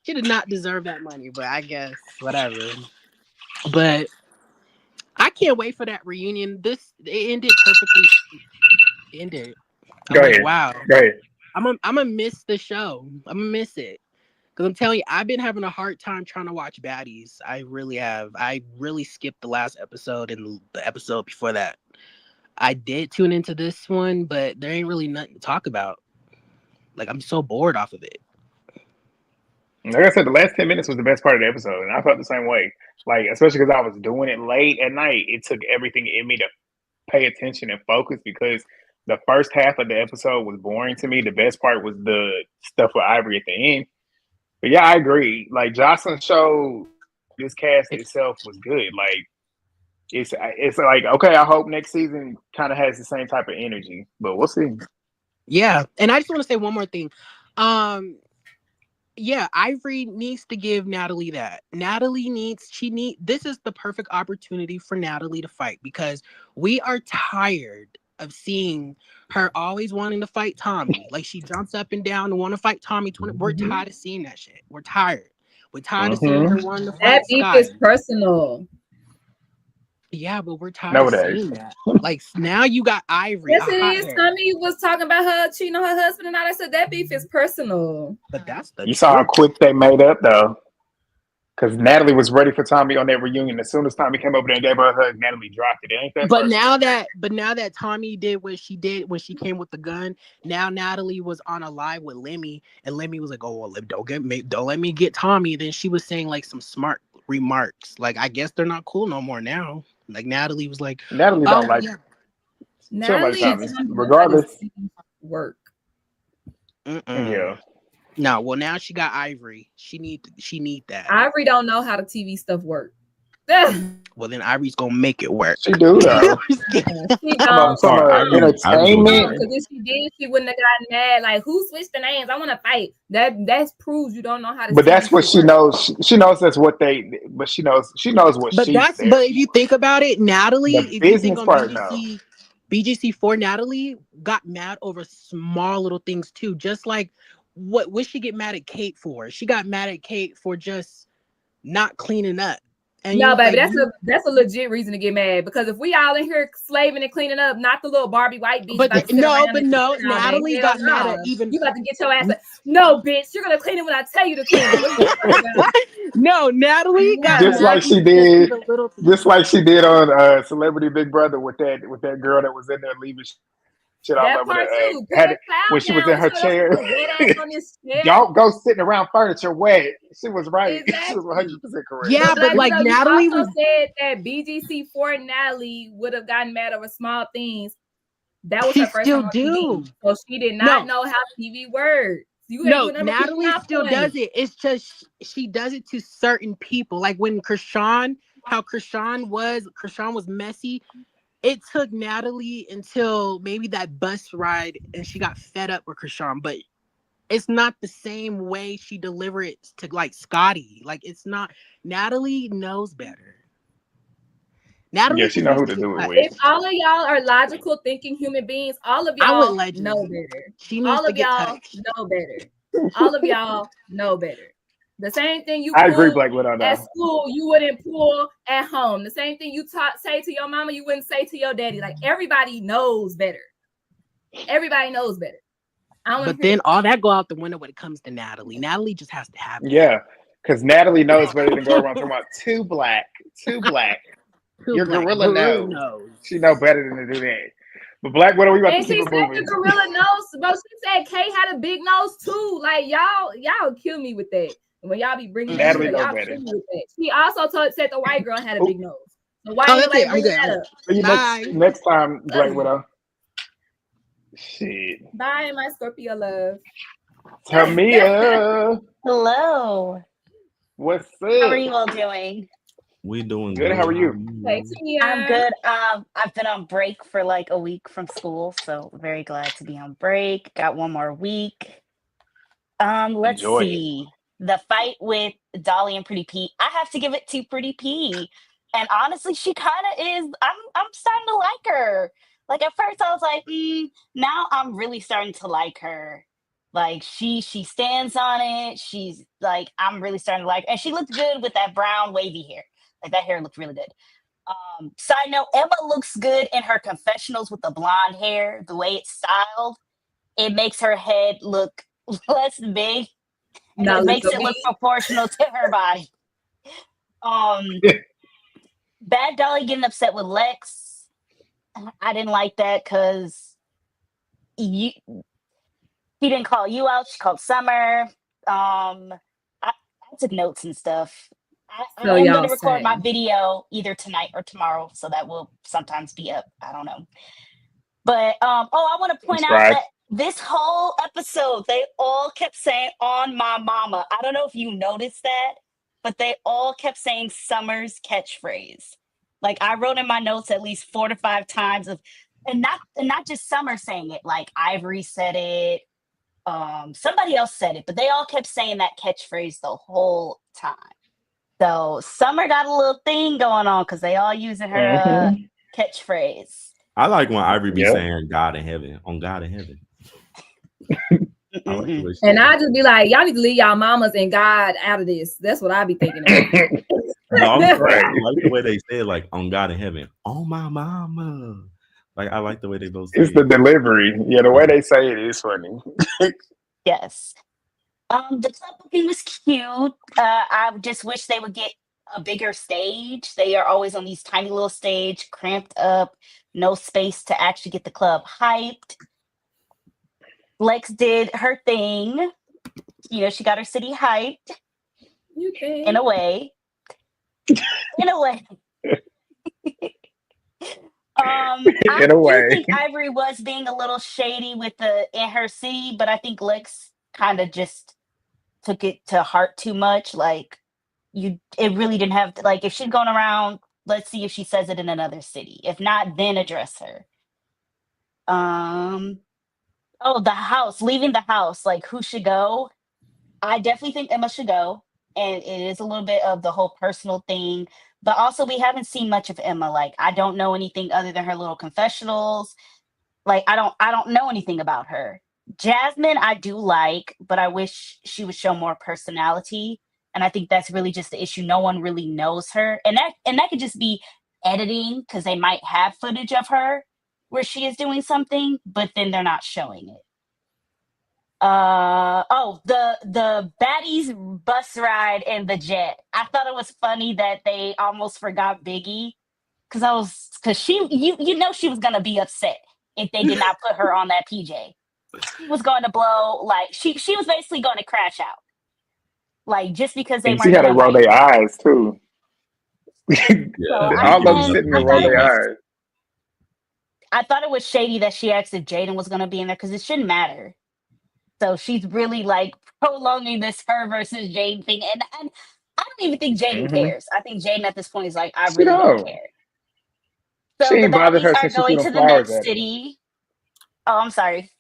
She did not deserve that money, but I guess whatever. But I can't wait for that reunion. It ended perfectly. It ended. I'm like, wow. Go ahead. I'm gonna miss the show. I'm gonna miss it. Because I'm telling you, I've been having a hard time trying to watch Baddies. I really have. I really skipped the last episode and the episode before that. I did tune into this one, but there ain't really nothing to talk about. Like, I'm so bored off of it. Like I said, the last 10 minutes was the best part of the episode, and I felt the same way. Like, especially because I was doing it late at night, it took everything in me to pay attention and focus, because the first half of the episode was boring to me. The best part was the stuff with Ivory at the end. But yeah, I agree. Like, Jocelyn's show, this cast itself was good. Like, it's like, okay, I hope next season kind of has the same type of energy, but we'll see. Yeah, and I just want to say one more thing. Yeah, Ivory needs to give Natalie that. This is the perfect opportunity for Natalie to fight, because we are tired of seeing her always wanting to fight Tommy. Like, she jumps up and down and want to fight Tommy. We're tired of seeing that shit. We're tired. We're tired of seeing her wanting to fight That beef Sky. is personal. Yeah, but we're tired of seeing that. Like, now you got Ivory. Yes, it is. Tommy was talking about her cheating on her husband and all that. I said that beef is personal. But that's the You saw how quick they made up, though. Because Natalie was ready for Tommy on that reunion. As soon as Tommy came over there and gave her a hug, Natalie dropped it. Ain't that But now that Tommy did what she did when she came with the gun, now Natalie was on a live with Lemmy, and Lemmy was like, "Oh, well, don't let me get Tommy." Then she was saying like some smart remarks, like, "I guess they're not cool no more now." Like, Natalie was like, Natalie don't like. Natalie Tommy, regardless. Work. Yeah. No, well now she got Ivory. She need that. Ivory don't know how the TV stuff work. Well then Ivory's gonna make it work. She do though. She About don't. some Ivory was entertainment. Because if she did, she wouldn't have gotten mad. Like, who switched the names? I want to fight. That proves you don't know how to. But that's what she knows. She knows that's what they. But she knows what But she's there. but if you think about it, Natalie, The if you think business on part, no. BGC for Natalie got mad over small little things too. Just like what would she get mad at Kate for? She got mad at Kate for just not cleaning up. And No, baby, that's a legit reason to get mad, because if we all in here slaving and cleaning up, not the little Barbie white bitch. But no, Natalie got mad at even. You got to get your ass. No, bitch, you're gonna clean it when I tell you to clean it. No, Natalie got just mad like she did, just like she did on Celebrity Big Brother with that girl that was in there leaving shit all That over part the too. when she was in her chair. Don't go sitting around furniture wet. She was right. Exactly. She was 100% correct. Yeah, but like Natalie you also was said that BGC for Natalie would have gotten mad over small things. That was She her first still time on do. TV, so she did not know how TV works. Natalie still does it. It's just she does it to certain people. Like when Krishan was messy. It took Natalie until maybe that bus ride, and she got fed up with Krishan. But it's not the same way she delivered it to like Scotty. Like it's not. Natalie knows better. Natalie, she knows who to do it with. If all of y'all are logical thinking human beings, all of y'all know better. She needs to get touched. Know better. All of y'all know better. The same thing you I agree, Black Widow. at school, you wouldn't pull at home. The same thing you say to your mama, you wouldn't say to your daddy. Like, everybody knows better. Everybody knows better. But then all that go out the window when it comes to Natalie. Natalie just has to have it. Yeah, because Natalie knows better than go around talking about too black. Your gorilla knows. She know better than to do that. But Black Widow, we about to keep it moving. The gorilla nose, but she said Kay had a big nose too. Like, y'all kill me with that. When y'all be bringing Natalie y'all better. kill me with that. She also said the white girl had a big nose. So why next time, Black Widow. Shit. Bye, my Scorpio love. Tamia. Hello. What's up? How are you all doing? We doing good. How are you? Hey, Tamia. I'm good. I've been on break for like a week from school, so very glad to be on break. Got one more week. Let's see. The fight with Dolly and Pretty P. I have to give it to Pretty P. And honestly, she kind of is. I'm starting to like her. Like at first I was like, now I'm really starting to like her. Like she stands on it. She's like, I'm really starting to like her. And she looked good with that brown wavy hair. Like that hair looked really good. Side note, Emma looks good in her confessionals with the blonde hair. The way it's styled, it makes her head look less big. And it makes it look proportional to her body. Bad Dolly getting upset with Lex. I didn't like that because he didn't call you out. She called Summer. I took notes and stuff. I am going to record my video either tonight or tomorrow, so that will sometimes be up. I don't know. But I want to point out that this whole episode, they all kept saying "on my mama." I don't know if you noticed that, but they all kept saying Summer's catchphrase. Like I wrote in my notes at least 4 to 5 times and not just Summer saying it. Like Ivory said it, somebody else said it, but they all kept saying that catchphrase the whole time. So Summer got a little thing going on because they all using her catchphrase. I like when Ivory be saying "God in heaven" on God in heaven. And I just be like, y'all need to leave y'all mamas and God out of this. That's what I be thinking about. No, I like the way they say it, like on God in heaven, on my mama. Like I like the way they both say it's the delivery. Yeah, the way they say it is funny. Yes. The club booking was cute. I just wish they would get a bigger stage. They are always on these tiny little stage, cramped up, no space to actually get the club hyped. Lex did her thing. You know, she got her city hyped. In a way. I In a do way. think Ivory was being a little shady with the in her city, but I think Lex kind of just took it to heart too much. Like it really didn't have to, like if she's going around, let's see if she says it in another city. If not, then address her. Oh, the house, leaving the house, like who should go? I definitely think Emma should go. And it is a little bit of the whole personal thing. But also we haven't seen much of Emma. Like I don't know anything other than her little confessionals. Like I don't know anything about her. Jasmine I do like, but I wish she would show more personality. And I think that's really just the issue. No one really knows her. And that could just be editing because they might have footage of her where she is doing something, but then they're not showing it. The Baddies bus ride in the jet. I thought it was funny that they almost forgot Biggie because you know she was gonna be upset if they did not put her on that PJ. She was going to blow, like she was basically going to crash out, like just because they And weren't she had to gonna roll their eyes too. So All of them sitting there roll their eyes. I thought it was shady that she asked if Jaden was gonna be in there because it shouldn't matter. So she's really like prolonging this her versus Jaden thing, and I don't even think Jaden cares. I think Jaden at this point is like, I really don't care. So She the ain't bothered her Baddies are since she going threw to them the flowers next at her. city. Oh, I'm sorry.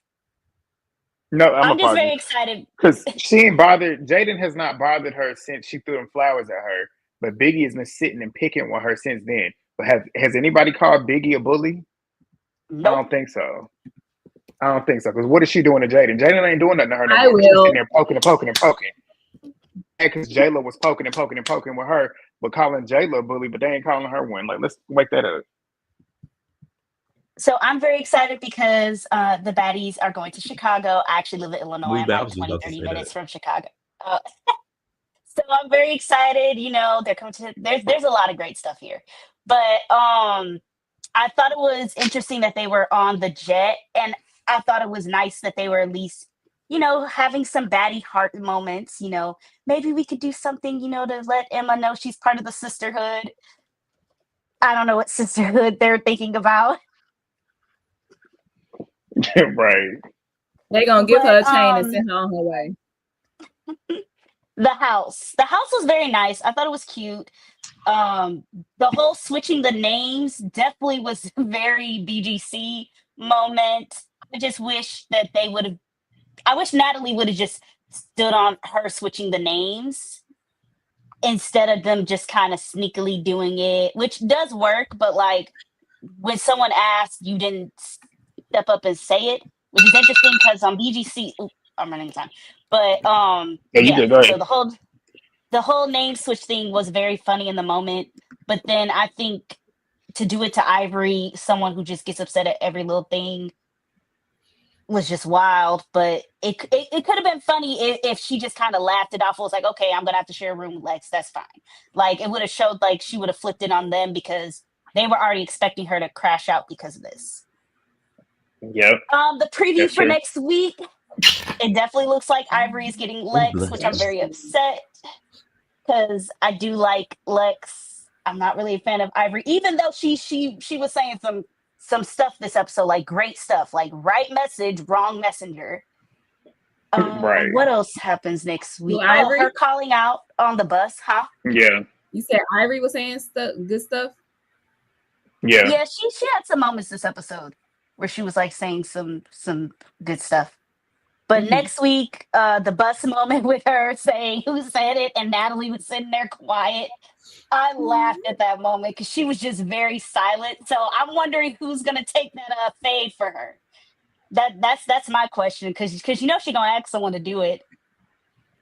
No, I'm just very excited because she ain't bothered. Jaden has not bothered her since she threw them flowers at her. But Biggie has been sitting and picking with her since then. But has anybody called Biggie a bully? Nope. I don't think so. Because what is she doing to Jaden? Jaden ain't doing nothing to her no I more. She's will. sitting there poking and poking and poking. Because Jayla was poking and poking and poking with her, but calling Jayla a bully, but they ain't calling her one. Like, let's wake that up. So I'm very excited because the Baddies are going to Chicago. I actually live in Illinois. I'm like 20, 30 minutes from Chicago. So I'm very excited. You know, they're coming to there's a lot of great stuff here. But I thought it was interesting that they were on the jet, and I thought it was nice that they were at least, you know, having some baddie heart moments. You know, maybe we could do something, you know, to let Emma know she's part of the sisterhood. I don't know what sisterhood they're thinking about. Right. They're gonna give her a chain and send her on her way. The house was very nice. I thought it was cute. The whole switching the names definitely was very BGC moment. I just wish that I wish Natalie would have just stood on her switching the names instead of them just kind of sneakily doing it, which does work, but like when someone asks, you didn't step up and say it, which is interesting because on BGC, I'm running out of time. But so the whole name switch thing was very funny in the moment. But then I think to do it to Ivory, someone who just gets upset at every little thing, was just wild. But it could have been funny if she just kind of laughed it off. It was like, okay, I'm gonna have to share a room with Lex. That's fine. Like it would have showed like she would have flipped it on them because they were already expecting her to crash out because of this. Yep. The preview for next week, it definitely looks like Ivory is getting Lex, which I'm very upset because I do like Lex. I'm not really a fan of Ivory, even though she was saying some stuff this episode, like great stuff, like right message, wrong messenger. Right. What else happens next week? Ivory? Her calling out on the bus, huh? Yeah. You said Ivory was saying good stuff? Yeah. Yeah, she had some moments this episode where she was like saying some good stuff. But next week, the bus moment with her saying who said it, and Natalie was sitting there quiet. I laughed at that moment because she was just very silent. So I'm wondering who's gonna take that fade for her. That's my question because you know she's gonna ask someone to do it.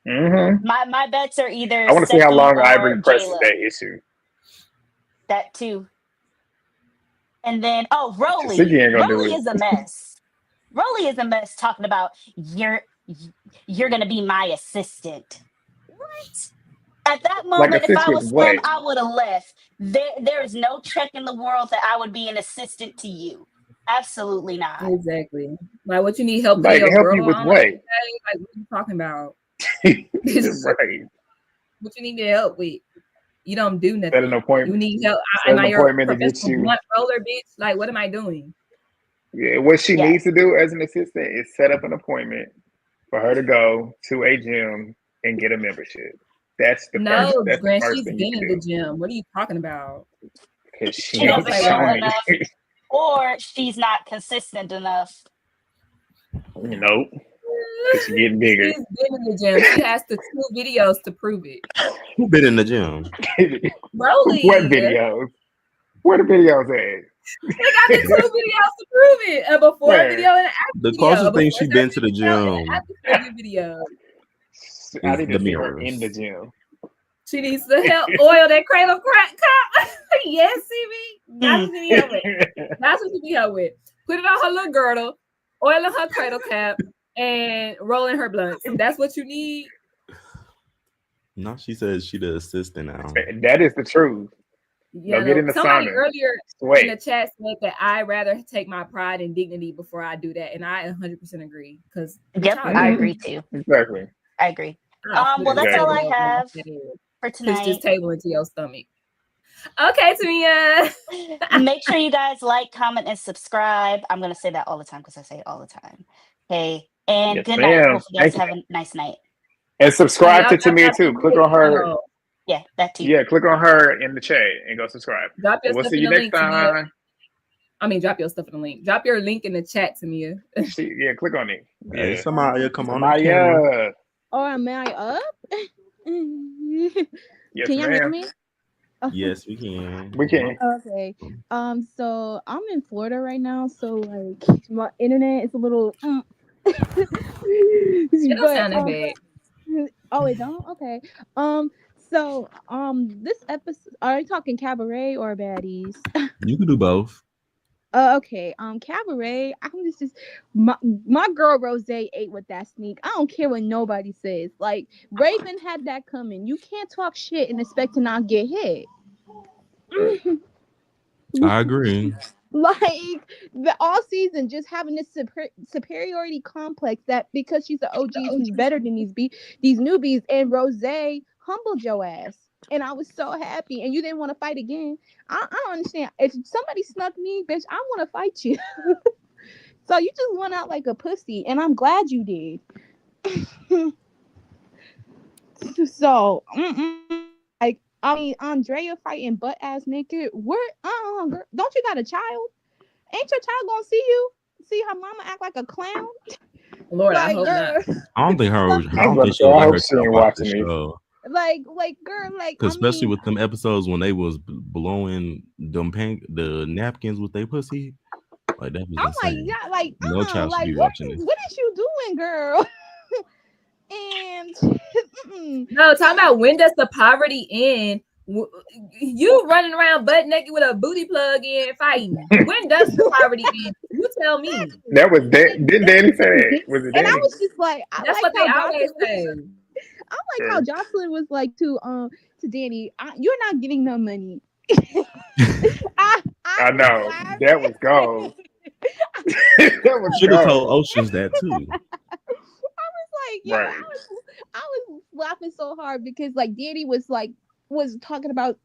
Mm-hmm. My bets are either I want to see how long or Ivory presses Jayla. that issue. That too. And then Rolly. Rolly is a mess. Rolly is a mess talking about you're gonna be my assistant. What? At that moment, like if I was him, I would have left. There is no check in the world that I would be an assistant to you. Absolutely not. Exactly. Like what you need help like with help girl? you with what? Like what are you talking about? Right. What you need me to help with? You don't do Set an nothing. You appointment. need help. Set Am an I your appointment to get professional you. blunt roller, bitch? Like, what am I doing? Yeah, what she Yes. needs to do as an assistant is set up an appointment for her to go to a gym and get a membership. That's the No, first. That's the Grant, first she's thing you been can in the do gym. What are you talking about? because She she Don't ain't doesn't play with go her. showing enough, it. or she's not consistent enough. Nope, because she getting bigger. She's been in the gym. She has the 2 videos to prove it. Who been in the gym? What Broly, videos? Where the videos at? they got the 2 videos to prove it. A before Where? video and an after The video. A closest thing before she been to surgery the video and an gym after surgery video. I is need the to see her in the mirrors. gym. She needs to help oil that cradle crack cup. Yes, CB. That's what she need help with. That's what she need help with. Put it on her little girdle, oiling her cradle cap, and rolling her blunts. That's what you need. No, she says she the assistant now. That is the truth. Yeah, Go get no. in the Somebody sauna. earlier in Sweat. the chat said that I rather take my pride and dignity before I do that, and I 100% agree. Because Yep, I agree too. Exactly. I agree. Well, that's all I Exactly. have for push this tonight. table into your stomach. Okay, Tamia. Make sure you guys like, comment, and subscribe. I'm gonna say that all the time because I say it all the time. Okay, and Yes, good night. ma'am. Hope you guys Thank have a nice night. And subscribe to Y'all drop Tamia out too. the Click on her. channel. Yeah, that too. Yeah, click on her in the chat and go subscribe. Drop your We'll stuff see in you the next link, Tamia. time. I mean, drop your stuff in the link. Drop your link in the chat, Tamia. Yeah, click on it. Hey, Yeah. Samaya, come on the camera. Samaya. Or am I up? Yes, Can y'all hear ma'am. me? Yes, we can. We can. Okay. So I'm in Florida right now, so like my internet is a little. It don't sound that bad. Oh, it don't. Okay. This episode, are you talking Cabaret or Baddies? You can do both. Okay. Cabaret. I'm just my girl Rose ate with that sneak. I don't care what nobody says. Like Raven had that coming. You can't talk shit and expect to not get hit. I agree. Like the all season just having this superiority complex that because she's the OG she's better than these newbies, and Rose humbled your ass, and I was so happy, and you didn't want to fight again. I don't understand. If somebody snuck me, bitch, I want to fight you. So you just went out like a pussy, and I'm glad you did. So like I mean Andrea fighting butt ass naked. Where girl, don't you got a child? Ain't your child gonna see her mama act like a clown? Lord, Like, I hope not. I don't think I was she'll about to let say, I hope her she ain't watch watching the these. show. like, girl, like, Cause especially with them episodes when they was blowing the napkins with their pussy, like that was insane. Like, yeah, like, No child should like, be watching this. what is you doing, girl? And No, talking about when does the poverty end? You running around butt naked with a booty plug in fighting. When does the poverty end? You tell me. That was didn't Danny say that? Was it and I Danny? was just like, That's what they always say. I like how Joseline was like to Danny, you're not getting no money. I know that was gold. That was Should have gold. told Oceans that too. Like, yo, Right. I was laughing so hard because like Danny was talking about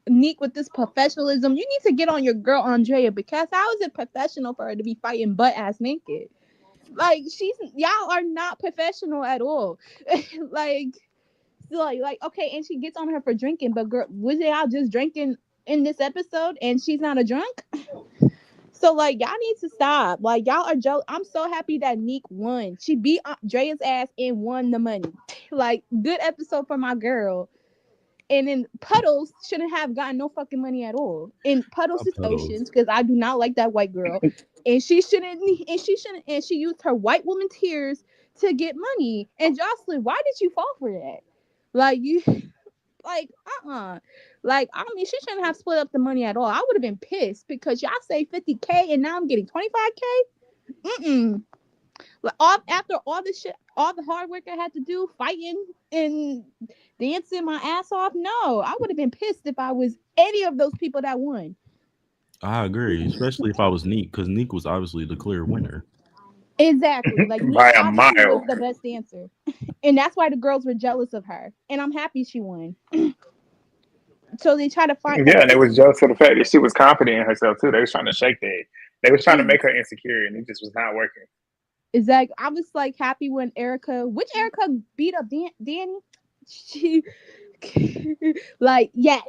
Neek with this professionalism. You need to get on your girl Andrea, because how is it professional for her to be fighting butt ass naked? Like y'all are not professional at all. like okay, and she gets on her for drinking, but girl, was they all just drinking in this episode and she's not a drunk? So like y'all need to stop. Like y'all are I'm so happy that Neek won. She beat Drea's ass and won the money. Like good episode for my girl. And then Puddles shouldn't have gotten no fucking money at all. And Puddles is Oceans, because I do not like that white girl. And she used her white woman tears to get money. And Joseline, why did you fall for that? Like you like like I mean she shouldn't have split up the money at all. I would have been pissed because y'all say 50K and now I'm getting 25K. Like after all the shit, all the hard work I had to do fighting and dancing my ass off, no, I would have been pissed if I was any of those people that won. I agree, especially if I was Neek, because Neek was obviously the clear winner. Exactly. Like by Neek a obviously mile. was the best dancer. And that's why the girls were jealous of her. And I'm happy she won. So they try to find. Yeah, and it was just to the fact that she was confident in herself too. They was trying to shake that. They was trying to make her insecure, and it just was not working. Exactly. I was like happy when which Erica beat up Danny. She, like, yes,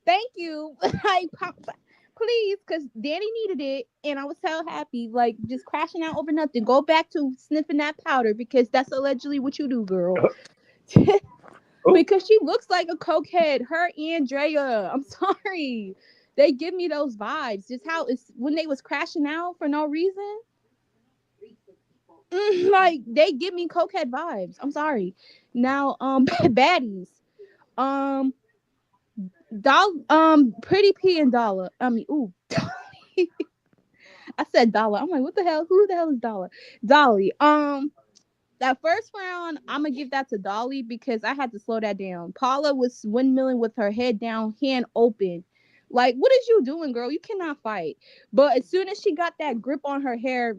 thank you. Like, please, because Danny needed it, and I was so happy. Like, just crashing out over nothing. Go back to sniffing that powder because that's allegedly what you do, girl. Because she looks like a cokehead. Her and Drea. I'm sorry. They give me those vibes. Just how it's when they was crashing out for no reason. Like they give me cokehead vibes. I'm sorry. Now, baddies. Um, Pretty P and Dollar. I mean, ooh, I said Dollar. I'm like, what the hell? Who the hell is Dollar? Dolly. That first round, I'm gonna give that to Dolly because I had to slow that down. Paula was windmilling with her head down, hand open. Like, what is you doing, girl? You cannot fight. But as soon as she got that grip on her hair,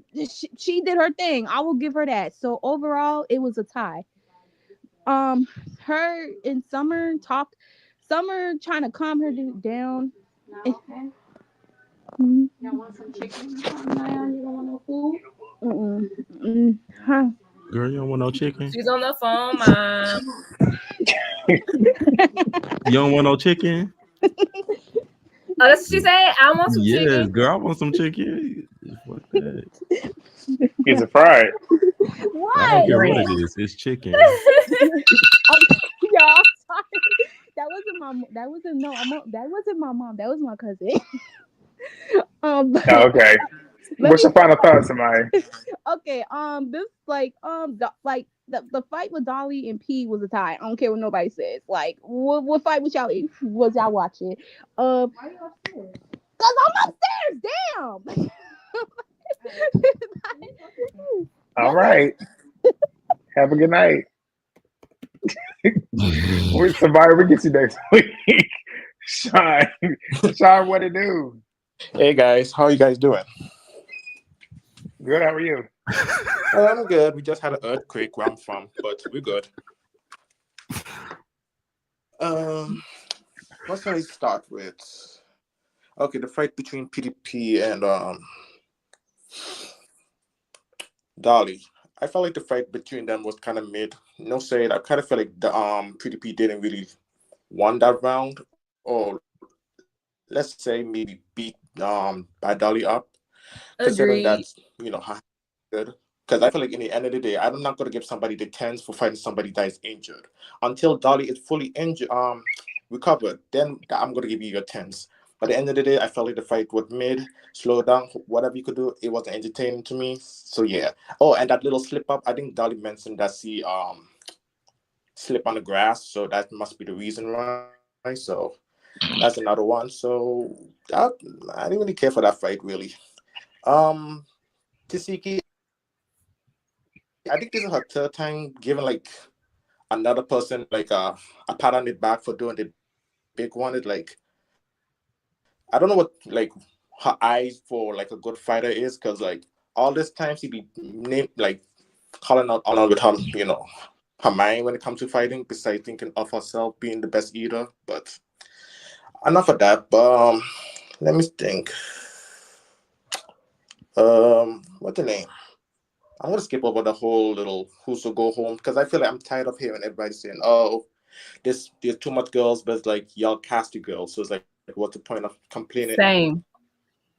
she did her thing. I will give her that. So overall, it was a tie. Her and Summer talked. Summer trying to calm her down. Y'all want some chicken? You don't want no food? Huh. Girl, you don't want no chicken? She's on the phone, Mom. You don't want no chicken? Oh, that's what she said. I want some Yes, chicken. girl, I want some chicken. Fuck that. Is it fried? What? I don't care what it is. It's chicken. Y'all, sorry. That wasn't my. That wasn't That wasn't my mom. That was my cousin. Okay. What's your final thoughts, somebody? Okay. This the fight with Dolly and P was a tie. I don't care what nobody says. Like, what fight was y'all watching? Why are you upstairs? Cause I'm upstairs. Damn. All right. Have a good night. Somebody, we get you next week. Sean, what it do? Hey guys, how are you guys doing? Good. How are you? I'm good. We just had an earthquake where I'm from, but we're good. What shall I start with? Okay, the fight between PDP and Dolly. I felt like the fight between them was kind of mid. No shade. I kind of felt like the PDP didn't really won that round, or let's say maybe beat by Dolly up. Considering that's good. Because I feel like in the end of the day, I'm not going to give somebody the 10s for fighting somebody that is injured. Until Dolly is fully injured, recovered, then I'm going to give you your 10s. But at the end of the day, I felt like the fight was mid, slow down, whatever you could do. It wasn't entertaining to me. So yeah. Oh, and that little slip up, I think Dolly mentioned that she slip on the grass. So that must be the reason why. So that's another one. So I didn't really care for that fight, really. Tisiki, I think this is her third time giving like another person like a pat on the back for doing the big one. It's like I don't know what like her eyes for like a good fighter is, because like all this time she be like calling out with her, her mind when it comes to fighting, besides thinking of herself being the best eater. But enough of that. But let me think. What's the name? I'm gonna skip over the whole little who's to go home, because I feel like I'm tired of hearing everybody saying, "Oh, there's too much girls," but it's like y'all cast the girls, so it's like, what's the point of complaining? Same.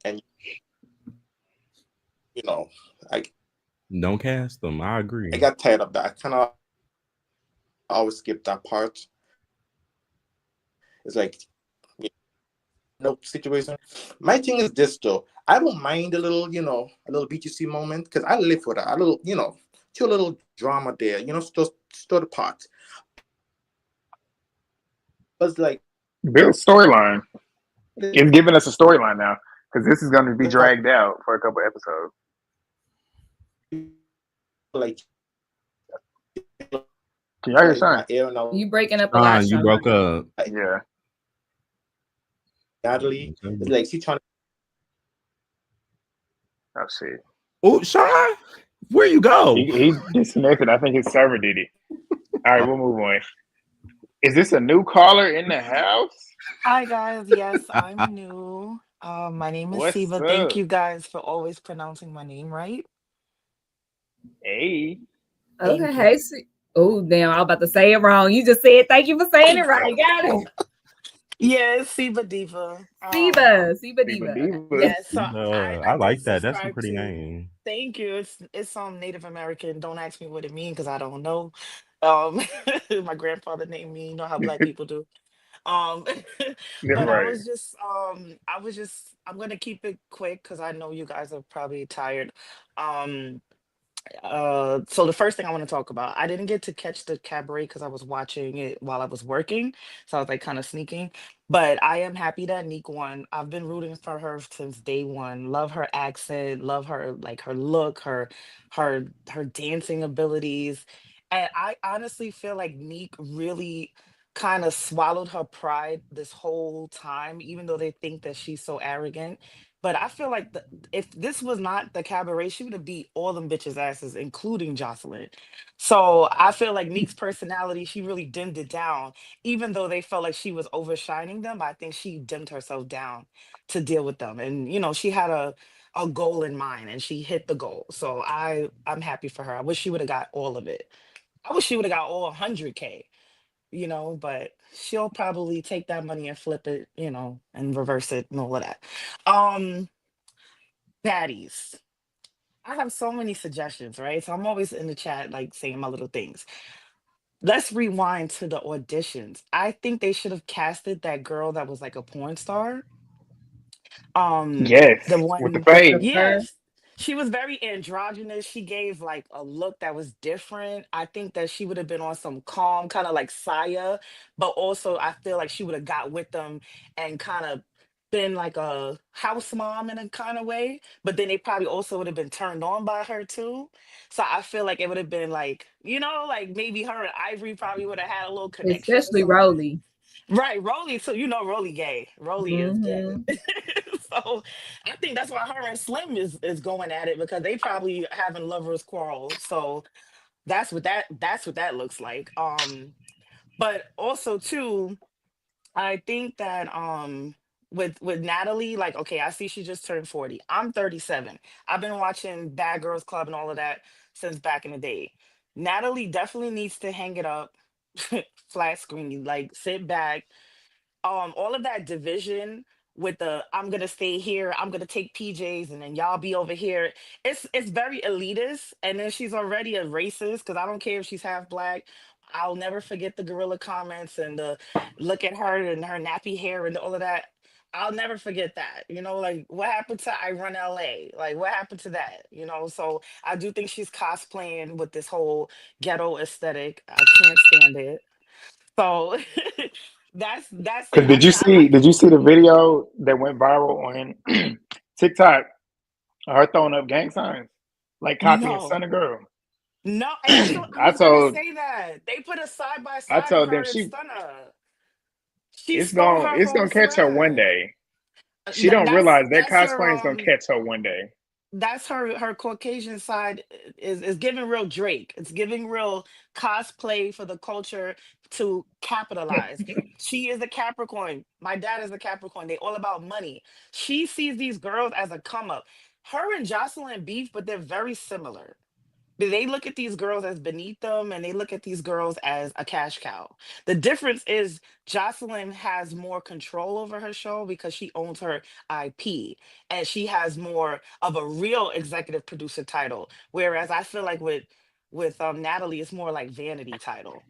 And I don't cast them. I agree. I got tired of that. I kind of always skip that part. It's like situation. My thing is this though. I don't mind a little BTC moment, because I live for that. A little, a little drama there. Stir the pot. It's like Build storyline. It's giving us a storyline now, because this is going to be dragged out for a couple episodes. Like, can y'all hear Sean? You breaking up a lot, you broke up. Yeah. Natalie, it's like she trying to. Oh shit. Oh, Sean, where you go? He disconnected. I think his server did it. All right, we'll move on. Is this a new caller in the house? Hi guys, yes, I'm new. My name is What's Siva. Thank up? you guys for always pronouncing my name right. Hey. Okay, Thank you. hey, oh damn, I was about to say it wrong. You just said thank you for saying it right. Got it. Yes, Siva Diva. Siba Viva Diva. Okay. Divas. Yes, so I I did like that. That's a subscribe pretty to. name. Thank you. It's Native American. Don't ask me what it means because I don't know. Um, my grandfather named me. You know how Black people do. Um, Yeah, but right. I'm gonna keep it quick because I know you guys are probably tired. Um, so the first thing I want to talk about, I didn't get to catch the cabaret because I was watching it while I was working, so I was like kind of sneaking. But I am happy that Neek won. I've been rooting for her since day one. Love her accent, love her like her look, her dancing abilities. And I honestly feel like Neek really kind of swallowed her pride this whole time, even though they think that she's so arrogant. But I feel like if this was not the cabaret, she would have beat all them bitches' asses, including Jocelyn. So I feel like Neek's personality, she really dimmed it down, even though they felt like she was overshining them. I think she dimmed herself down to deal with them. And she had a goal in mind and she hit the goal. So I'm happy for her. I wish she would have got all of it. I wish she would have got all 100K, but she'll probably take that money and flip it, and reverse it and all of that. Um Baddies. I have so many suggestions, right? So I'm always in the chat, like saying my little things. Let's rewind to the auditions. I think they should have casted that girl that was like a porn star. Yes. The With the one, With the fade. fur. yes, she was very androgynous. She gave like a look that was different. I think that she would have been on some calm, kind of like Saya, but also I feel like she would have got with them and kind of been like a house mom in a kind of way. But then they probably also would have been turned on by her too. So I feel like it would have been like, like maybe her and Ivory probably would have had a little connection or Especially something. Rolly. Right, Rolly. So Rolly gay. Rolly is gay. Mm-hmm. So I think that's why her and Slim is going at it because they probably having lovers quarrel. So that's what that looks like. But also too, I think that with Natalie, like, okay, I see she just turned 40. I'm 37. I've been watching Bad Girls Club and all of that since back in the day. Natalie definitely needs to hang it up, flat screen, like sit back, all of that division with the I'm gonna stay here, I'm gonna take PJs, and then y'all be over here. It's very elitist, and then she's already a racist because I don't care if she's half black. I'll never forget the gorilla comments and the look at her and her nappy hair and all of that. I'll never forget that. Like what happened to I Run LA? Like what happened to that? So I do think she's cosplaying with this whole ghetto aesthetic. I can't stand it. So that's Cause it. I did you mean, I see like did you see the video that went viral on TikTok of her throwing up gang signs? Like copying no, Son of Girl. no, and I I was gonna told say that they put a side by I side of told them her and she Stunner. She stole her it's whole gonna catch her one swag. day. She don't That's realize that that's her cosplay is gonna catch her one day. that's her Caucasian side is giving real Drake. It's giving real cosplay for the culture to capitalize. She is a Capricorn. My dad is a Capricorn. They all about money. She sees these girls as a come up. Her and Jocelyn beef, but they're very similar. They look at these girls as beneath them and they look at these girls as a cash cow. The difference is Jocelyn has more control over her show because she owns her IP and she has more of a real executive producer title. Whereas I feel like with Natalie, it's more like vanity title.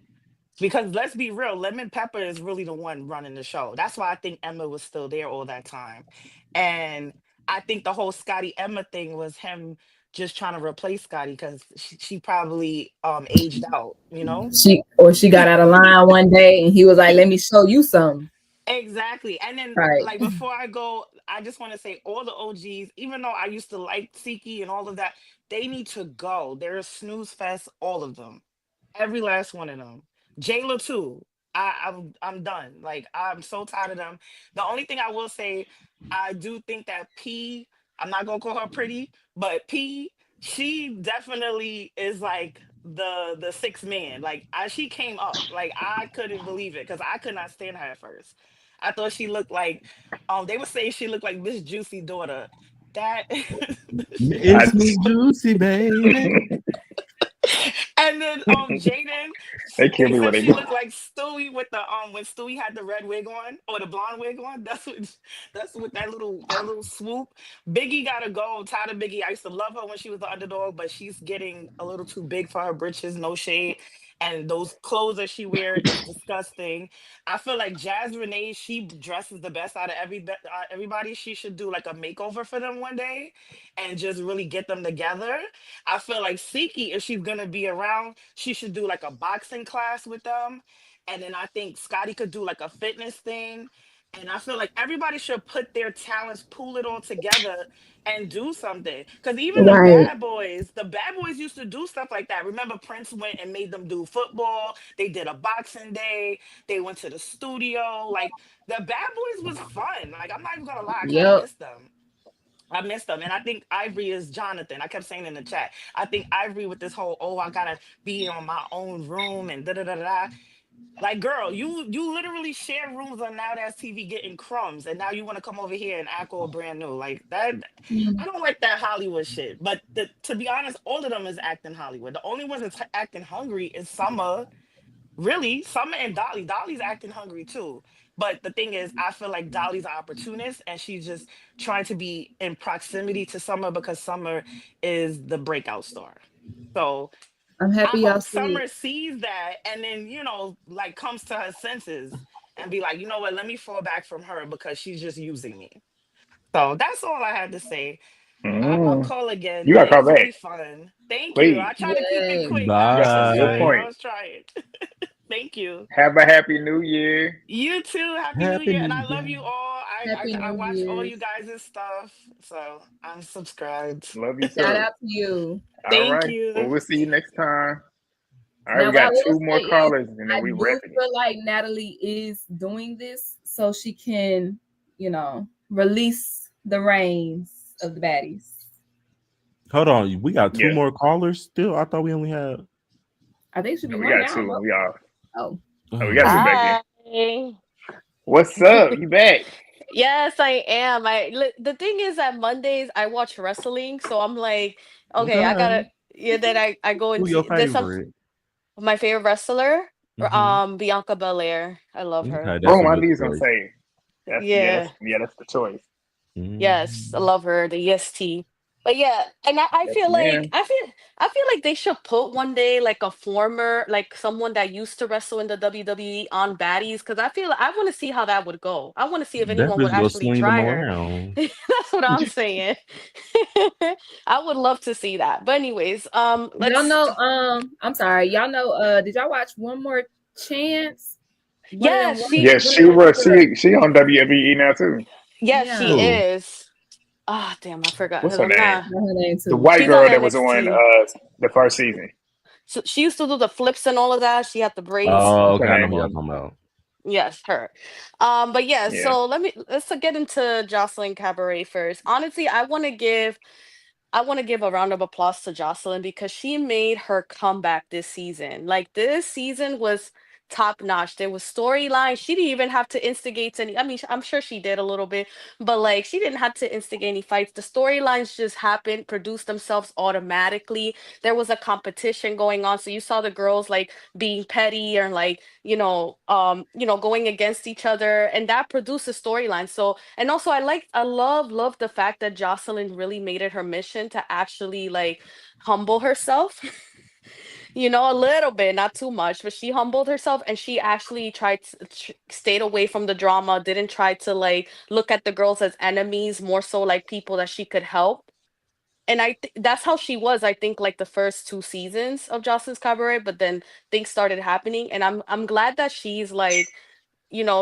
Because let's be real, Lemon Pepper is really the one running the show. That's why I think Emma was still there all that time. And I think the whole Scotty Emma thing was him just trying to replace Scotty because she probably aged out. She got out of line one day and he was like, let me show you something. Exactly. And then, Right. like, before I go, I just want to say all the OGs, even though I used to like Siki and all of that, they need to go. They're a snooze fest, all of them. Every last one of them. Jayla too. I'm done. Like I'm so tired of them. The only thing I will say, I do think that I'm not gonna call her pretty, but P, she definitely is like the six man. Like as she came up, like I couldn't believe it because I could not stand her at first. I thought she looked like they would say she looked like Miss Juicy daughter. That she It's I, Miss Juicy, baby. and then Jaden, they kill they me when said they she go. looked like Stewie with the when Stewie had the red wig on or the blonde wig on. That's what that little swoop. Biggie gotta go. I'm tired of Biggie. I used to love her when she was the underdog, but she's getting a little too big for her britches. No shade. And those clothes that she wear is disgusting. I feel like Jazz Renee, she dresses the best out of everybody. She should do like a makeover for them one day, and just really get them together. I feel like Siki, if she's gonna be around, she should do like a boxing class with them. And then I think Scotty could do like a fitness thing. And I feel like everybody should put their talents, pool it all together and do something. Because even Right. the bad boys used to do stuff like that. Remember, Prince went and made them do football. They did a boxing day. They went to the studio. Like the bad boys was fun. Like I'm not even gonna lie, I kind of Yep. miss them. I missed them. And I think Ivory is Jonathan. I kept saying in the chat. I think Ivory with this whole, oh, I gotta be on my own room and da da da da. Like, girl, you literally share rooms on Now That's TV getting crumbs, and now you want to come over here and act all brand new. Like that, I don't like that Hollywood shit. But to be honest, all of them is acting Hollywood. The only ones that's acting hungry is Summer. Really, Summer and Dolly. Dolly's acting hungry too. But the thing is, I feel like Dolly's an opportunist and she's just trying to be in proximity to Summer because Summer is the breakout star. So I'm I happy y'all hope see it. Summer sees that and then, like comes to her senses and be like, you know what, let me fall back from her because she's just using me. So that's all I had to say. I'll Mm. call again, You but gotta it call was back, really fun. Thank you. I please. try to keep it Yay. quick. You got some good I Bye. points. was trying. Thank you. Have a happy new year. You too. Happy New Happy Year, and New I love Year. you all. Happy I New watch all Year's. you guys' stuff, so I'm subscribed. Love you Shout too. out to you. All Thank right. Well, you. we'll see you next time. All right, Now, we what I got will two more say is, callers and then I we do wrapping it. feel like Natalie is doing this so she can, release the reins of the baddies. Hold on. We got two Yeah. more callers still. I thought we only had. I think it should be And we one got now. two and we off. Oh, Oh, we got Oh. two back in. Hi. What's up? You back? Yes, I am. The thing is that Mondays I watch wrestling, so I'm like, okay, I gotta. Okay. Yeah, then I go Who your into there's some favorite? my favorite wrestler, Hmm. Bianca Belair. I love her. Okay, that's Oh, a I good knew you was gonna choice. say Yeah. that's the choice. Yes, I Mhm. love her, the EST. But yeah, and I Yes, feel like man. I feel like they should put one day like a former like someone that used to wrestle in the WWE on Baddies because I feel I want to see how that would go. I want to see if That anyone would bitch go actually swing them try her. around. That's what I'm saying. I would love to see that. But anyways, y'all let's know. I'm sorry. Y'all know. Did y'all watch One More Chance? One of yeah, them. she Yes, One of them. she on WWE now too. yeah, she Yeah, Who? is. Ah, damn, I forgot. What's her I'm name? not. know her name The too. white She's on girl that was on NXT. the first season. So she used to do the flips and all of that. She had the braids. Oh, What's okay. her I know name? who y'all talking about. Yes, her. But yeah, Yeah. so let's get into Jocelyn Cabaret first. Honestly, I want to give a round of applause to Jocelyn because she made her comeback this season. Like this season was top notch. There was storyline. She didn't even have to instigate any. I mean, I'm sure she did a little bit, but like she didn't have to instigate any fights. The storylines just happened, produced themselves automatically. There was a competition going on, so you saw the girls like being petty and like going against each other, and that produces storyline. So and also I love the fact that Jocelyn really made it her mission to actually like humble herself. A little bit, not too much, but she humbled herself and she actually stayed away from the drama, didn't try to like look at the girls as enemies, more so like people that she could help. And that's how she was, I think, like the first two seasons of Jocelyn's Cabaret, but then things started happening, and I'm glad that she's like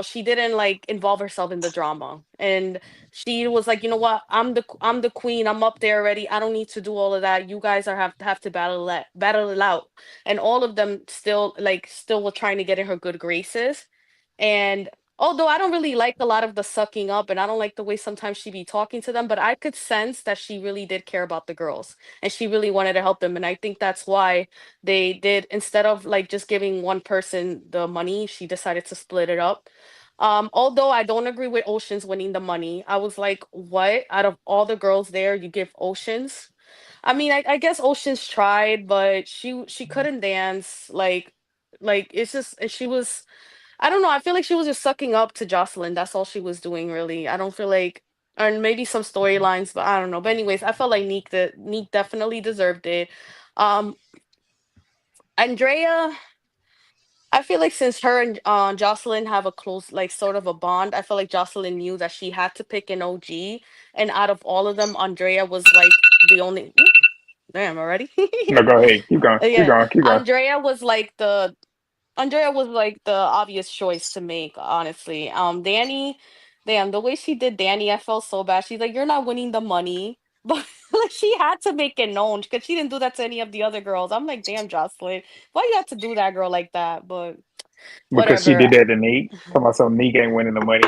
she didn't like involve herself in the drama, and she was like, you know what, I'm the queen, I'm up there already, I don't need to do all of that, you guys have to battle it out. And all of them still were trying to get in her good graces. And although I don't really like a lot of the sucking up and I don't like the way sometimes she be talking to them, but I could sense that she really did care about the girls and she really wanted to help them. And I think that's why they did, instead of like just giving one person the money, she decided to split it up. Although I don't agree with Oceans winning the money. I was like, what? Out of all the girls there, you give Oceans? I mean, I guess Oceans tried, but she couldn't dance. Like it's just she was, I don't know. I feel like she was just sucking up to Jocelyn. That's all she was doing, really. I don't feel like, and maybe some storylines, but I don't know. But anyways, I felt like Neek definitely deserved it. Um, Andrea, I feel like since her and Jocelyn have a close, like sort of a bond, I feel like Jocelyn knew that she had to pick an OG, and out of all of them, Andrea was like the only. Ooh, damn, already. No, go ahead. Keep going. Keep Yeah, going. Keep going. Andrea was like the Andrea was like the obvious choice to make, honestly. Danny, damn, the way she did Danny, I felt so bad. She's like, "You're not winning the money," but like she had to make it known because she didn't do that to any of the other girls. I'm like, damn, Jocelyn, why you have to do that girl like that? But Because she whatever. did that to Neek. Talking about some Neek ain't winning the money.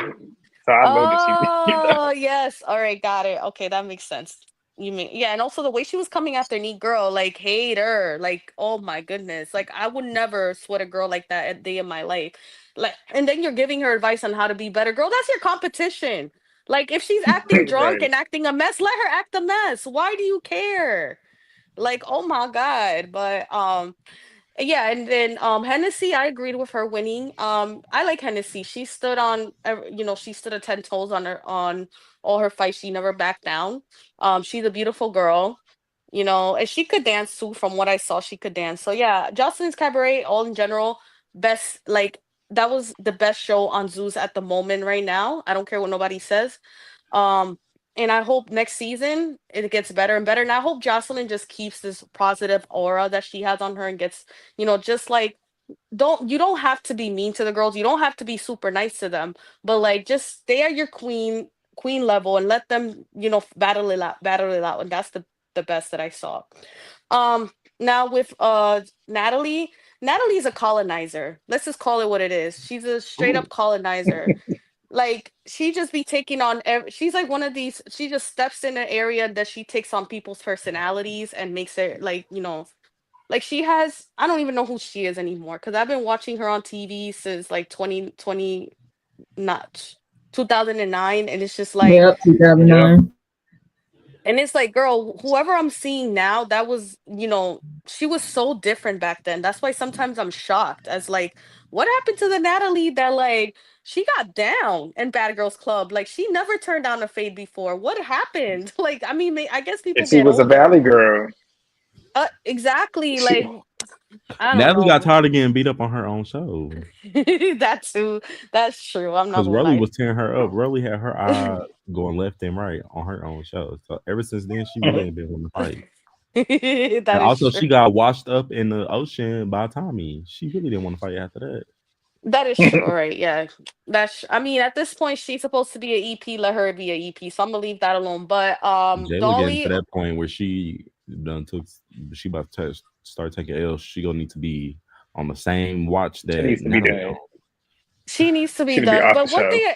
So I love that she did that. Oh, yes. All right, got it. Okay, that makes sense. You mean, yeah, and also the way she was coming after Neat Girl, like hate her. Like, oh my goodness. Like I would never sweat a girl like that a day in my life. Like, and then you're giving her advice on how to be better. Girl, that's your competition. Like if she's acting drunk Right. and acting a mess, let her act a mess. Why do you care? Like, oh my God. But yeah, and then Hennessy, I agreed with her winning. I like Hennessy. She stood on she stood at 10 toes on all her fights. She never backed down. She's a beautiful girl, and she could dance too. From what I saw, she could dance. So yeah, Jocelyn's Cabaret, all in general, best, like that was the best show on Zeus at the moment right now. I don't care what nobody says. Um, and I hope next season it gets better and better. And I hope Jocelyn just keeps this positive aura that she has on her and gets, just like, you don't have to be mean to the girls. You don't have to be super nice to them, but like just stay at your queen level and let them, battle it out. And that's the best that I saw. Now with Natalie's a colonizer. Let's just call it what it is. She's a straight up Ooh. colonizer. Like she just be taking on she's like one of these, she just steps in an area that she takes on people's personalities and makes it like, like she has, I don't even know who she is anymore because I've been watching her on TV since like 2020, not 2009, and it's just like, Yep, Yep. 2009. and it's like, girl, whoever I'm seeing now, that was, she was so different back then. That's why sometimes I'm shocked as like, what happened to the Natalie that like she got down in Bad Girls Club? Like she never turned down a fade before. What happened? Like, I mean, I guess And people she get was a older. valley girl. Exactly. She Like, I don't Natalie got know. tired of getting beat up on her own show That too. That's true. I'm not because gonna Rolly lie. was tearing her up. Rolly had her eye going left and right on her own show. So ever since then, she really ain't been wanting to fight. That And is also, true. she got washed up in the ocean by Tommy. She really didn't want to fight after that. That is true. All right. Yeah. I mean, at this point, she's supposed to be an EP. Let her be an EP. So I'm gonna leave that alone. But Jayla getting to Dolly, that point where she done took, she about to start taking L. She gonna need to be on the same watch She that needs to be Natalie done. on. she needs to She be need to be done. off the But one show. thing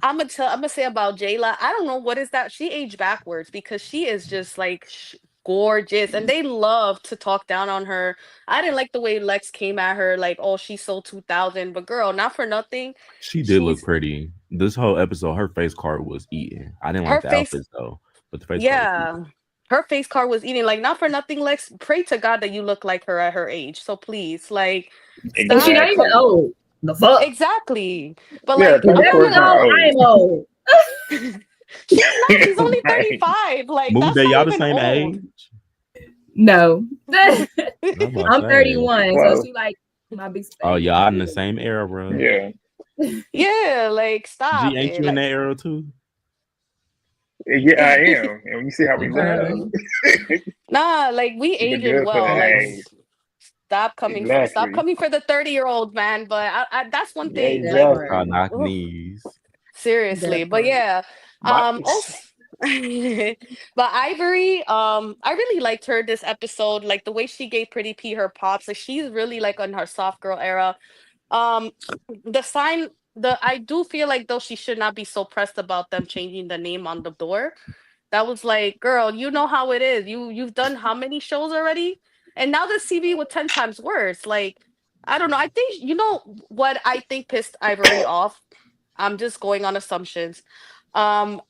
I'm gonna say about Jayla, I don't know what is that. She aged backwards because she is just like gorgeous, and they love to talk down on her. I didn't like the way Lex came at her, like, oh, she's so 2000. But girl, not for nothing, She did look she's pretty. This whole episode, her face card was eating. I didn't her like the face. outfits though, but the face card was eating. Yeah, her face card was eating. Like, not for nothing, Lex. Pray to God that you look like her at her age. So please, like, And she stop. not even Exactly. old. The fuck? Exactly. But Yeah, like, If I'm that not 24 is nigga not gonna. old, I old. am old. She's not. She's only Right. 35. Like, Movie that's Day, not y'all the even same old. age? No. I was about to I'm say. 31, so Close. she like my big Oh, baby. y'all in the same era, bro. Yeah. Yeah, like, G, stop ain't it. you in Like, that era too? Yeah, I am. And you see how we look Okay. though. nah, like we We look aging good for well. that Like, age. stop Exactly. coming for the 30-year-old man. But that's one Yeah, thing. That Like, part. Called exactly. knock ugh, knees. seriously. That But part. yeah, My also. But Ivory, I really liked her this episode. Like the way she gave Pretty P her pops. Like she's really like on her soft girl era. Um, the sign. I do feel like though she should not be so pressed about them changing the name on the door. That was like, girl, you know how it is. You've done how many shows already? And now the CV with 10 times worse. Like, I don't know. I think you know what I think pissed Ivory off. I'm just going on assumptions.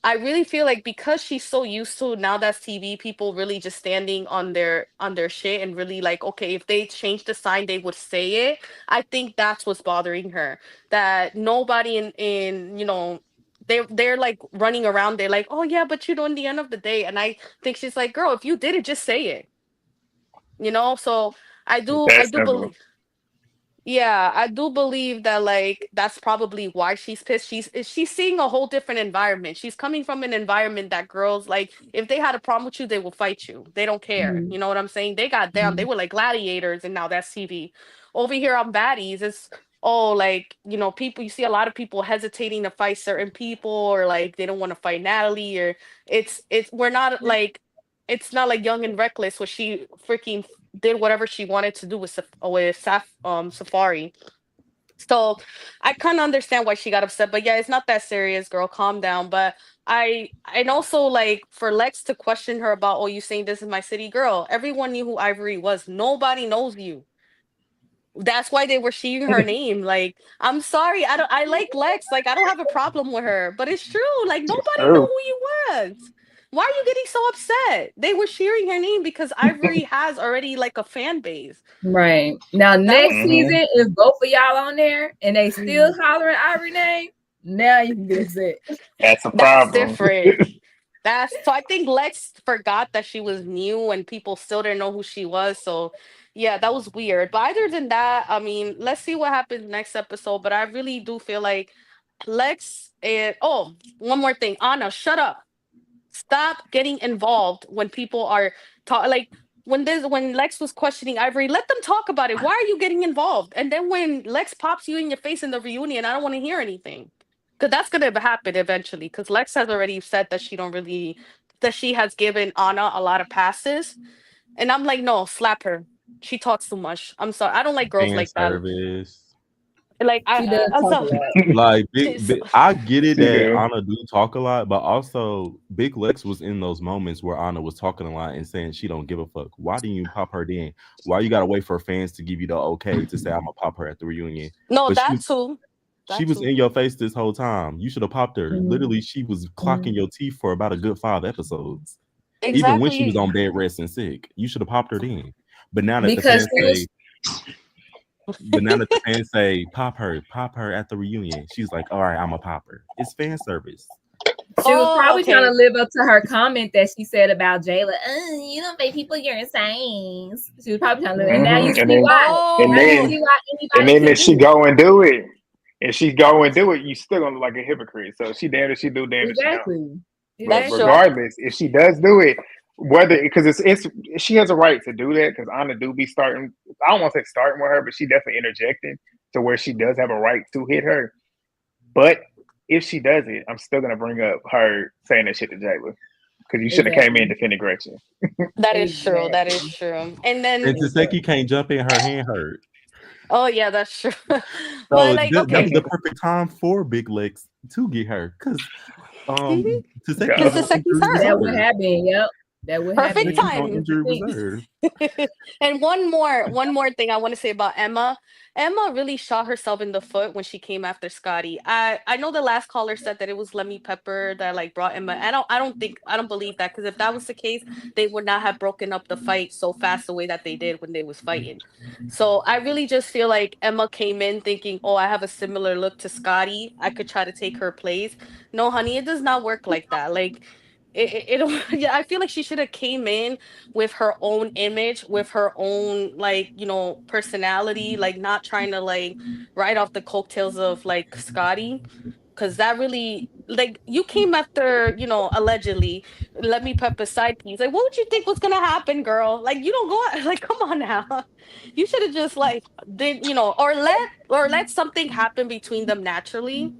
I really feel like because she's so used to now that's TV, people really just standing on their shit and really like, okay, if they change the sign, they would say it. I think that's what's bothering her. That nobody in they're like running around. They're like, oh yeah, but in the end of the day, and I think she's like, girl, if you did it, just say it. So I That's do simple. believe. Yeah, I do believe that like that's probably why she's pissed. She's seeing a whole different environment. She's coming from an environment that girls like if they had a problem with you, they will fight you. They don't care. Mhm, You know what I'm saying? They got down. They mhm. were like gladiators and now that's TV. Over here on Baddies, it's like, people you see a lot of people hesitating to fight certain people or like they don't want to fight Natalie or it's we're not like it's not like Young and Reckless where she freaking did whatever she wanted to do with Safari. So I kind of understand why she got upset, but yeah, it's not that serious, girl. Calm down. But and also like for Lex to question her about, oh, you saying this is my city, girl. Everyone knew who Ivory was. Nobody knows you. That's why they were sharing her name. Like, I'm sorry, I like Lex. Like, I don't have a problem with her, but it's true. Like, It's nobody knew true. who you was. Why are you getting so upset? They were sharing her name because Ivory has already like a fan base. Right. Now That next was Hmm. season, if both of y'all on there and they still hollering Ivory name, now you can get upset. That's a that's problem. different. That's so I think Lex forgot that she was new and people still didn't know who she was. So yeah, that was weird. But other than that, I mean, let's see what happens next episode. But I really do feel like Lex and one more thing. Anna, shut up. Stop getting involved when people are like when Lex was questioning Ivory, let them talk about it. Why are you getting involved? And then when Lex pops you in your face in the reunion, I don't want to hear anything. Cause that's gonna happen eventually. Cause Lex has already said that she has given Anna a lot of passes. And I'm like, no, slap her. She talks too much. I'm sorry. I don't like girls Fan like that. service. Like She does I'm talk a sorry. lot. Like She's I get it She that do. Anna do talk a lot, but also Big Lex was in those moments where Anna was talking a lot and saying she don't give a fuck. Why didn't you pop her then? Why you gotta wait for fans to give you the okay to say I'm gonna pop her at the reunion? no, But that too. she That was too. in your face this whole time. You should have popped her. Mhm, Literally, she was clocking mhm. your teeth for about a good 5 episodes. Even when she was Exactly. on bed rest and sick, you should have popped her then. But now that the Because fans she say was but now that the fans say pop her at the reunion, she's like, all right, I'm a popper. It's fan service. she was Oh, probably trying to okay. live up to her comment that she said about Jayla. You don't make people your sayings. She was probably trying to live, and now Hmm. you see why. And Now you then see why and anybody then can if she do it. go and do it, if she go and do it, you still gonna look like a hypocrite. So she damned if she do, damned if she don't. Exactly. But That's true. Exactly. regardless, if she does do it, whether because it's she has a right to do that because Anna do be starting. I don't want to say starting with her, but she definitely interjecting to where she does have a right to hit her. But if she does it, I'm still gonna bring up her saying that shit to Jayla because you should have came in Exactly. defending Gretchen. That is true. That is Exactly. true. And then, And Taseki Exactly. can't jump in, her hand hurt. oh yeah, that's true. But So like, that okay, was the perfect time for Big Legs to get her because because Taseki's the God. on second's injury hurt. That would reserve. happen. Yep. That would Perfect happen. Taseki's on time. What you injury think? reserve. And one more thing I want to say about Emma. Emma really shot herself in the foot when she came after Scotty. I know the last caller said that it was Lemmy Pepper that like brought Emma. I don't believe that because if that was the case, they would not have broken up the fight so fast the way that they did when they was fighting. So I really just feel like Emma came in thinking, oh, I have a similar look to Scotty. I could try to take her place. No, honey, it does not work like that. Like yeah, I feel like she should have came in with her own image, with her own like, personality, like not trying to like ride off the coattails of like Scotty. Cause that really like you came after, allegedly, let me pep a side piece. Like, what would you think was gonna happen, girl? Like you don't go out like come on now. You should have just like did, or let something happen between them naturally.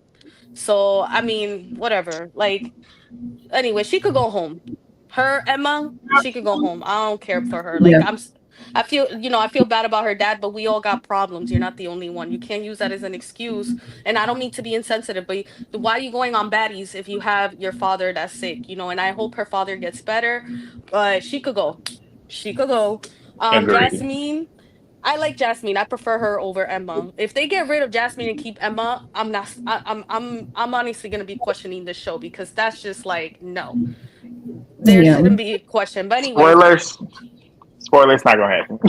So I mean, whatever. Like anyway, she could go home. Her Emma, she could go home. I don't care for her. Like Yeah. I feel bad about her dad, but we all got problems. You're not the only one. You can't use that as an excuse. And I don't mean to be insensitive, but why are you going on Baddies if you have your father that's sick? And I hope her father gets better, but she could go. She could go. Agreed. Jasmine, I like Jasmine. I prefer her over Emma. If they get rid of Jasmine and keep Emma, I'm not. I'm honestly gonna be questioning the show because that's just like no. There Yeah. shouldn't be a question. But anyways, Spoilers. Spoilers not gonna happen.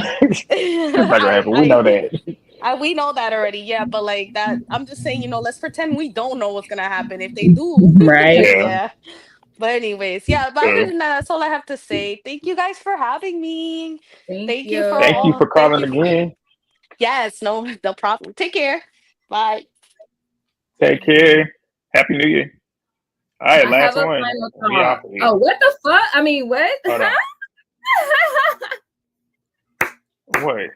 It's not gonna I happen. We know I that. we know that already. Yeah, but like that, I'm just saying. Let's pretend we don't know what's gonna happen. If they do, Right. then Yeah. yeah. But anyways, yeah. But other than that, that's all I have to say. Thank you guys for having me. Thank Thank you for Thank you you. for all. Thank calling you. again. Yes, no problem. Take care. Bye. Take care. Happy New Year. All right, I have last a one. final We thought. off of here. Oh, what the fuck? I mean, what? Hold on. What?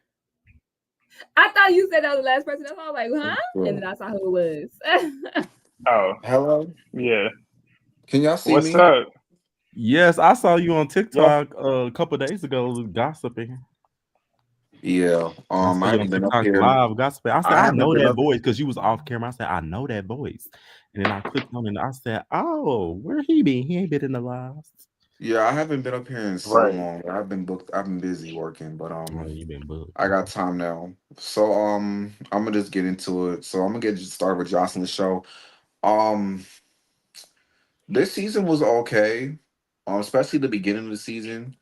I thought you said that was the last person. That's why I was like, huh? And Bro. then I saw who it was. Oh, Hello? yeah. Can y'all see What's me? up? Yes, I saw you on Yes. TikTok a couple days ago gossiping. Yeah. I saw I you on haven't been up TikTok here. live gossiping. I said, I I haven't know been that up. voice because you was off camera. I said, I know that voice. And then I clicked on it and I said, oh, where he been? He ain't been in the lives. Yeah, I haven't been up here in so Right. long. I've been booked. I've been busy working, but Oh, you been booked. I got time now. So I'm gonna just get into it. So I'm gonna get started with Jocelyn's show. Um, this season was okay. Especially the beginning of the season.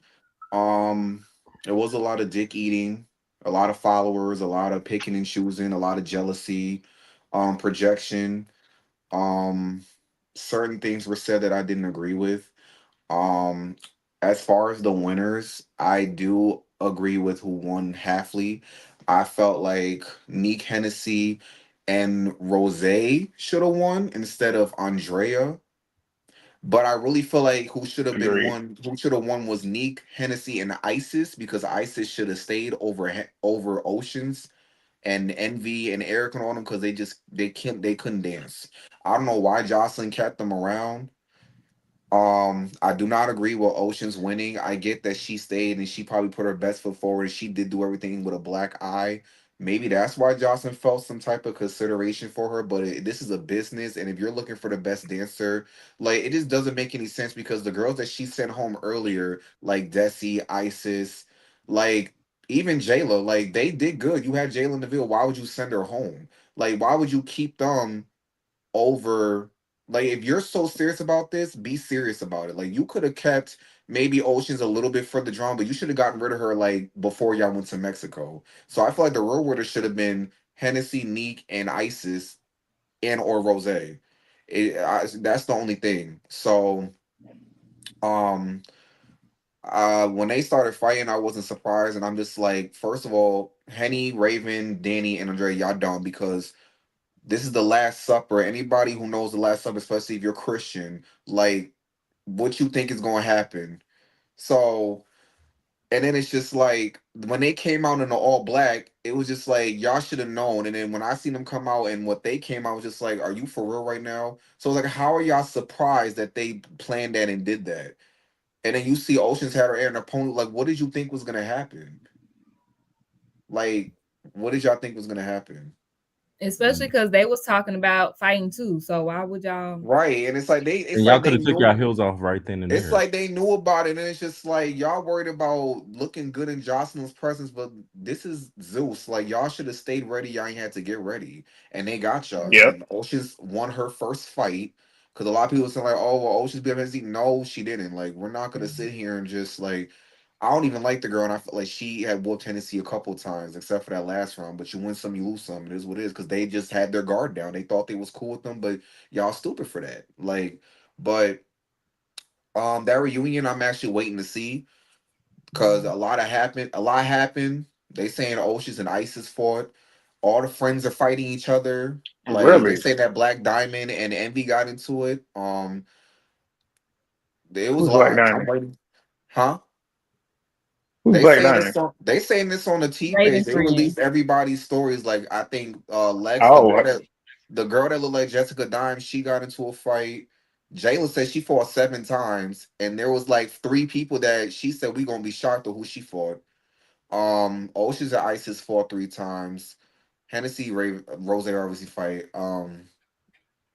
Um, it was a lot of dick eating, a lot of followers, a lot of picking and choosing, a lot of jealousy, projection. Um, certain things were said that I didn't agree with. Um, as far as the winners, I do agree with who won Halfley. I felt like Neek Hennessy and Rose should have won instead of Andrea. But I really feel like Agreed. who should have won was Neek, Hennessy, and Isis because Isis should have stayed over Oceans and Envy and Eric and all them because they couldn't dance. I don't know why Jocelyn kept them around. I do not agree with Ocean's winning. I get that she stayed and she probably put her best foot forward. She did do everything with a black eye. Maybe that's why Jocelyn felt some type of consideration for her. But this is a business, and if you're looking for the best dancer, like it just doesn't make any sense because the girls that she sent home earlier, like Desi, Isis, like even Jayla, like they did good. You had Jayla Neville. Why would you send her home? Like, why would you keep them over, like if you're so serious about this, be serious about it. Like you could have kept maybe Oceans a little bit for the drama, but you should have gotten rid of her like before y'all went to Mexico. So I feel like the real winner should have been Hennessy, Neek, and Isis and or Rose. That's the only thing. So um when they started fighting, I wasn't surprised, and I'm just like, first of all, Henny, Raven, Danny, and Andre, y'all don't because this is the Last Supper. Anybody who knows the Last Supper, especially if you're Christian, like what you think is going to happen. So, and then it's just like when they came out in the all black, it was just like y'all should have known. And then when I seen them come out and what they came out, I was just like, are you for real right now? So it's like, how are y'all surprised that they planned that and did that? And then you see Ocean's had her air and opponent. Like, what did you think was gonna happen? Like, what did y'all think was gonna happen? Especially because they was talking about fighting too. So why would y'all? Right, and And y'all could have took your heels off right then and it's there. like they knew about it, and it's just like y'all worried about looking good in Jocelyn's presence, but this is Zeus. Like y'all should have stayed ready. Y'all ain't had to get ready, and they got y'all. Yep. And Ocean's won her first fight because a lot of people say like, "Oh, well, Ocean's being busy." No, she didn't. Like we're not gonna sit here and just like. I don't even like the girl, and I feel like she had whooped Tennessee a couple times, except for that last round. But you win some, you lose some. It is what it is because they just had their guard down. They thought they was cool with them, but y'all stupid for that. Like, but that reunion I'm actually waiting to see because a lot happened. They saying Oceans and Isis fought. All the friends are fighting each other. Like they Really? say that Black Diamond and Envy got into it. It was a Who's Black lot. I'm Diamond? waiting. Huh? Who's They Black saying this Diamond? on they saying this on the T page. Raven They friend. released everybody's stories. Like I think Lex, Oh, the girl that looked like Jessica Dime, she got into a fight. Jayla said she fought 7 times, and there was like 3 people that she said we gonna be shocked at who she fought. Oceans and Isis fought 3 times. Hennessy, Rose obviously fight.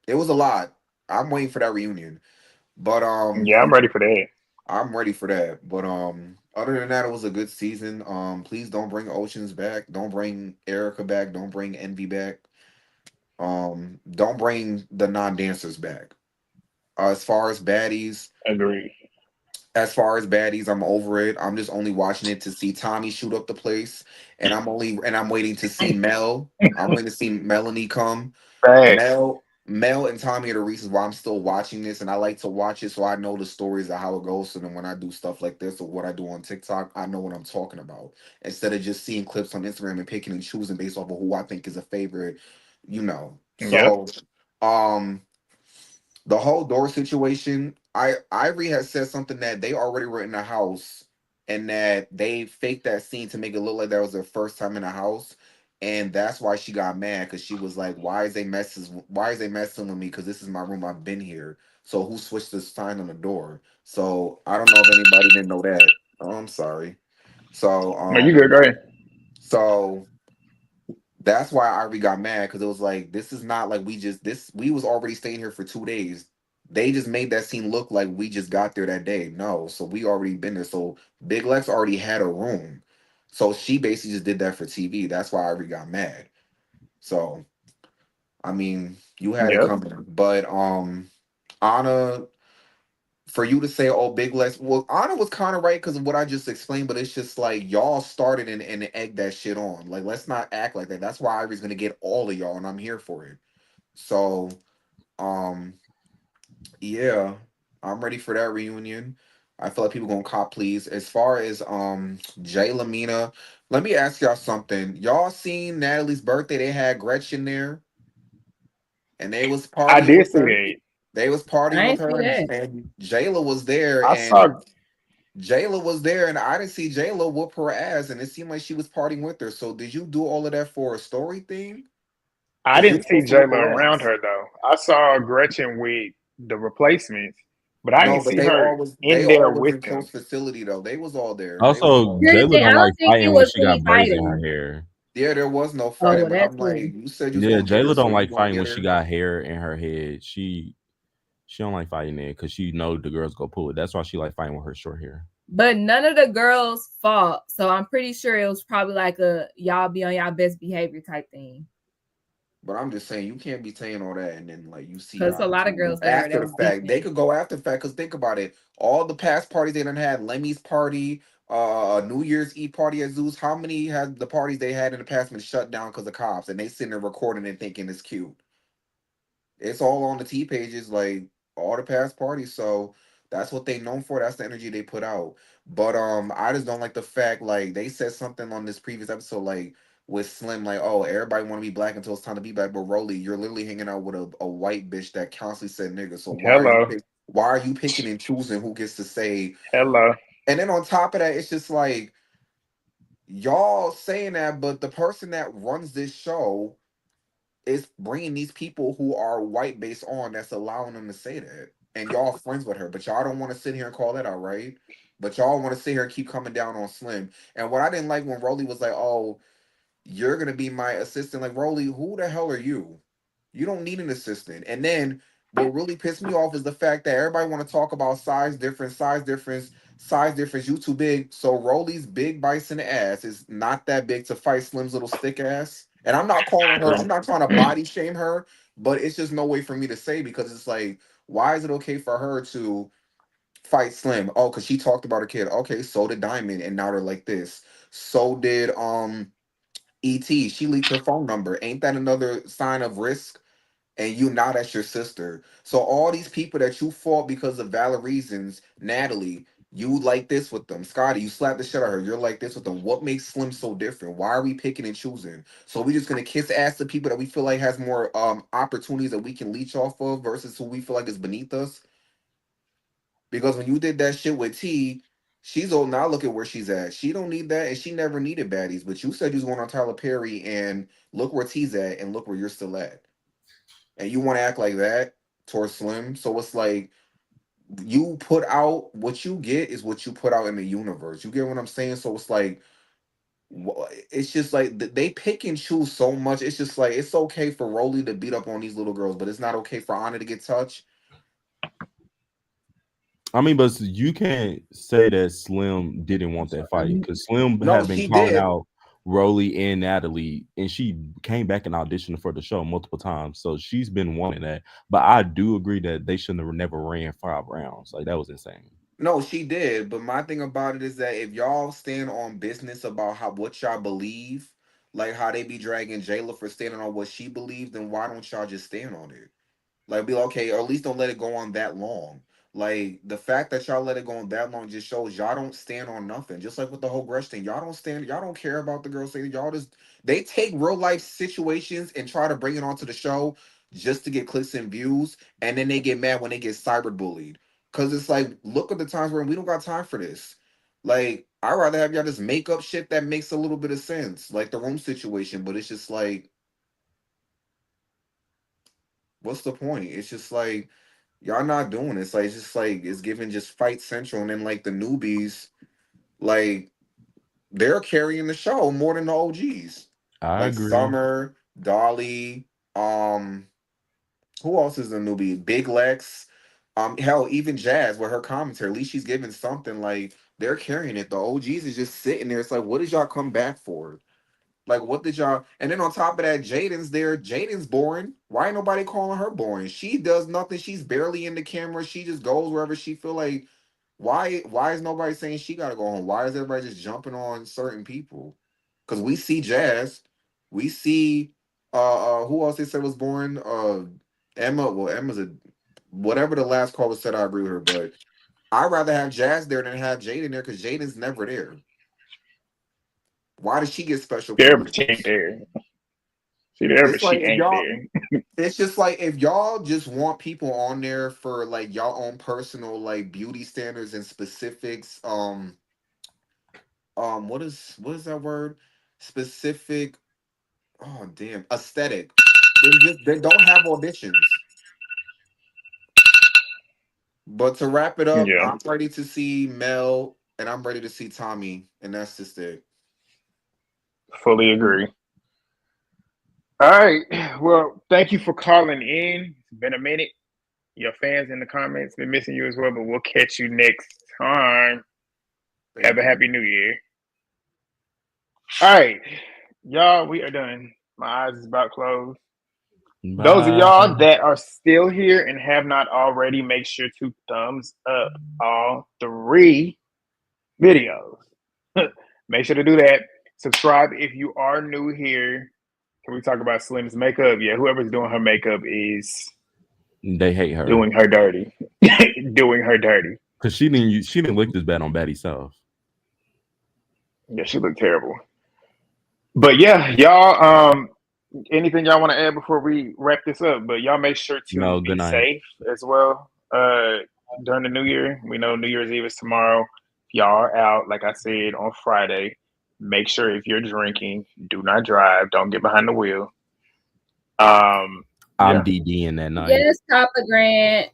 It was a lot. I'm waiting for that reunion. But Yeah, I'm ready for that. I'm ready for that. But other than that, it was a good season. Please don't bring Oceans back. Don't bring Erica back. Don't bring Envy back. Don't bring the non-dancers back. As far as baddies, Agreed. I'm over it. I'm just only watching it to see Tommy shoot up the place, and I'm waiting to see Mel. I'm waiting to see Melanie come. Facts. Mel and Tommy are the reasons why I'm still watching this, and I like to watch it so I know the stories of how it goes. So then when I do stuff like this or what I do on TikTok, I know what I'm talking about instead of just seeing clips on Instagram and picking and choosing based off of who I think is a favorite, you know. Yep. So, um, the whole door situation, Ivory has said something that they already were in the house and that they faked that scene to make it look like that was their first time in the house. And that's why she got mad because she was like, why is they messing with me? Because this is my room. I've been here. So who switched the sign on the door? So I don't know if anybody didn't know that. Oh, I'm sorry. So No, you good. Go ahead. so that's why Ivory got mad because it was like this is not like we was already staying here for 2 days. They just made that scene look like we just got there that day. No, so we already been there. So Big Lex already had a room. So she basically just did that for TV. That's why Ivory got mad. So I mean, you had it Yep. coming. But Anna, for you to say, oh, Big Lex, well, Anna was kind of right because of what I just explained, but it's just like y'all started and egged that shit on. Like, let's not act like that. That's why Ivory's gonna get all of y'all, and I'm here for it. So, um, yeah, I'm ready for that reunion. I feel like people gonna cop please. As far as Jay Lamina, let me ask y'all something. Y'all seen Natalie's birthday? They had Gretchen there, and they was I partying did with see her. that. They was partying I with ain't see her, that. and Jayla was there, I and saw. Jayla was there, and I didn't see Jayla whoop her ass, and it seemed like she was partying with her. So, did you do all of that for a story thing? I Because you didn't see supposed to whoop Jayla her around ass. her though. I saw Gretchen with the replacements, but I No, didn't but see her they in there all was with in them. close facility though. They was all there. They was Also, all Here's there. the Jayla thing. I don't like don't think it fighting when was she really got braids in her fighting. hair. Yeah, there was no Oh, fighting, well, but that's I'm like, cool. you said you was Yeah, gonna get her, Jayla so don't you like gonna fighting get when she her. got hair in her head. She don't like fighting it because she know the girls go pull it. That's why she like fighting with her short hair. But none of the girls fought, so I'm pretty sure it was probably like a y'all be on y'all best behavior type thing. But I'm just saying, you can't be saying all that and then like you see the Because a lot of opportunity girls there after that the was fact. They beefing. could go after the fact because think about it. All the past parties they done had, Lemmy's party, New Year's Eve party at Zeus. How many had the parties they had in the past been shut down because of cops and they sitting there recording and thinking it's cute? It's all on the T pages, like all the past parties. So that's what they known for. That's the energy they put out. But I just don't like the fact like they said something on this previous episode like with Slim like, oh, everybody want to be black until it's time to be black. But Rolly, you're literally hanging out with a white bitch that constantly said nigga. So Hello, why are you picking and choosing who gets to say? hello. And then on top of that, it's just like y'all saying that, but the person that runs this show is bringing these people who are white based on that's allowing them to say that. And y'all friends with her, but y'all don't want to sit here and call that out, right? But y'all want to sit here and keep coming down on Slim. And what I didn't like when Rolly was like, "Oh, you're gonna be my assistant," like Rolly, who the hell are you? You don't need an assistant. And then what really pissed me off is the fact that everybody want to talk about size difference, size difference, size difference. You too big. So Rolly's big bison ass is not that big to fight Slim's little stick ass. And I'm not calling her, I'm not trying to body shame her, but it's just no way for me to say because it's like, why is it okay for her to fight Slim? Oh, because she talked about her kid. Okay, so did Diamond, and now they're like this. So did ET. She leaked her phone number. Ain't that another sign of risk? And you now that's your sister. So all these people that you fought because of valid reasons, Natalie, you like this with them. Scotty, you slapped the shit out of her. You're like this with them. What makes Slim so different? Why are we picking and choosing? So we just gonna kiss ass to people that we feel like has more opportunities that we can leech off of versus who we feel like is beneath us? Because when you did that shit with T, she's old now. Look at where she's at. She don't need that, and she never needed baddies. But you said you was going on Tyler Perry, and look where T's at, and look where you're still at. And you want to act like that towards Slim. So it's like you put out what you get is what you put out in the universe. You get what I'm saying? So it's like It's just like they pick and choose so much. It's just like it's okay for Rolly to beat up on these little girls, but it's not okay for Anna to get touched. I mean, but you can't say that Slim didn't want that fight because Slim No, had been she calling did. out Rolly and Natalie, and she came back and auditioned for the show multiple times. So she's been wanting that. But I do agree that they shouldn't have never ran 5 rounds. Like that was insane. No, she did. But my thing about it is that if y'all stand on business about what y'all believe, like how they be dragging Jayla for standing on what she believes, then why don't y'all just stand on it? Like, be like, okay, or at least don't let it go on that long. Like, the fact that y'all let it go on that long just shows y'all don't stand on nothing. Just like with the whole Grush thing, y'all don't care about the girls saying y'all just they take real life situations and try to bring it onto the show just to get clicks and views, and then they get mad when they get cyberbullied. Cause it's like, look at the times where we don't got time for this. Like, I'd rather have y'all just make up shit that makes a little bit of sense, like the room situation, but it's just like, what's the point? It's just like y'all not doing this. Like it's just like it's giving just fight central, and then like the newbies, like they're carrying the show more than the OGs. I Like agree. Summer, Dolly, who else is a newbie? Big Lex, hell, even Jazz with her commentary. At least she's giving something. Like they're carrying it. The OGs is just sitting there. It's like, what did y'all come back for? Like, what did y'all? And then on top of that, Jaden's there. Jaden's boring. Why ain't nobody calling her boring? She does nothing. She's barely in the camera. She just goes wherever she feel like. Why is nobody saying she gotta go home? Why is everybody just jumping on certain people? Because we see Jazz, we see who else they said was boring? Emma. Well, Emma's a whatever the last call was said. I agree with her, but I'd rather have Jazz there than have Jaden there because Jaden's never there. Why does she get special There, but she ain't privileges? there. She there, but It's like she if ain't y'all there. it's just like if y'all just want people on there for like y'all own personal like beauty standards and specifics, what is that word? Specific, oh damn, aesthetic. Then don't have auditions. But to wrap it up, Yeah, I'm ready to see Mel and I'm ready to see Tommy, and that's just it. fully agree. All right. Well, thank you for calling in. It's been a minute. Your fans in the comments been missing you as well, but we'll catch you next time. Have Thank a you. happy new year. All right, y'all, we are done. My eyes is about closed. Those of Bye. y'all that are still here and have not already, make sure to thumbs up all 3 videos. Make sure to do that. Subscribe if you are new here. Can we talk about Slim's makeup? Yeah, whoever's doing her makeup is They hate her doing her dirty. Doing her dirty. because she didn't look this bad on Baddie South. Yeah, she looked terrible. But yeah, y'all, anything y'all want to add before we wrap this up? But y'all make sure to No, good be night. safe as well during the new year. We know New Year's Eve is tomorrow. If y'all are out, like I said, on Friday, make sure if you're drinking, do not drive. Don't get behind the wheel. I'm Yeah. DDing that night. Yes, Papa Grant.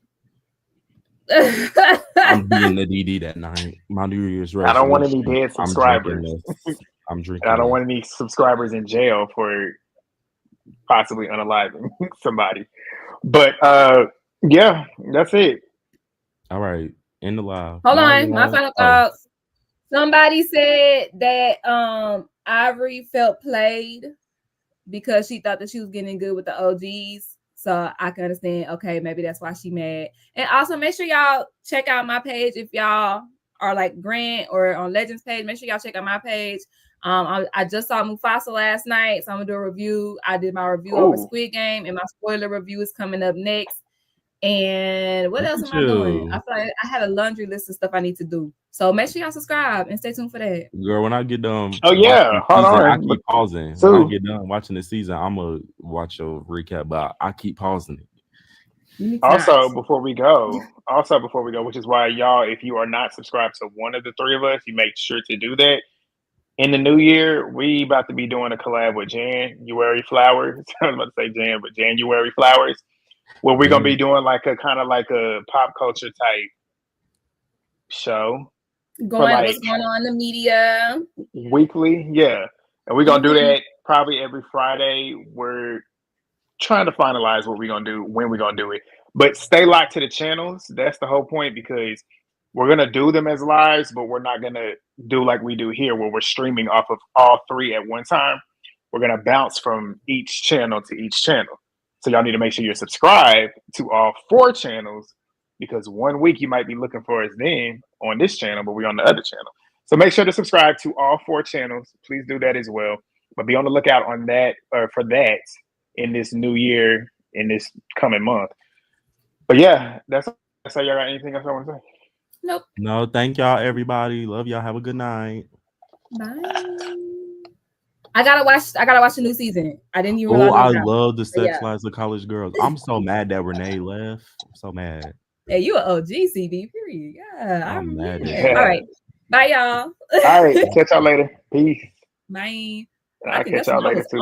I'm being the DD that night. My New Year's I don't want any resolution. dead I'm drinking subscribers. this. I'm I drinking don't this. want any subscribers in jail for possibly unaliving somebody. But yeah, that's it. All right. End the live. Hold Bye, on, my y'all. final Oh, thoughts. Somebody said that Ivory felt played because she thought that she was getting good with the OGs. So I can understand, okay, maybe that's why she mad. And also make sure y'all check out my page if y'all are like Grant or on Legends page. Make sure y'all check out my page. I just saw Mufasa last night, so I'm gonna do a review. I did my review over Oh, Squid Game, and my spoiler review is coming up next. And what look else at am I doing? I you. feel like I had a laundry list of stuff I need to do. So make sure y'all subscribe and stay tuned for that. Girl, when I get done oh watching yeah. the Hold season, I on. But keep pausing. When I Sue, get done watching the season, I'm going to watch your recap, but I keep pausing it. You need to not. also before we go, which is why y'all, if you are not subscribed to one of the 3 of us, you make sure to do that. In the new year, we about to be doing a collab with January Flowers. I was about to say Jan, but January Flowers, where we're gonna be Jan- doing like a kind of like a pop culture type show. What's going on in the media weekly. Yeah, and we're gonna do that probably every Friday. We're trying to finalize what we're gonna do, when we're gonna do it, but stay locked to the channels. That's the whole point, because we're gonna do them as lives, but we're not gonna do like we do here, where we're streaming off of all three at one time. We're gonna bounce from each channel to each channel. So y'all need to make sure you're subscribed to all 4 channels, because one week you might be looking for us then on this channel, but we're on the other channel. So make sure to subscribe to all 4 channels. Please do that as well. But be on the lookout on that, or for that, in this new year, in this coming month. But yeah, that's all. Y'all got anything else I want to say? Nope. No, thank y'all, everybody. Love y'all. Have a good night. Bye. I gotta watch the new season. I didn't even realize. I love the Sex Lives of College Girls. I'm so mad that Renee left. I'm so mad. Hey, you an OG, CB, period. Yeah, I'm mad. All right. Bye, y'all. All right. Catch y'all later. Peace. Bye. I'll catch y'all later too.